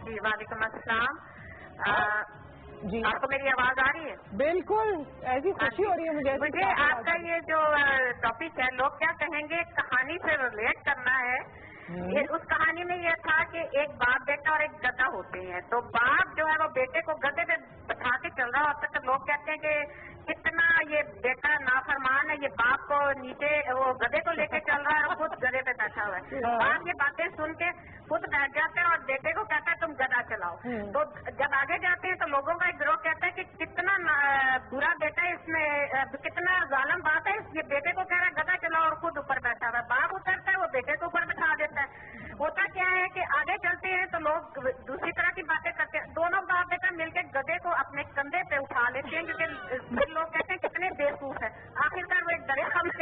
जी वालेकुम अस्सलाम। जी, आपको मेरी आवाज आ रही है? बिल्कुल, ऐसी खुशी हो रही है मुझे आपका ये जो टॉपिक है लोग क्या कहेंगे, कहानी से रिलेट करना है। उस कहानी में ये था कि एक बाप बेटा और एक गधा होते हैं, तो बाप जो है वो बेटे को गधे पे बैठा के चल रहा होता है, तो लोग कहते हैं कि कितना ये बेटा नाफरमान है, ये बाप को नीचे वो गधे को लेके चल रहा है और खुद गधे पे बैठा हुआ है। बाप ये बातें सुन के खुद बैठ जाते हैं और बेटे को कहता है तुम गधा चलाओ। तो जब आगे जाते हैं तो लोगों का एक गिरोह कहता है कि कितना बुरा बेटा है, इसमें कितना जालिम बात है, ये बेटे को कह रहा है गधा चलाओ और खुद ऊपर बैठा हुआ है। बाप उतरता है, वो बेटे को ऊपर बैठा देता है। होता क्या है कि आगे चलते हैं तो लोग दूसरी तरह की बातें करते हैं, दोनों बाप बेटा मिलकर गधे को अपने कंधे पे उठा लेते हैं क्योंकि फिर लोग कहते हैं कितने बेवकूफ है, आखिरकार वो एक दरिया में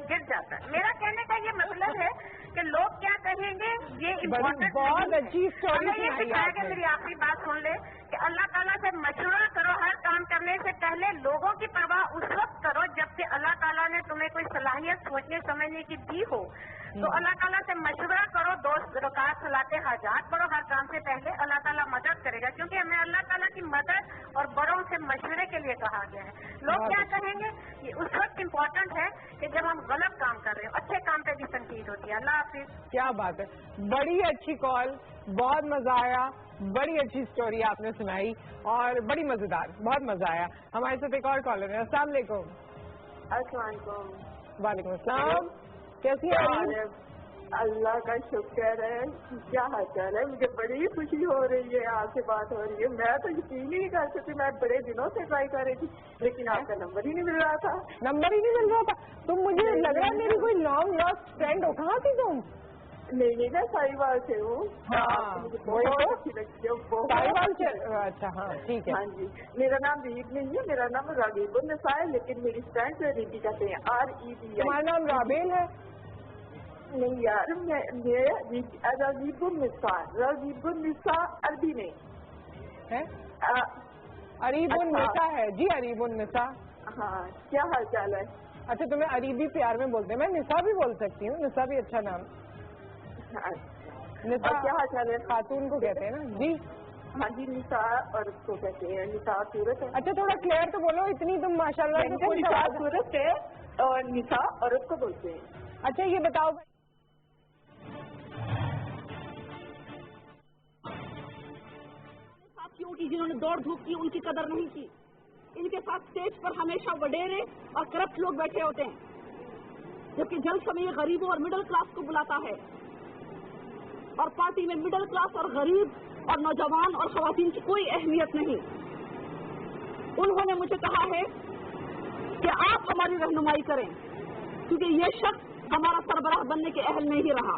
गिर जाता है। मेरा कहने का ये मतलब है कि लोग क्या कहेंगे ये इम्पोर्टेंट बहुत अच्छी स्टोरी ये सिखाया कि मेरी आखिरी बात सुन ले कि अल्लाह ताला से मशवरा करो, हर काम करने से पहले लोगों की परवाह उस वक्त करो जबकि अल्लाह ताला ने तुम्हें कोई सलाहियत सोचने समझने की दी हो। तो अल्लाह ताला से मशवरा करो, 2 रकात सलाते हाजात पढ़ो, हर काम से पहले अल्लाह ताला मदद करेगा क्योंकि हमें अल्लाह ताला की मदद और बड़ों से मशवरे के लिए कहा गया है। लोग क्या कहेंगे ये उस वक्त इम्पोर्टेंट है कि जब हम गलत काम कर रहे हो, अच्छे काम पे भी तनकीद होती है। अल्लाह हाफिज। क्या बात है, बड़ी अच्छी कॉल, बहुत मजा आया, बड़ी अच्छी स्टोरी आपने सुनाई और बड़ी मजेदार, बहुत मजा आया। हमारे साथ एक और कॉलर है। अस्सलाम वालेकुम। वालेकुम अस्सलाम, कैसी हैं? अल्लाह का शुक्र है। क्या हाल चाल है? मुझे बड़ी खुशी हो रही है, आपसे बात हो रही है। मैं तो यकीन ही नहीं कर सकती, मैं बड़े दिनों से ट्राई कर रही थी, लेकिन आपका नंबर ही नहीं मिल रहा था। नंबर ही नहीं मिल रहा था? तुम मुझे लग रहा है मेरी कोई लॉन्ग लॉस्ट फ्रेंड हो। कहाँ थी तुम? नहीं, मैं साहिवाल से हूँ। बहुत अच्छी लगती है साहिवाल से। अच्छा, हाँ ठीक है। हाँ जी, मेरा नाम रीब नहीं है, मेरा नाम रागीबुन्निसा है, लेकिन मेरी फ्रेंड से रीबी कहते हैं, REB। तुम्हारा नाम राबेल है? नहीं यार, मैं रगीबुन्निसा अरबी नहीं है, अरीबुन्निसा है जी, अरीबुन्निसा। हाँ, क्या हाल चाल है? अच्छा, तुम्हें अरीबी प्यार में बोलते हैं, मैं निसा भी बोल सकती हूँ, निसा भी अच्छा नाम। निसा क्या हाल चाल है? खातून को कहते हैं ना जी? हाँ जी, निसा और उसको कहते हैं, निसा सूरत है। अच्छा, थोड़ा क्लियर तो बोलो, इतनी तुम माशाल्लाह से निसा सूरत है और निसा और उसको बोलते हैं। अच्छा, ये बताओ साथियों की जिन्होंने दौड़ धूप की, उनकी कदर नहीं की। इनके साथ स्टेज पर हमेशा वडेरे और करप्ट लोग बैठे होते हैं, जबकि जल समय गरीबों और मिडिल क्लास को बुलाता है, और पार्टी में मिडिल क्लास और गरीब और नौजवान और खवातीन की कोई अहमियत नहीं। उन्होंने मुझे कहा है कि आप हमारी रहनुमाई करें, क्योंकि ये शख्स हमारा सरबराह बनने के अहल नहीं रहा।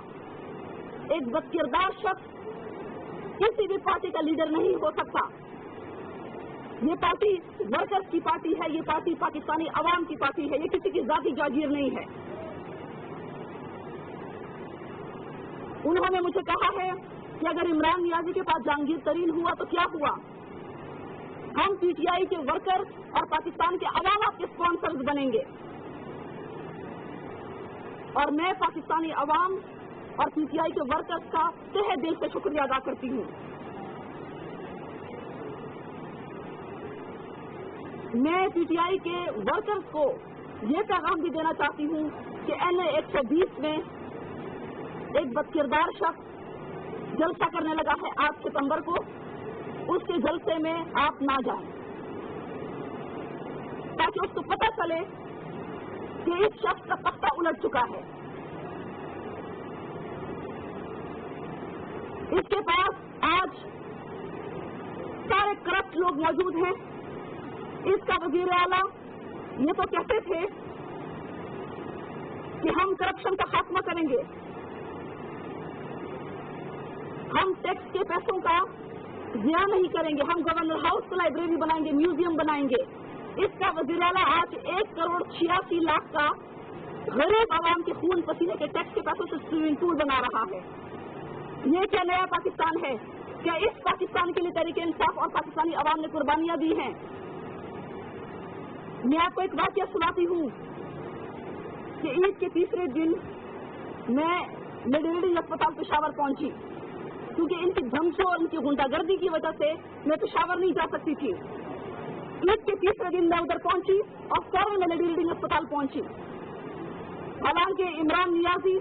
एक बदकिरदार शख्स किसी भी पार्टी का लीडर नहीं हो सकता। ये पार्टी वर्कर्स की पार्टी है, ये पार्टी पाकिस्तानी अवाम की पार्टी है, ये किसी की जाती जागीर नहीं है। उन्होंने मुझे कहा है कि अगर इमरान नियाजी के पास जहांगीर तरीन हुआ तो क्या हुआ, हम PTI के वर्कर और पाकिस्तान के अवाम आपके स्पॉन्सर्स बनेंगे, और मैं पाकिस्तानी अवाम और PTI के वर्कर्स का तहे दिल से शुक्रिया अदा करती हूँ। मैं PTI के वर्कर्स को ये पैगाम भी देना चाहती हूँ कि NA 120 में एक बदकिरदार शख्स जलसा करने लगा है 8 सितंबर को, उसके जलसे में आप ना जाएं, ताकि उसको पता चले कि इस शख्स का तख्ता उलट चुका है। इसके पास आज सारे करप्ट लोग मौजूद हैं। इसका वजीर आला ये तो कहते थे कि हम करप्शन का खात्मा करेंगे, हम टैक्स के पैसों का ज़िया नहीं करेंगे, हम गवर्नर हाउस को लाइब्रेरी बनाएंगे, म्यूजियम बनाएंगे। इसका वजीर आला आज 1,86,00,000 का गरीब आवाम के खून पसीने के टैक्स के पैसों से स्विमिंग पूल बना रहा है। ये क्या नया पाकिस्तान है? क्या इस पाकिस्तान के लिए तहरीक इंसाफ और पाकिस्तानी अवाम ने कुर्बानियां दी हैं? मैं आपको एक वाकया सुनाती हूँ कि ईद के तीसरे दिन मैं मेडिकल अस्पताल पेशावर पहुंची, क्योंकि इनकी धमकियों और इनकी गुंडागर्दी की वजह से मैं पेशावर नहीं जा सकती थी। ईद के तीसरे दिन मैं उधर पहुंची और फौरन मैं मेडिकल अस्पताल पहुंची। हालांकि इमरान नियाजी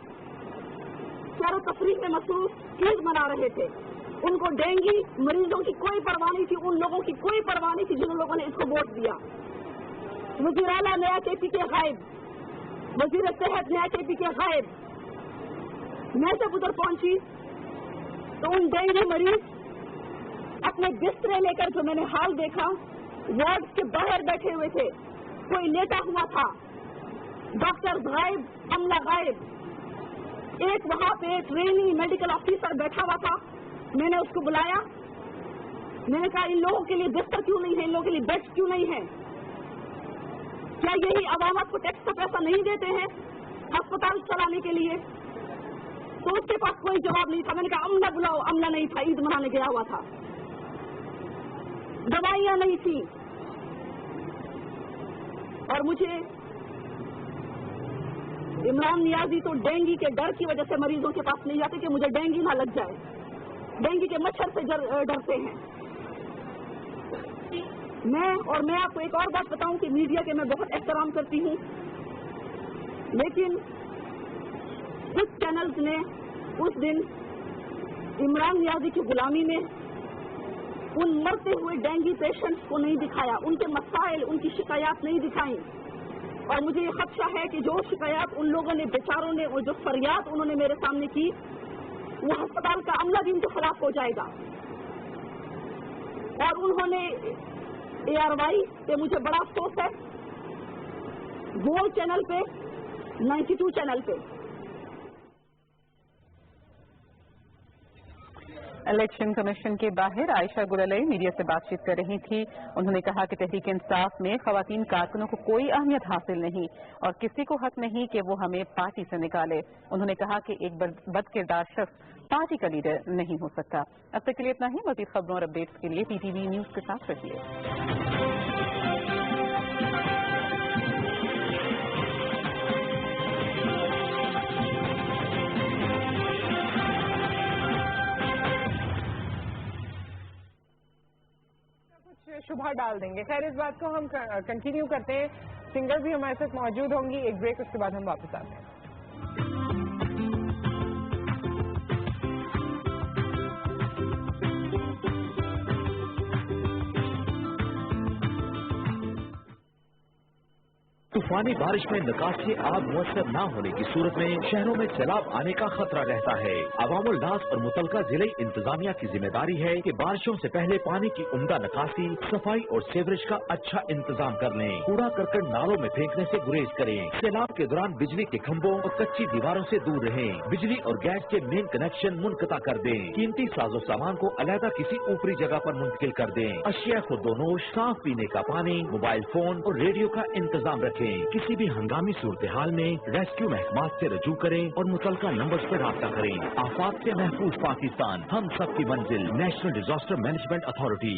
सैर तफरीह में मसरूफ ईद मना रहे थे, उनको डेंगू मरीजों की कोई परवाह नहीं थी, उन लोगों की कोई परवाह नहीं थी जिन लोगों ने इसको वोट दिया। वज़ीर आला नया KP के गायब, वज़ीर सेहत नया KP के गायब। मैं जब उधर पहुंची तो उन डेंगू मरीज अपने बिस्तरे लेकर, जो मैंने हाल देखा, वार्ड के बाहर बैठे हुए थे, कोई लेटा हुआ था, डॉक्टर गायब, अमला गायब। एक वहां पे ट्रेनी मेडिकल ऑफिसर बैठा हुआ था, मैंने उसको बुलाया, मैंने कहा इन लोगों के लिए बिस्तर क्यों नहीं है, इन लोगों के लिए बेड्स क्यों नहीं है? क्या यही अवामत को टैक्स का पैसा नहीं देते हैं अस्पताल चलाने के लिए? तो उसके पास कोई जवाब नहीं था। मैंने कहा अमला बुलाओ, अमला नहीं था, ईद मनाने गया हुआ था, दवाइयां नहीं थी। और मुझे इमरान नियाजी तो डेंगू के डर की वजह से मरीजों के पास नहीं जाते कि मुझे डेंगू ना लग जाए, डेंगू के मच्छर से डरते हैं। मैं आपको एक और बात बताऊं कि मीडिया के मैं बहुत एहतराम करती हूं, लेकिन कुछ चैनल्स ने उस दिन इमरान नियाजी की गुलामी में उन मरते हुए डेंगू पेशेंट्स को नहीं दिखाया, उनके मसाइल, उनकी शिकायत नहीं दिखाई। और मुझे ये खदशा है कि जो शिकायत उन लोगों ने, बेचारों ने, और जो फरियाद उन्होंने मेरे सामने की, वो अस्पताल का अमला भी उनके खिलाफ हो जाएगा। और उन्होंने ARY पे मुझे बड़ा अफसोस है, गोल्ड चैनल पे, 92 चैनल पे इलेक्शन कमीशन के बाहर आयशा गुललई मीडिया से बातचीत कर रही थी। उन्होंने कहा कि तहरीक इंसाफ में खवातीन कारकुनों को कोई अहमियत हासिल नहीं और किसी को हक नहीं कि वो हमें पार्टी से निकाले। उन्होंने कहा कि एक बदकिरदार शख्स पार्टी का लीडर नहीं हो सकता। अब तक के लिए इतना ही। मज़ीद खबरों और अपडेट्स के लिए PTV न्यूज़ के साथ रहिए। शुभा डाल देंगे। खैर, इस बात को हम कंटिन्यू करते हैं। सिंगर भी हमारे साथ मौजूद होंगी। एक ब्रेक, उसके बाद हम वापस आते हैं। तूफानी बारिश में निकासी आब मुयसर न होने की सूरत में शहरों में सैलाब आने का खतरा रहता है। अवामुल नास और मुतलका जिले इंतजामिया की जिम्मेदारी है कि बारिशों से पहले पानी की उम्दा निकासी, सफाई और सीवरेज का अच्छा इंतजाम कर लें। कूड़ा करकट नालों में फेंकने से गुरेज करें। सैलाब के दौरान बिजली के खंभों और कच्ची दीवारों से दूर रहें। बिजली और गैस के मेन कनेक्शन मुनक़ता कर दें। कीमती साजो सामान को अलहदा किसी ऊपरी जगह पर मुंतकिल कर दें। अशिया खुदोनोश, साफ पीने का पानी, मोबाइल फोन और रेडियो का इंतजाम रखें। किसी भी हंगामी सूरत हाल में रेस्क्यू महकमा से रजू करें और मुतलका नंबर पर राब्ता करें। आफात से महफूज पाकिस्तान, हम सबकी मंजिल, national disaster management authority.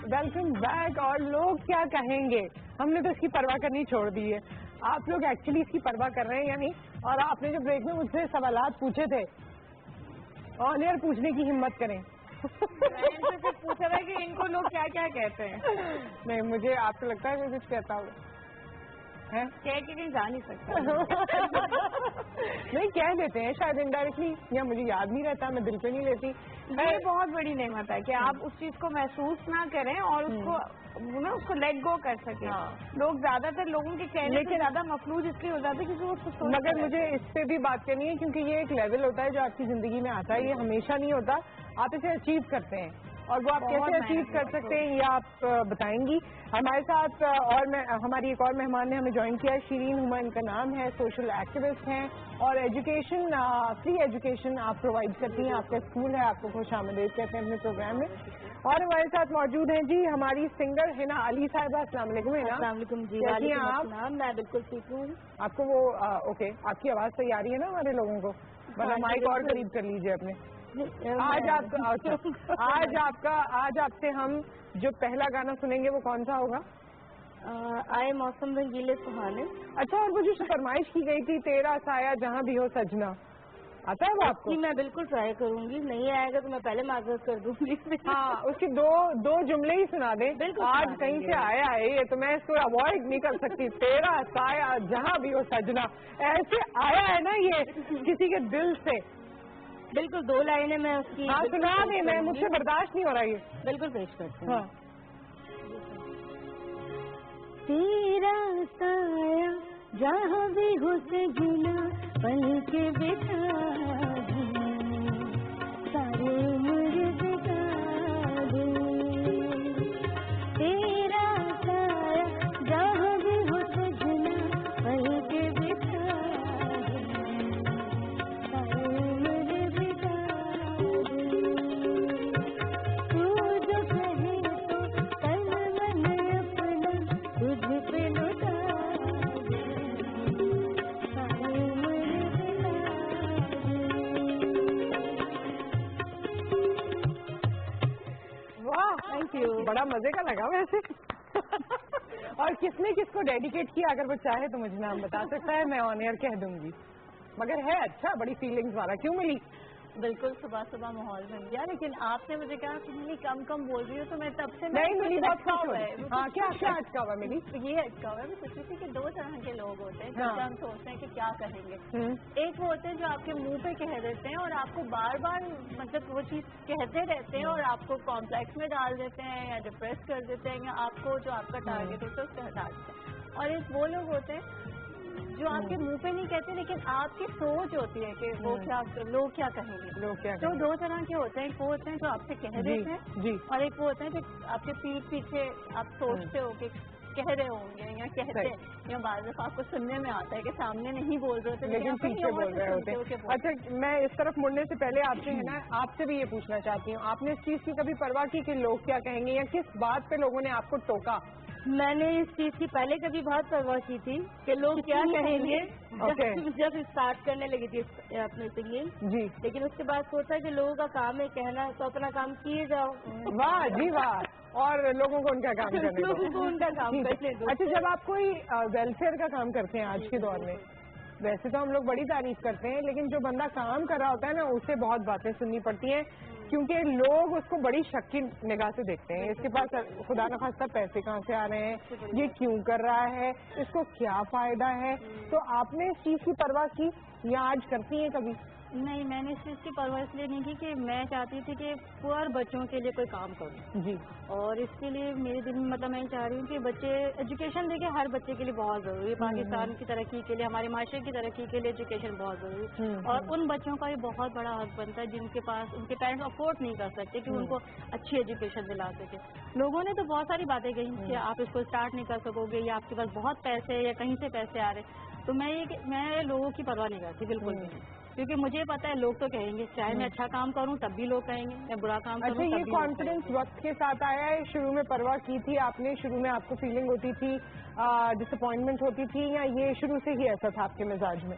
Welcome back. और लोग क्या कहेंगे, हमने तो इसकी परवाह करनी छोड़ दी है। आप लोग एक्चुअली इसकी परवाह कर रहे हैं या नहीं? और आपने जो ब्रेक में मुझसे सवालात पूछे थे, ऑन एयर पूछने की हिम्मत करें। मैंने पूछा था कि इनको लोग क्या क्या कहते हैं। नहीं, मुझे आपको लगता है मैं कुछ कहता हूँ? कह के कहीं जा नहीं सकता। नहीं, कह देते हैं शायद इनडायरेक्टली, या मुझे याद नहीं रहता, मैं दिल पे नहीं लेती। ये बहुत बड़ी नेमत है कि आप उस चीज को महसूस ना करें और उसको लेट गो कर सकें। लोग ज्यादातर लोगों के कहने से ज्यादा मफलूज इसलिए हो जाते हैं क्योंकि वो सोचते हैं। मगर मुझे इस पे भी बात करनी है, क्योंकि ये एक लेवल होता है जो आपकी जिंदगी में आता है। ये हमेशा नहीं होता, आप इसे अचीव करते हैं। और वो आप कैसे अचीव कर सकते हैं ये आप बताएंगी। हमारे साथ हमारी एक और मेहमान ने हमें ज्वाइन किया है, शीरीन हुमा इनका नाम है। सोशल एक्टिविस्ट हैं और एजुकेशन, फ्री एजुकेशन आप प्रोवाइड करती हैं। आपका स्कूल है, आपको खुशामदीद कहते हैं अपने प्रोग्राम में। और हमारे साथ मौजूद हैं जी हमारी सिंगर हिना अली साहिबा। अस्सलाम वालेकुम हिना। अस्सलाम वालेकुम जी। कैसी हैं आप? मैं बिल्कुल ठीक हूँ। आपको वो ओके, आपकी आवाज़ सही आ रही है ना हमारे लोगों को? वरना माइक और करीब कर लीजिए अपने। आज आपसे हम जो पहला गाना सुनेंगे वो कौन सा होगा? आए मौसम रंगीले सुहाने। अच्छा, और वो जो फरमाइश की गई थी, तेरा साया जहाँ भी हो सजना, आता है वो आपको? जी, मैं बिल्कुल ट्राई करूंगी। नहीं आएगा तो मैं पहले माजरत कर दूंगी। हाँ, उसकी दो जुमले ही सुना दें। आज कहीं से आया है ये, तो मैं इसको अवॉइड नहीं कर सकती। तेरा साया जहाँ भी हो सजना, ऐसे आया है ना ये किसी के दिल से। बिल्कुल, 2 लाइनें मैं उसकी सुना दें, मैं मुझसे बर्दाश्त नहीं हो रहा ये। बिल्कुल पेश करती हूँ। तेरा साया जहाँ भी हो सजना, पल के बिठा बड़ा मजे का लगा वैसे। और किसने किसको डेडिकेट किया, अगर वो चाहे तो मुझे नाम बता सकता है, मैं ऑन एयर कह दूंगी। मगर है अच्छा, बड़ी फीलिंग्स वाला। क्यों मिली? बिल्कुल सुबह सुबह माहौल बन गया, लेकिन आपने मुझे कहा कि मिली कम कम बोल रही हो, तो मैं तब से नहीं मिली बहुत खुश हुआ है। हाँ क्या क्या अटका हुआ मिली? ये अटका हुआ है, मैं सोच रही थी कि दो तरह के लोग होते हैं जब हम सोचते हैं कि क्या कहेंगे। एक वो होते हैं जो आपके मुंह पे कह देते हैं और आपको बार बार मतलब वो चीज कहते रहते हैं और आपको कॉम्प्लेक्स में डाल देते हैं या डिप्रेस कर देते हैं, या आपको जो आपका टारगेट होता है उससे हटा देते हैं। और एक वो लोग होते हैं जो आपके मुंह पे नहीं कहते, लेकिन आपकी सोच होती है कि वो क्या लोग क्या कहेंगे। तो दो तरह के होते हैं, एक वो होते हैं जो आपसे कह देते हैं और एक वो होते हैं जो आपके पीठ पीछे आप सोचते हो कि कह रहे होंगे या कहते हैं, या बाद में आपको सुनने में आता है कि सामने नहीं बोल रहे होते लेकिन पीछे बोल रहे होते हैं। अच्छा, मैं इस तरफ मुड़ने से पहले आपसे है ना, आपसे भी ये पूछना चाहती हूँ, आपने इस चीज की कभी परवाह की कि लोग क्या कहेंगे, या किस बात पे लोगों ने आपको टोका? मैंने इस चीज की पहले कभी बहुत परवाह की थी कि लोग क्या कहेंगे जब स्टार्ट करने लगी थी अपने सिंगिंग जी, लेकिन उसके बाद सोचा कि लोगों का काम है कहना, तो अपना काम किए जाओ। वाह जी वाह, और लोगों को उनका काम करने दो। लोगों को उनका काम करने दो। अच्छा, जब आप कोई वेलफेयर का काम करते हैं आज के दौर में, वैसे तो हम लोग बड़ी तारीफ करते हैं, लेकिन जो बंदा काम कर रहा होता है ना, उससे बहुत बातें सुननी पड़ती हैं, क्योंकि लोग उसको बड़ी शक की निगाह से देखते हैं। इसके पास खुदा न खास्ता पैसे कहाँ से आ रहे हैं, ये क्यों कर रहा है, इसको क्या फायदा है। तो आपने इस चीज की परवाह की या आज करती हैं कभी? नहीं, मैंने इस चीज़ की परवाह इसलिए नहीं की कि मैं चाहती थी कि पुअर बच्चों के लिए कोई काम करूं जी, और इसके लिए मेरे दिल में मतलब मैं चाह रही हूँ कि बच्चे एजुकेशन देखिए हर बच्चे के लिए बहुत जरूरी है। पाकिस्तान की तरक्की के लिए, हमारे माशरे की तरक्की के लिए एजुकेशन बहुत जरूरी है, और उन बच्चों का ये बहुत बड़ा हक बनता है जिनके पास उनके पेरेंट्स अफोर्ड नहीं कर सकते कि उनको अच्छी एजुकेशन दिला सके। लोगों ने तो बहुत सारी बातें कही कि आप इसको स्टार्ट नहीं कर सकोगे, या आपके पास बहुत पैसे या कहीं से पैसे आ रहे, तो मैं लोगों की परवाह नहीं करती बिल्कुल भी, क्योंकि मुझे पता है लोग तो कहेंगे, चाहे मैं अच्छा काम करूं तब भी लोग कहेंगे, मैं बुरा काम करूं तब भी। अच्छा, ये कॉन्फिडेंस वक्त के साथ आया है? शुरू में परवाह की थी आपने, शुरू में आपको फीलिंग होती थी, डिसअपॉइंटमेंट होती थी, या ये शुरू से ही ऐसा था आपके मिजाज में?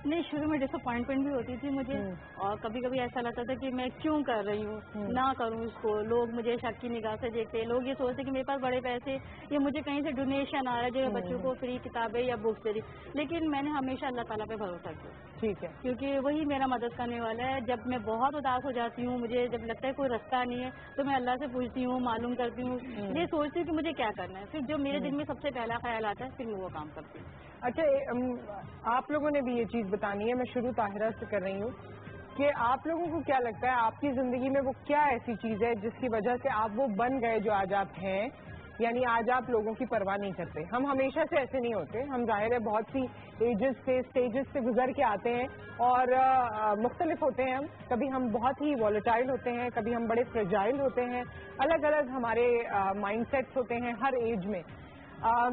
नहीं, शुरू में डिसअपॉइंटमेंट भी होती थी मुझे, और कभी कभी ऐसा लगता था कि मैं क्यों कर रही हूँ, ना करूँ इसको। लोग मुझे शक की निगाह से देखते, लोग ये सोचते कि मेरे पास बड़े पैसे, ये मुझे कहीं से डोनेशन आ रहा है जो बच्चों को फ्री किताबें या बुक्स दे रही, लेकिन मैंने हमेशा अल्लाह ताला पे भरोसा किया। ठीक है, क्योंकि वही मेरा मदद करने वाला है। जब मैं बहुत उदास हो जाती हूँ, मुझे जब लगता है कोई रास्ता नहीं है, तो मैं अल्लाह से पूछती हूँ, मालूम करती हूँ, ये सोचती हूँ कि मुझे क्या करना है, फिर जो मेरे दिल में सबसे पहला ख्याल आता है फिर मैं वो काम करती हूँ। अच्छा, आप लोगों ने भी ये चीज बतानी है, मैं शुरू ताहिरा से कर रही हूँ कि आप लोगों को क्या लगता है आपकी जिंदगी में वो क्या ऐसी चीज है जिसकी वजह से आप वो बन गए जो आज आप हैं, यानी आज आप लोगों की परवाह नहीं करते। हम हमेशा से ऐसे नहीं होते, हम जाहिर है बहुत सी एजेस से स्टेजेस से गुजर के आते हैं और मुख्तलिफ होते हैं हम। कभी हम बहुत ही वॉलेटाइल होते हैं, कभी हम बड़े फ्रेजाइल होते हैं, अलग अलग हमारे माइंडसेट्स होते हैं हर एज में।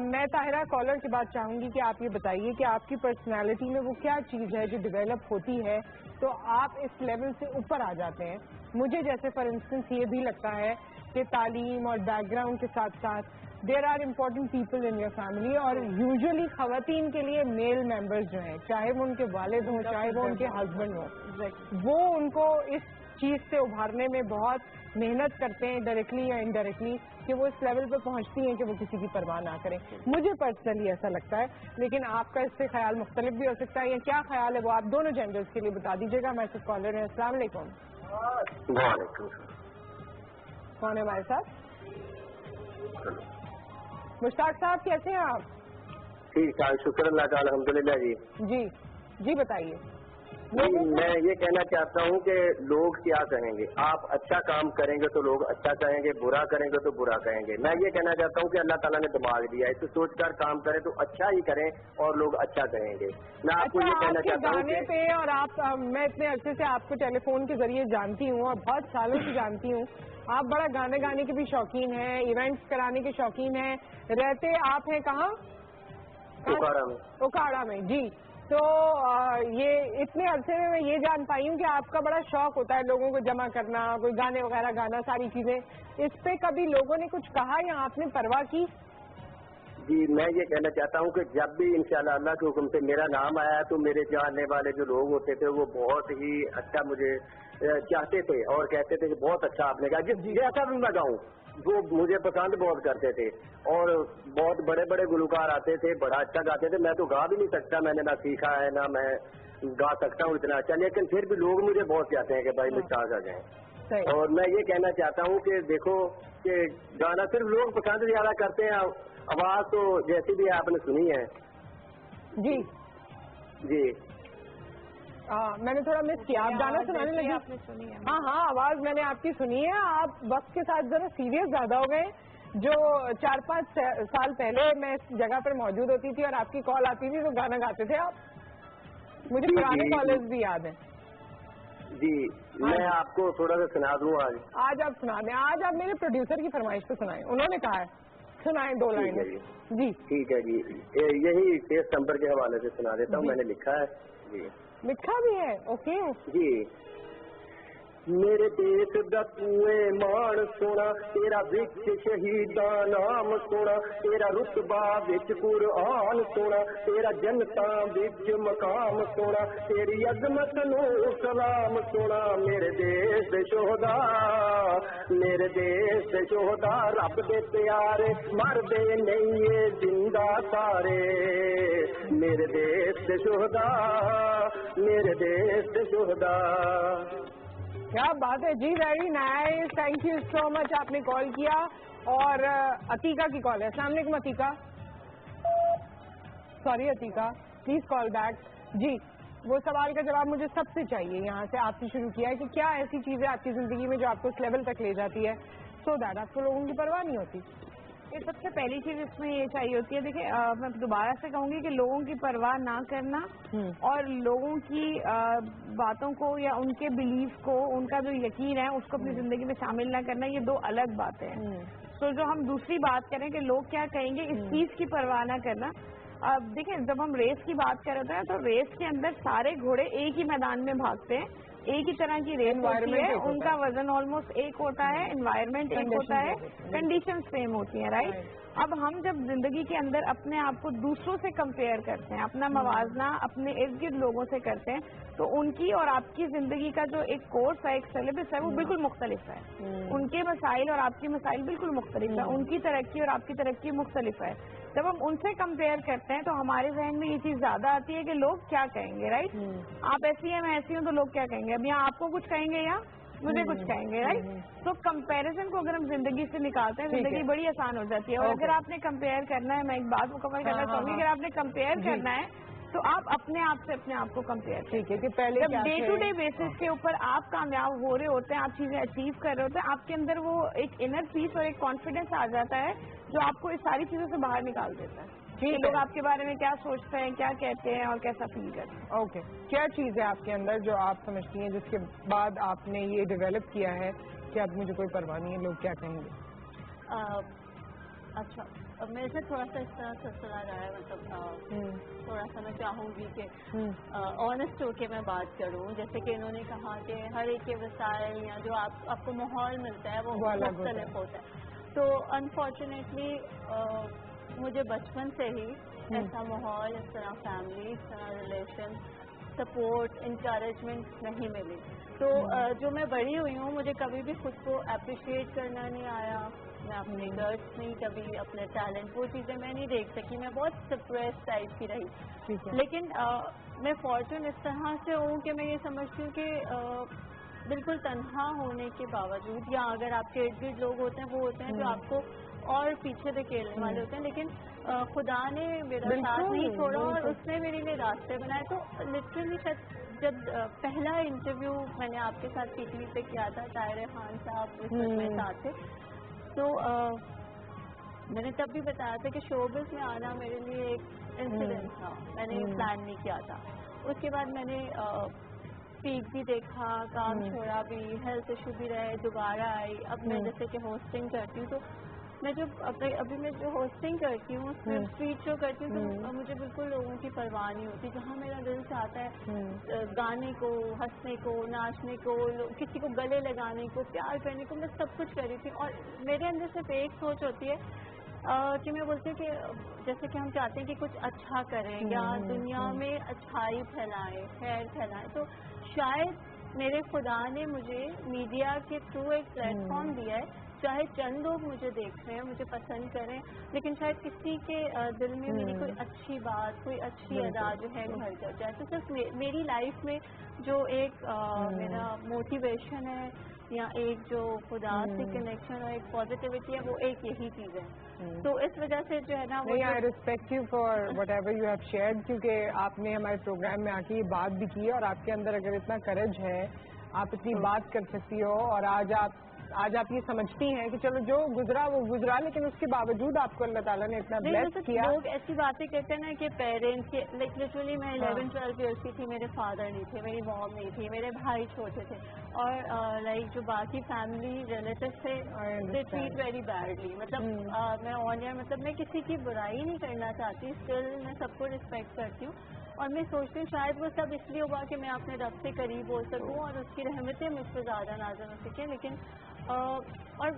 मैं ताहिरा कॉलर की बात चाहूंगी कि आप ये बताइए कि आपकी पर्सनालिटी में वो क्या चीज़ है जो डेवलप होती है तो आप इस लेवल से ऊपर आ जाते हैं। मुझे जैसे फॉर इंस्टेंस ये भी लगता है कि तालीम और बैकग्राउंड के साथ साथ there are important people in your family, और यूजुअली खवातीन के लिए मेल मेंबर्स जो हैं, चाहे वो उनके वालिद हों, चाहे वो उनके हस्बैंड हों, वो उनको इस चीज़ से उभारने में बहुत मेहनत करते हैं डायरेक्टली या इनडायरेक्टली, कि वो इस लेवल पे पहुंचती हैं कि वो किसी की परवाह ना करें। मुझे पर्सनली ऐसा लगता है, लेकिन आपका इससे ख्याल मुख्तलिफ भी हो सकता है, या क्या ख्याल है वो आप दोनों जेंडर्स के लिए बता दीजिएगा। हमारे साथ कॉलर है, अस्सलाम वालेकुम। कौन है हमारे साथ? मुश्ताक साहब, कैसे हैं आप? ठीक ठाक, शुक्र अल्लाह का, अल्हम्दुलिल्लाह जी। जी जी, बताइए। मैं ये कहना चाहता हूँ कि लोग क्या कहेंगे। आप अच्छा काम करेंगे तो लोग अच्छा कहेंगे, बुरा करेंगे तो बुरा कहेंगे। मैं ये कहना चाहता हूँ कि अल्लाह ताला ने दिमाग दिया है, इसे सोचकर काम करें तो अच्छा ही करें और लोग अच्छा कहेंगे। मैं आपको ये कहना चाहता हूँ गाने पे, और आप मैं इतने अच्छे से आपको टेलीफोन के जरिए जानती हूँ और बहुत सालों से जानती हूँ, आप बड़ा गाने गाने के भी शौकीन हैं, इवेंट्स कराने के शौकीन हैं। रहते आप हैं कहाँ? उकाड़ा में। उकाड़ा में, जी। तो ये इतने अरसे में मैं ये जान पाई हूँ कि आपका बड़ा शौक होता है लोगों को जमा करना, कोई गाने वगैरह गाना, सारी चीजें। इस पे कभी लोगों ने कुछ कहा या आपने परवाह की? जी, मैं ये कहना चाहता हूँ कि जब भी इंशाल्लाह अल्लाह के हुक्म से मेरा नाम आया तो मेरे जानने वाले जो लोग होते थे वो बहुत ही अच्छा मुझे चाहते थे और कहते थे कि बहुत अच्छा आपने गाया। जैसा भी मैं गाऊँ वो मुझे पसंद बहुत करते थे और बहुत बड़े बड़े गुलकार आते थे, बड़ा अच्छा गाते थे। मैं तो गा भी नहीं सकता, मैंने ना सीखा है ना मैं गा सकता हूँ इतना अच्छा, लेकिन फिर भी लोग मुझे बहुत चाहते हैं कि भाई मिस्ताक आ जाए। और मैं ये कहना चाहता हूँ कि देखो कि गाना सिर्फ लोग पसंद ज्यादा करते हैं, आवाज तो जैसी भी आपने सुनी है। जी जी मैंने थोड़ा मिस किया, आप गाना सुनाने लगे? आपने सुनी है? हाँ हाँ, आवाज मैंने आपकी सुनी है। आप वक्त के साथ जरा सीरियस ज्यादा हो गए। जो 4-5 साल पहले मैं इस जगह पर मौजूद होती थी और आपकी कॉल आती थी तो गाना गाते थे आप, मुझे पुराने कॉलेज भी याद है। जी मैं आपको थोड़ा सा सुना दूँ आज आप सुना दें। आज आप मेरे प्रोड्यूसर की फरमाइश पे सुनाएं, उन्होंने कहा है सुनाएं 2 लाइनें। जी ठीक है जी, यही 23 नंबर के हवाले से सुना देता हूँ, मैंने लिखा है। जी लिखा भी है? ओके जी। मेरे देश दा तूए मान सोना, तेरा विच शहीदा नाम सोना, तेरा रुतबा विच कुरआन सोना, तेरा जनता विच मकाम सोना, तेरी अजमत नू सलाम सोना। मेरे देश दे शोहदा, मेरे देश दे शोहदा, रब दे प्यारे मरदे नहीं ये जिंदा सारे। मेरे देश दे शोहदा, मेरे देश दे शोहदा। क्या बात है जी, very nice, thank you so much. आपने कॉल किया और अतीका की कॉल है। अस्सलाम वालेकुम Atiqa. Sorry Atiqa, please call back. जी वो सवाल का जवाब मुझे सबसे चाहिए, यहाँ से आपसे शुरू किया है कि क्या ऐसी चीजें आपकी जिंदगी में जो आपको इस लेवल तक ले जाती है सो दैट आपको लोगों की परवाह नहीं होती? ये सबसे पहली चीज इसमें ये चाहिए होती है। देखिए मैं दोबारा से कहूंगी कि लोगों की परवाह ना करना और लोगों की बातों को या उनके बिलीफ को, उनका जो यकीन है उसको अपनी जिंदगी में शामिल ना करना, ये 2 अलग बातें हैं। तो जो हम दूसरी बात करें कि लोग क्या कहेंगे, इस चीज की परवाह ना करना। अब देखिए जब हम रेस की बात कर रहे हैं तो रेस के अंदर सारे घोड़े एक ही मैदान में भागते हैं, एक ही तरह की रेस होती है, उनका वजन ऑलमोस्ट एक होता है, एनवायरनमेंट एक होता है, कंडीशंस सेम होती हैं, राइट। अब हम जब जिंदगी के अंदर अपने आप को दूसरों से कंपेयर करते हैं, अपना मवाजना अपने इर्द गिर्द लोगों से करते हैं, तो उनकी और आपकी जिंदगी का जो एक कोर्स है, एक सिलेबस है, वो बिल्कुल मुख्तलिफ है। उनके मसाइल और आपके मसाइल बिल्कुल मुख्तलिफ है, उनकी तरक्की और आपकी तरक्की मुख्तलिफ है। जब हम उनसे कंपेयर करते हैं तो हमारे जहन में ये चीज ज्यादा आती है कि लोग क्या कहेंगे, राइट। आप ऐसी हैं, मैं ऐसी हूँ, तो लोग क्या कहेंगे। अब यहाँ आपको कुछ कहेंगे या मुझे कुछ कहेंगे, राइट। तो कंपैरिजन को अगर हम जिंदगी से निकालते हैं, जिंदगी बड़ी आसान हो जाती है। और अगर आपने कंपेयर करना है, मैं एक बात मुकम्मल करना चाहूंगी, अगर आपने कंपेयर करना है तो आप अपने आप से अपने आप को कंपेयर, ठीक है, कि पहले जब डे टू डे बेसिस के ऊपर आप कामयाब हो रहे होते हैं, आप चीजें अचीव कर रहे होते हैं, आपके अंदर वो एक इनर पीस और एक कॉन्फिडेंस आ जाता है जो आपको इस सारी चीजों से बाहर निकाल देता है कि लोग आपके बारे में क्या सोचते हैं, क्या कहते हैं और कैसा फील करते हैं। ओके, क्या चीज है आपके अंदर जो आप समझती हैं जिसके बाद आपने ये डेवलप किया है कि अब मुझे कोई परवाह नहीं है लोग क्या कहेंगे? अच्छा, अब मेरे से थोड़ा सा इस तरह सिलसिला रहा है, मतलब थोड़ा सा मैं चाहूँगी कि ऑनेस्ट होके मैं बात करूँ। जैसे कि इन्होंने कहा कि हर एक के वसाइल या जो आपको माहौल मिलता है वो मुख्तलिफ होता है। तो अनफॉर्चुनेटली मुझे बचपन से ही ऐसा माहौल, इस तरह फैमिली, इस तरह रिलेशन, सपोर्ट, इंकरेजमेंट नहीं मिली। तो जो मैं बड़ी हुई हूँ, मुझे कभी भी खुद को अप्रिशिएट करना नहीं आया, मैं अपने गर्ल्स नहीं, कभी अपने टैलेंट, वो चीज़ें मैं नहीं देख सकी, मैं बहुत सप्रेस टाइप की रही। लेकिन मैं फॉर्चून इस तरह से हूँ कि मैं ये समझती हूँ कि बिल्कुल तन्हा होने के बावजूद, या अगर आपके इर्द गिर्द लोग होते हैं, वो होते हैं जो आपको और पीछे धकेलने वाले होते हैं, लेकिन खुदा ने मेरा साथ नहीं छोड़ा और उसने मेरे लिए रास्ते बनाए। तो लिटरली जब पहला इंटरव्यू मैंने आपके साथ टीवी पे किया था, ताहिर खान साहब उस वक्त मेरे साथ थे, तो मैंने तब भी बताया था कि शोबिज़ में आना मेरे लिए एक इंसिडेंट था, मैंने प्लान नहीं किया था। उसके बाद मैंने पीक भी देखा, काम छोड़ा भी, हेल्थ इशू भी रहे, दोबारा आई। अब मैं जैसे कि होस्टिंग करती हूँ, तो मैं जब अभी मैं जो होस्टिंग करती हूँ, स्ट्रीट शो करती हूँ, तो मुझे बिल्कुल लोगों की परवाह नहीं होती। जहाँ मेरा दिल चाहता है गाने को, हंसने को, नाचने को, किसी को गले लगाने को, प्यार करने को, मैं सब कुछ कर रही थी। और मेरे अंदर सिर्फ एक सोच होती है कि मैं बोलती हूँ कि जैसे कि हम चाहते हैं कि कुछ अच्छा करें या दुनिया में अच्छाई फैलाएं, खैर फैलाएं, तो शायद मेरे खुदा ने मुझे मीडिया के थ्रू एक प्लेटफॉर्म दिया है। चाहे चंद लोग मुझे देख रहे हैं, मुझे पसंद करें, लेकिन शायद किसी के दिल में मेरी कोई अच्छी बात, कोई अच्छी अदा जो है घर कर जाए। तो सिर्फ मेरी लाइफ में जो एक मेरा मोटिवेशन है या एक जो खुदा से कनेक्शन और एक पॉजिटिविटी है, वो एक यही चीज़ है। तो इस वजह से जो है ना, वो I respect you for what ever you have shared, क्योंकि आपने हमारे प्रोग्राम में आके ये बात भी की और आपके अंदर अगर इतना करेज है, आप इतनी बात कर सकती हो और आज आप ये समझती हैं कि चलो जो गुजरा वो गुजरा, लेकिन उसके बावजूद आपको अल्लाह ताला ने इतना ब्लेस किया। लोग ऐसी बातें कहते हैं ना कि पेरेंट्स के, लाइक लिटरली मैं 11-12 ईयर्स की थी, मेरे फादर नहीं थे, मेरी मॉम नहीं थी, मेरे भाई छोटे थे, और लाइक जो बाकी फैमिली रिलेटिव थे, दे ट्रीट वेरी बैडली। मतलब मैं ऑन एयर, मतलब मैं किसी की बुराई नहीं करना चाहती, स्टिल मैं सबको रिस्पेक्ट करती हूँ। और मैं सोचती हूँ शायद वो सब इसलिए हुआ कि मैं अपने रब से करीब हो सकूँ और उसकी रहमतें मुझ पर ज़्यादा नाज़िल हो सकें। लेकिन और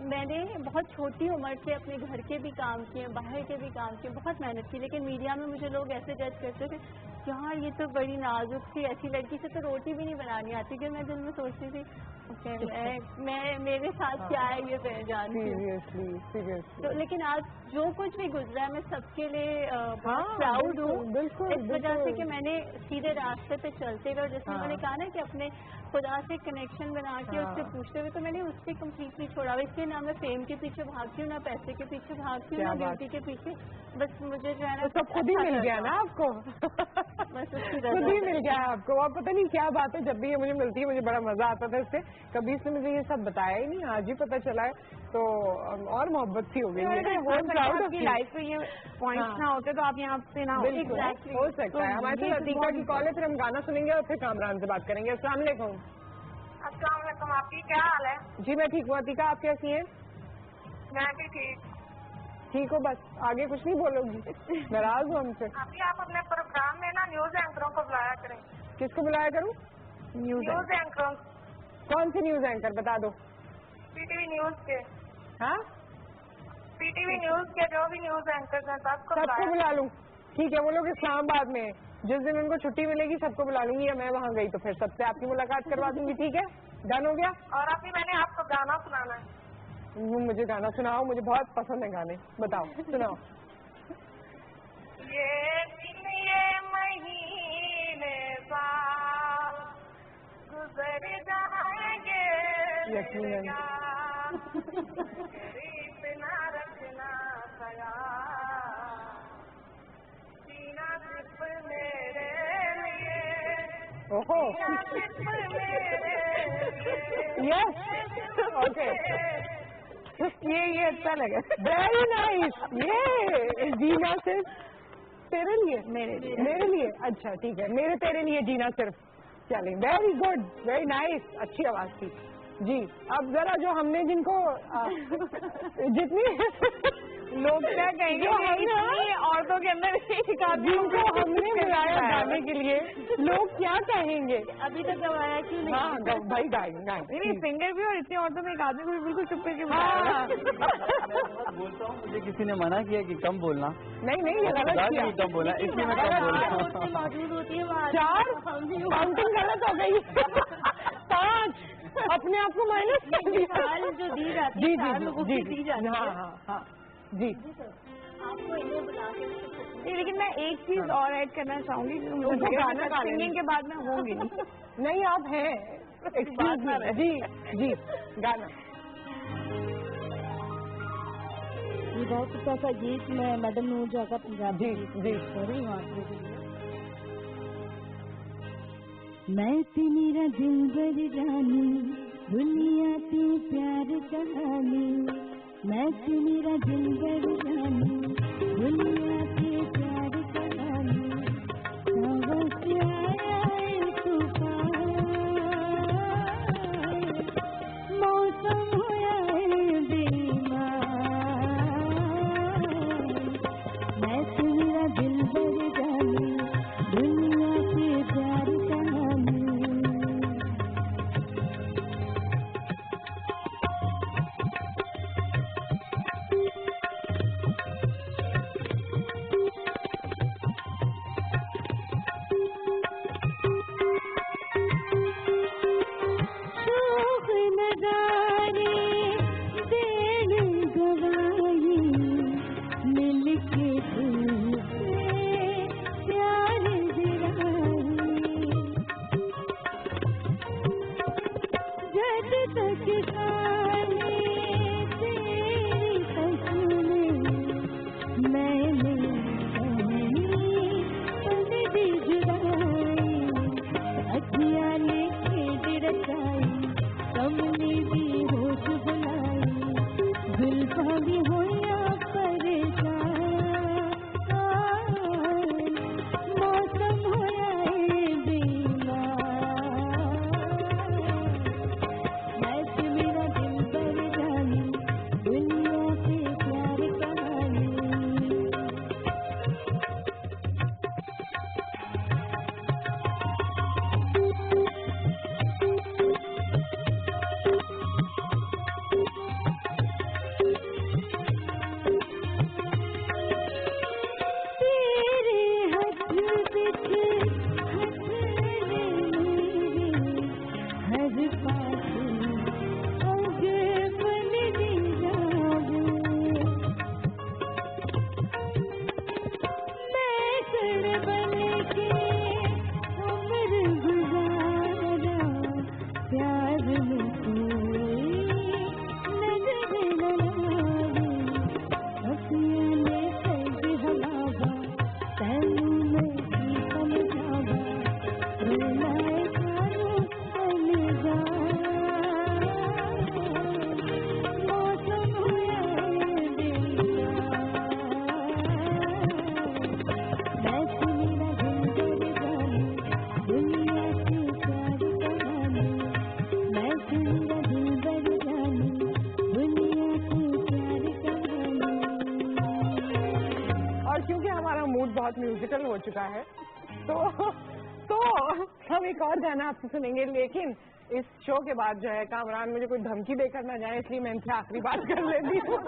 मैंने बहुत छोटी उम्र से अपने घर के भी काम किए, बाहर के भी काम किए, बहुत मेहनत की, लेकिन मीडिया में मुझे लोग ऐसे जज करते थे, यार ये तो बड़ी नाजुक सी, ऐसी लड़की से तो रोटी भी नहीं बनानी आती। कि मैं दिल में सोचती थी मैं मेरे साथ क्या है ये मैं जानती हूँ। तो लेकिन आज जो कुछ भी गुजरा है, मैं सबके लिए बहुत प्राउड हूँ इस वजह से कि मैंने सीधे रास्ते पे चलते हुए, जैसे मैंने कहा ना कि अपने खुदा से कनेक्शन बना के उससे पूछते हुए, तो मैंने उससे कम्प्लीटली छोड़ा। इसलिए ना मैं फेम के पीछे भागती हूँ, ना पैसे के पीछे भागती हूँ, ना ब्यूटी के पीछे, बस मुझे जो है ना सब खुद ही मिल गया ना आपको। बस खुद ही मिल गया आपको। आप पता नहीं क्या बात है, जब भी ये मुझे मिलती है मुझे बड़ा मजा आता था इससे, कभी इसने मुझे ये सब बताया ही नहीं, आज ही पता चला है, तो और मोहब्बत सी हो गई है। आपकी लाइफ में ये पॉइंट्स ना होते तो आप यहाँ पे ना हो सकता है। हमारे साथ अतीका की कॉल है, फिर हम गाना सुनेंगे और फिर कामरान से बात करेंगे। अस्सलाम वालेकुम। अस्सलाम वालेकुम, आपकी क्या हाल है? जी मैं ठीक हूँ, अतीका आप कैसी हैं? मैं भी ठीक हो, बस आगे कुछ नहीं बोलोगी? नाराज हो हमसे? अभी आप अपने प्रोग्राम में ना न्यूज एंकरों को बुलाया करें। किसको बुलाया करूँ? न्यूज एंकरों। कौन से न्यूज एंकर बता दो? पीटीवी न्यूज के। हाँ, पीटीवी न्यूज के जो भी न्यूज एंकर हैं सबको बुला लूँ? ठीक है, वो लोग इस्लामाबाद में, जिस दिन उनको छुट्टी मिलेगी सबको बुला लूंगी, या मैं वहाँ गई तो फिर सबसे आपकी मुलाकात करवा दूंगी। ठीक है, डन हो गया। और अभी मैंने आपको गाना सुनाना है। मुझे गाना सुनाओ, मुझे बहुत पसंद है गाने, बताओ सुनाओ। ये दिन ये महीने साल गुजर जाएंगे, यकीनन इतना रखना ख्याल, सीना सिर्फ मेरे लिए, ओहो यस ओके, ये अच्छा लगा, वेरी नाइस। ये जीना सिर्फ तेरे लिए, मेरे लिए, अच्छा ठीक है, मेरे तेरे लिए जीना सिर्फ, चलें, वेरी गुड, वेरी नाइस, अच्छी आवाज थी जी। अब जरा जो हमने जिनको जितनी लोग क्या कहेंगे, औरतों के अंदर जिनको हमने बुलाया गाने के लिए, लोग क्या कहेंगे? अभी तक गवाया क्यों नहीं? हाँ भाई गाएंगे, नहीं सिंगर भी, और इतनी औरतों में एक आदमी को भी बिल्कुल चुप करके बोलता हूँ, मुझे किसी ने मना किया कि कम बोलना। नहीं ये गलत किया, कम बोला, इसलिए मैं कम बोल रहा हूँ। मौजूद होती है 4 काउंटिंग गलत हो गई, 5 अपने आप को माइनस कर दिया। जो दी जाती है जी दी जाती है। हाँ जी, आपको इन्हें बुला के। लेकिन मैं एक चीज और ऐड करना चाहूंगी, सिंगिंग के बाद में होंगी नहीं आप हैं, जी गाना। बहुत अच्छा सा गीत मैं मैडम नूरजहाँ का पंजाबी जी सॉरी मैं तेरा दिल बर जानी दुनिया की प्यार कहानी मैं तेरा दिल बर जानी दुनिया की प्यार कहानी से आया तूफान मौसम होया बेईमान मैं तेरा दिल बर जानी दुनिया की प्यार कहानी बहुत म्यूजिकल हो चुका है तो हम एक और गाना आपसे सुनेंगे, लेकिन इस शो के बाद जो है कामरान मुझे कोई धमकी देकर ना जाए, इसलिए मैं इनसे आखिरी बात कर लेती हूँ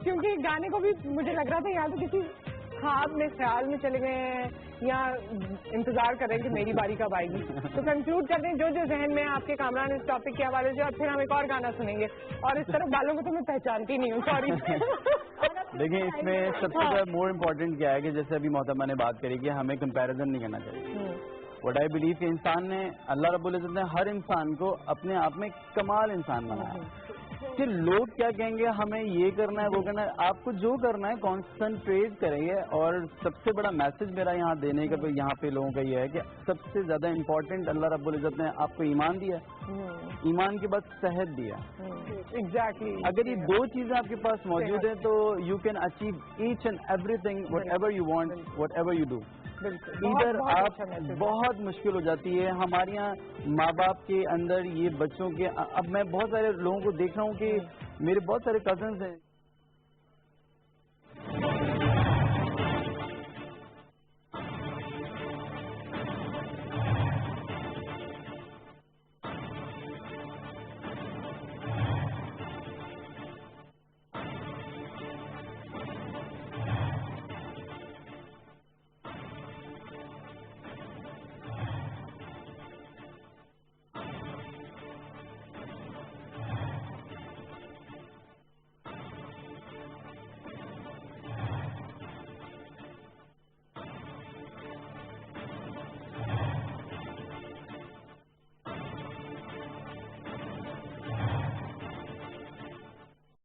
क्योंकि गाने को भी मुझे लग रहा था यहाँ तो किसी ख्वाब में ख्याल में चले गए हैं या इंतजार कर रहे हैं कि मेरी बारी कब आएगी। तो कंक्लूड करते हैं जो जो जहन में आपके कामरान इस टॉपिक के हवाले से, और फिर हम एक और गाना सुनेंगे। और इस तरफ वालों को तो मैं पहचानती नहीं हूँ, सॉरी। देखिए इसमें सबसे मोर इम्पोर्टेंट क्या है कि जैसे अभी मोहतरमा ने बात करी कि हमें कंपैरिजन नहीं करना चाहिए। व्हाट आई बिलीव कि इंसान ने, अल्लाह रब्बुल इज़्ज़त ने हर इंसान को अपने आप में कमाल इंसान बनाया। कि लोग क्या कहेंगे, हमें ये करना है वो करना है, आपको जो करना है कॉन्सेंट्रेट करेंगे। और सबसे बड़ा मैसेज मेरा यहाँ देने का तो यहाँ पे लोगों का ये है कि सबसे ज्यादा इम्पोर्टेंट अल्लाह रब्बुल इज़्ज़त ने आपको ईमान दिया, ईमान के बाद सेहत दिया। एग्जैक्टली अगर ये दो चीजें आपके पास मौजूद है तो you can achieve each and everything what ever you want, what ever you do. इधर आप बहुत मुश्किल हो जाती है। हमारे यहाँ माँ बाप के अंदर ये बच्चों के, अब मैं बहुत सारे लोगों को देख रहा हूँ कि मेरे बहुत सारे कजन्स हैं